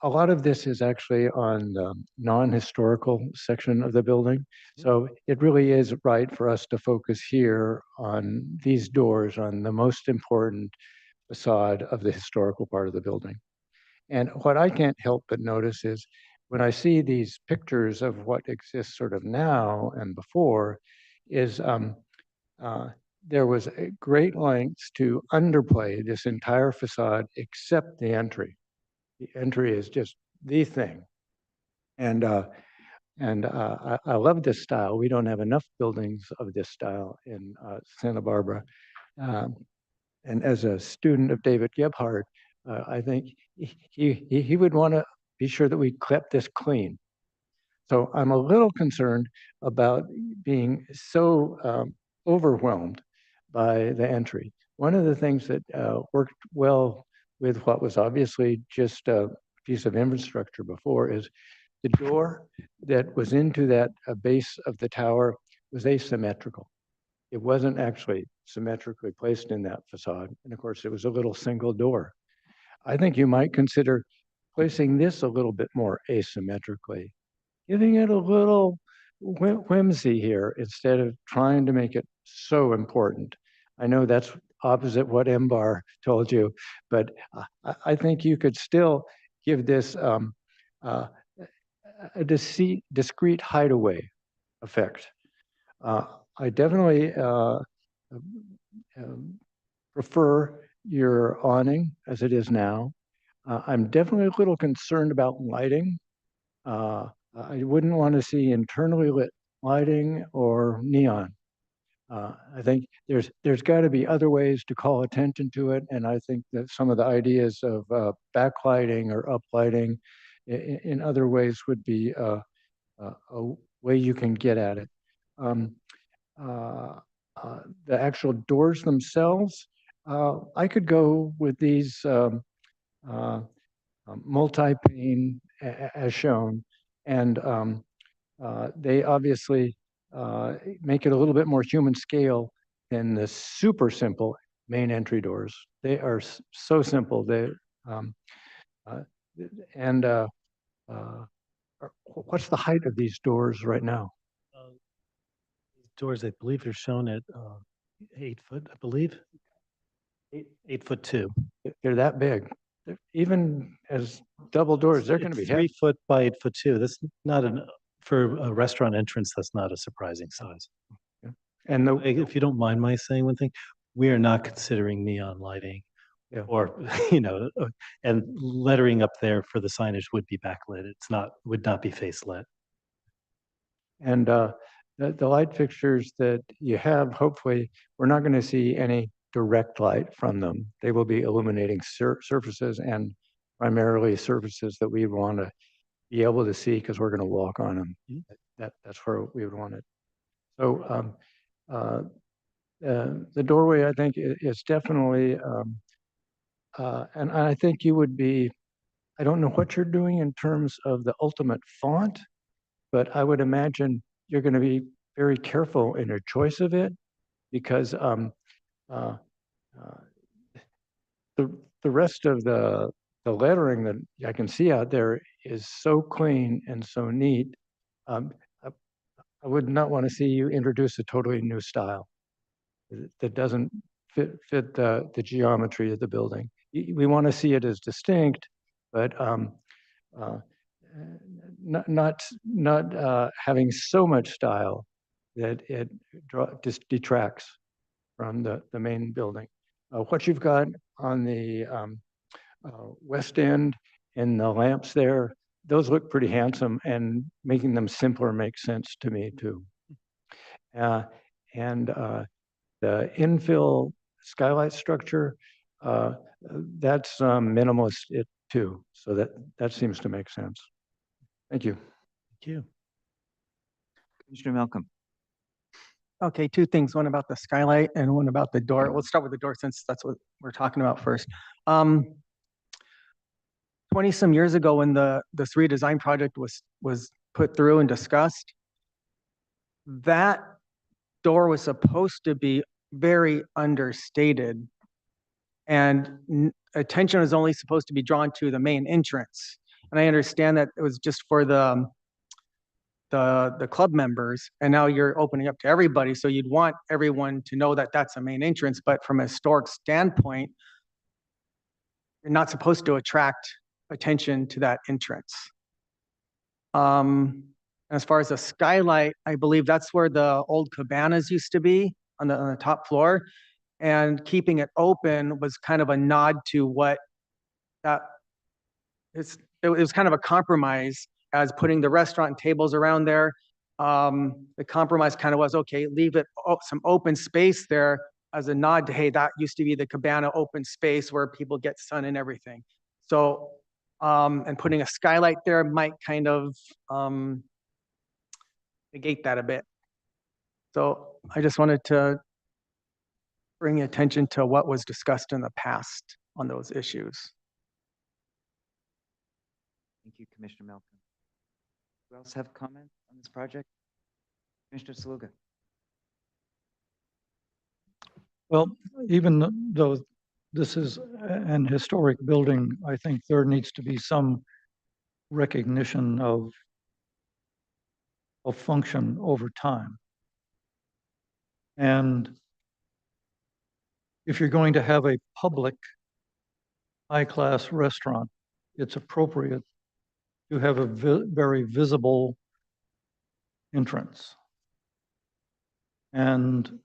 A lot of this is actually on the non-historical section of the building. So it really is right for us to focus here on these doors, on the most important facade of the historical part of the building. And what I can't help but notice is when I see these pictures of what exists sort of now and before is there was great lengths to underplay this entire facade except the entry. The entry is just the thing. And I love this style. We don't have enough buildings of this style in Santa Barbara. And as a student of David Gebhardt, I think he would want to be sure that we kept this clean. So I'm a little concerned about being so overwhelmed by the entry. One of the things that worked well with what was obviously just a piece of infrastructure before is the door that was into that base of the tower was asymmetrical. It wasn't actually symmetrically placed in that facade. And of course, it was a little single door. I think you might consider placing this a little bit more asymmetrically, giving it a little whimsy here instead of trying to make it so important. I know that's opposite what MBAR told you, but I think you could still give this a discrete hideaway effect. I definitely prefer your awning as it is now. I'm definitely a little concerned about lighting. I wouldn't want to see internally lit lighting or neon. I think there's got to be other ways to call attention to it, and I think that some of the ideas of backlighting or uplighting in other ways would be a way you can get at it. The actual doors themselves, I could go with these multi-pane as shown, and they obviously make it a little bit more human scale than the super simple main entry doors. They are so simple. What's the height of these doors right now? Doors, I believe, are shown at 8 foot, I believe. 8'2". They're that big. Even as double doors, they're going to be 3 foot by 8'2". That's not for a restaurant entrance. That's not a surprising size. And if you don't mind my saying one thing, we are not considering neon lighting, or and lettering up there for the signage would be backlit. Would not be face lit. And the light fixtures that you have, hopefully, we're not going to see any direct light from them. They will be illuminating surfaces, and primarily surfaces that we want to be able to see because we're going to walk on them. That's where we would want it. So the doorway, I think, is definitely, and I think you would be, I don't know what you're doing in terms of the ultimate font, but I would imagine you're going to be very careful in your choice of it, because the rest of the lettering that I can see out there is so clean and so neat. I would not want to see you introduce a totally new style that doesn't fit the geometry of the building. We want to see it as distinct, but not having so much style that it just detracts. from the main building. What you've got on the west end and the lamps there, those look pretty handsome, and making them simpler makes sense to me too. And the infill skylight structure, that's minimalist it too. So that seems to make sense. Thank you. Thank you. Commissioner Malcolm. Okay, two things, one about the skylight and one about the door. Let's start with the door since that's what we're talking about first. 20 some years ago when this redesign project was put through and discussed, that door was supposed to be very understated, and attention was only supposed to be drawn to the main entrance. And I understand that it was just for the club members, and now you're opening up to everybody, so you'd want everyone to know that that's a main entrance. But from a historic standpoint, you're not supposed to attract attention to that entrance. As far as the skylight, I believe that's where the old cabanas used to be on the top floor, and keeping it open was kind of a nod to what that it was kind of a compromise as putting the restaurant and tables around there. The compromise kind of was, okay, leave it some open space there as a nod to, hey, that used to be the cabana open space where people get sun and everything. So, and putting a skylight there might kind of negate that a bit. So I just wanted to bring attention to what was discussed in the past on those issues. Thank you, Commissioner Malcolm. Who else have comments on this project? Commissioner Saluga. Well, even though this is an historic building, I think there needs to be some recognition of function over time. And if you're going to have a public high-class restaurant, it's appropriate to have a very visible entrance. And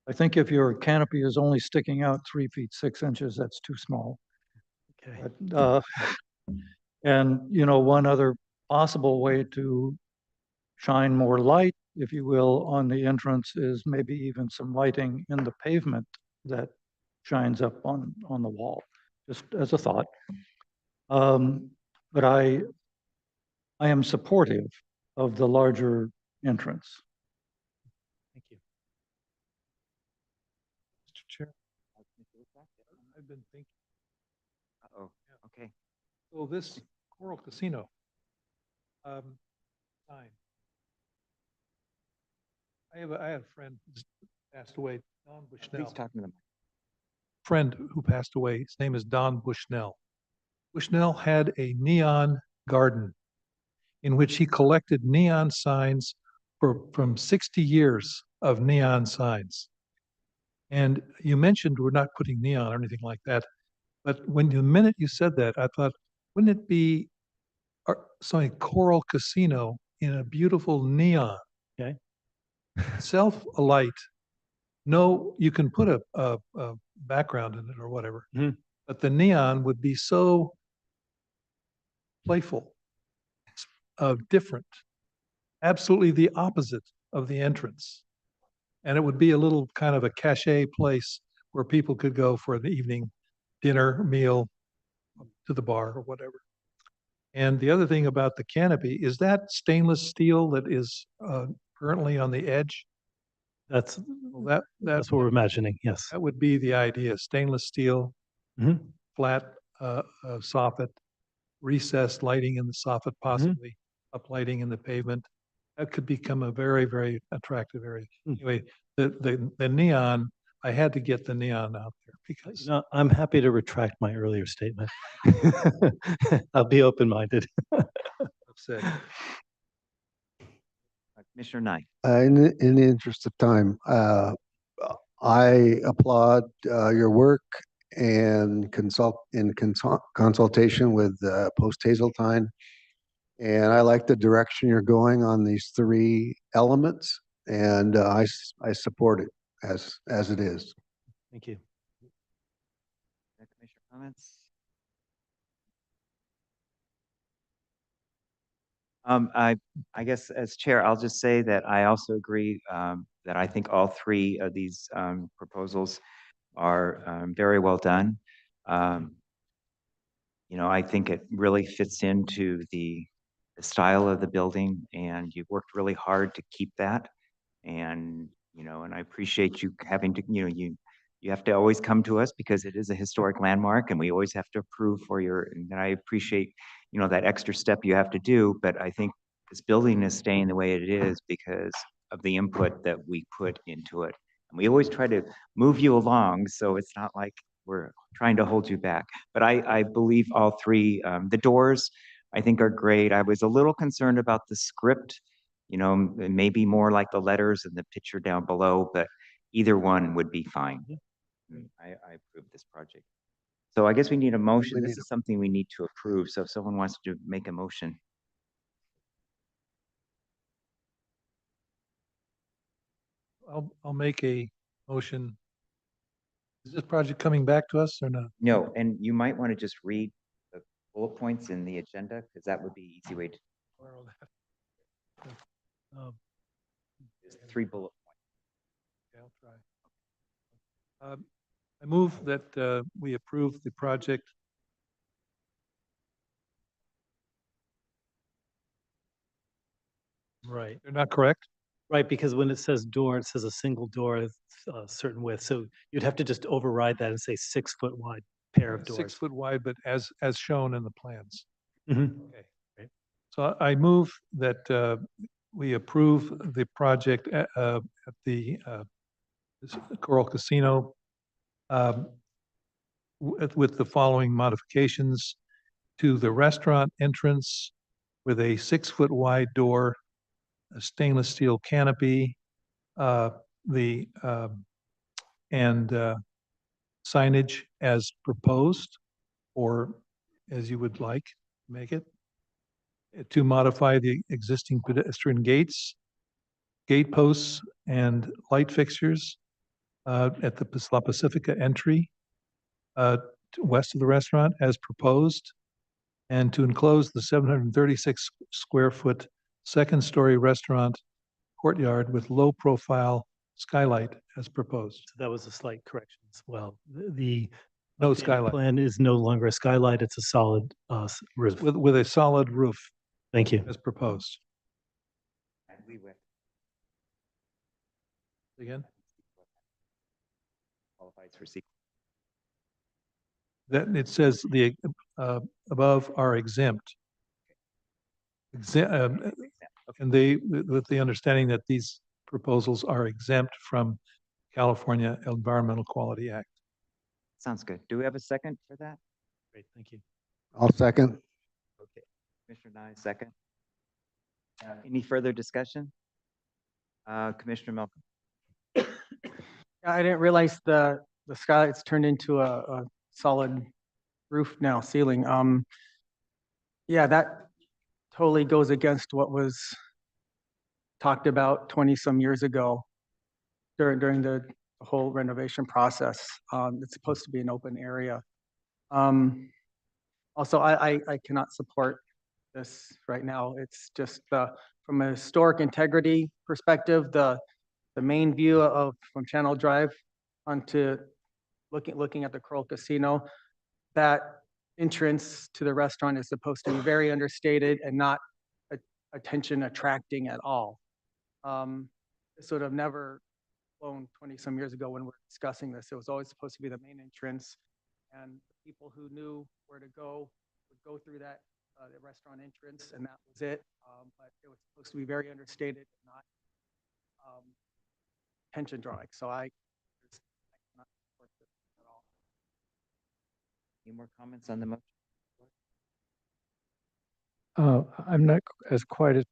I think if your canopy is only sticking out 3 feet 6 inches, that's too small. Okay. But, and you know, one other possible way to shine more light, if you will, on the entrance is maybe even some lighting in the pavement that shines up on the wall, just as a thought. But I am supportive of the larger entrance. Thank you. Mr. Chair, I've been thinking. Uh-oh, okay. So this Coral Casino sign. I have a friend who's passed away, Don Bushnell. Please talk to them. Friend who passed away. His name is Don Bushnell. Bushnell had a neon garden in which he collected neon signs from 60 years of neon signs. And you mentioned we're not putting neon or anything like that, but the minute you said that, I thought, wouldn't it be something Coral Casino in a beautiful neon? Okay. Self-alight. No, you can put a background in it or whatever, but the neon would be so playful, different, absolutely the opposite of the entrance. And it would be a little kind of a cachet place where people could go for the evening dinner, meal, to the bar or whatever. And the other thing about the canopy, is that stainless steel that is currently on the edge? That's what we're imagining. Yes. That would be the idea, stainless steel, flat soffit, recessed lighting in the soffit, possibly uplighting in the pavement. That could become a very, very attractive area. Anyway, the neon, I had to get the neon out there because. No, I'm happy to retract my earlier statement. I'll be open-minded. Upset. Commissioner Nye. In the interest of time, I applaud your work and consultation with Post Hazeltine. And I like the direction you're going on these 3 elements, and I support it. as it is. Thank you. Commissioner comments? I guess as chair, I'll just say that I also agree that I think all three of these proposals are very well done. You know, I think it really fits into the style of the building, and you've worked really hard to keep that. And, you know, and I appreciate you having to, you know, you have to always come to us because it is a historic landmark and we always have to approve for your, and I appreciate, you know, that extra step you have to do, but I think this building is staying the way it is because of the input that we put into it. And we always try to move you along, so it's not like we're trying to hold you back. But I believe all three, the doors, I think are great. I was a little concerned about the script, you know, maybe more like the letters and the picture down below, but either one would be fine. I approve this project. So I guess we need a motion. This is something we need to approve. So if someone wants to make a motion. I'll make a motion. Is this project coming back to us or not? No, and you might want to just read the bullet points in the agenda because that would be an easy way to. Just 3 bullet points. Okay, I'll try. I move that we approve the project. Right. They're not correct? Right, because when it says door, it says a single door, a certain width. So you'd have to just override that and say 6-foot wide pair of doors. 6 foot wide, but as shown in the plans. Mhm. Okay. Great. So I move that we approve the project at the Coral Casino with the following modifications to the restaurant entrance with a 6-foot wide door, a stainless steel canopy, and signage as proposed, or as you would like, make it. To modify the existing pedestrian gates, gate posts, and light fixtures at the La Pacifica entry west of the restaurant as proposed, and to enclose the 736 square foot second-story restaurant courtyard with low-profile skylight as proposed. So that was a slight correction as well. The No updated skylight. plan is no longer a skylight, it's a solid roof. With a solid roof Thank you. as proposed. Again? Qualifies for sequel. That it says the above are exempt. And they, with the understanding that these proposals are exempt from California Environmental Quality Act. Sounds good. Do we have a second for that? Great, thank you. I'll second. Okay. Commissioner Nye, second. Any further discussion? Commissioner Malcolm. I didn't realize the skylight's turned into a solid roof now, ceiling. Yeah, that totally goes against what was talked about 20-some years ago during the whole renovation process. It's supposed to be an open area. Also, I cannot support this right now. It's just from a historic integrity perspective, the main view from Channel Drive onto looking at the Coral Casino, that entrance to the restaurant is supposed to be very understated and not attention attracting at all. This would have never flown 20-some years ago when we were discussing this. It was always supposed to be the main entrance, and people who knew where to go would go through that the restaurant entrance, and that was it. But it was supposed to be very understated, not attention drawing. So I cannot support this at all. Any more comments on the motion? I'm not as quite as,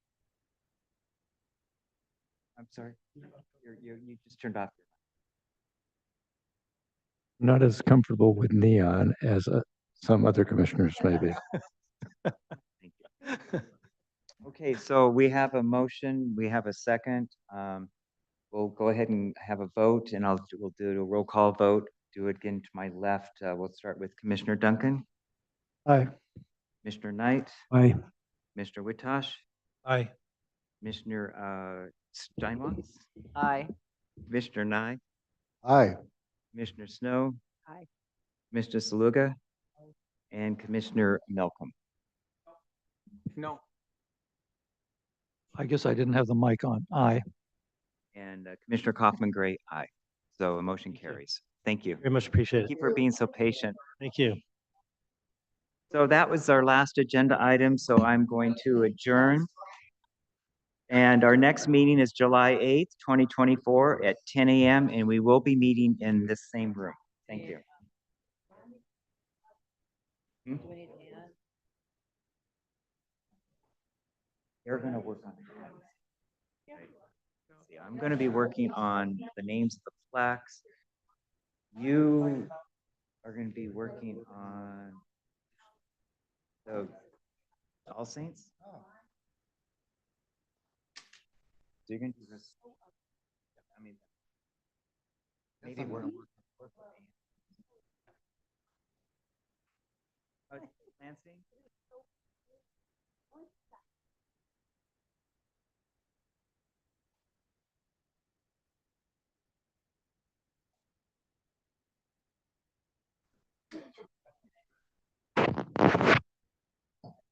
I'm sorry. You just turned off. not as comfortable with neon as some other commissioners may be. Okay, so we have a motion, we have a second. we'll go ahead and have a vote, and we'll do a roll call vote. Do it again to my left. We'll start with Commissioner Duncan, Aye. Commissioner Knight, Aye. Mr. Witosh, Aye. Commissioner Steinwatz, Aye. Commissioner Nye, Aye. Commissioner Snow, Aye. Mr. Saluga, and Commissioner Malcolm. No. I guess I didn't have the mic on. Aye. And Commissioner Kaufman Gray, aye. So a motion carries. Thank you. Very much appreciate Thank it. you for being so patient. Thank you. So that was our last agenda item, so I'm going to adjourn. And our next meeting is July 8th, 2024 at 10 a.m. and we will be meeting in this same room. Thank you. Hmm? They're gonna work on it. See, I'm gonna be working on the names of the plaques. You are gonna be working on the All Saints? So you're gonna do this? I mean, maybe we're. Lansing?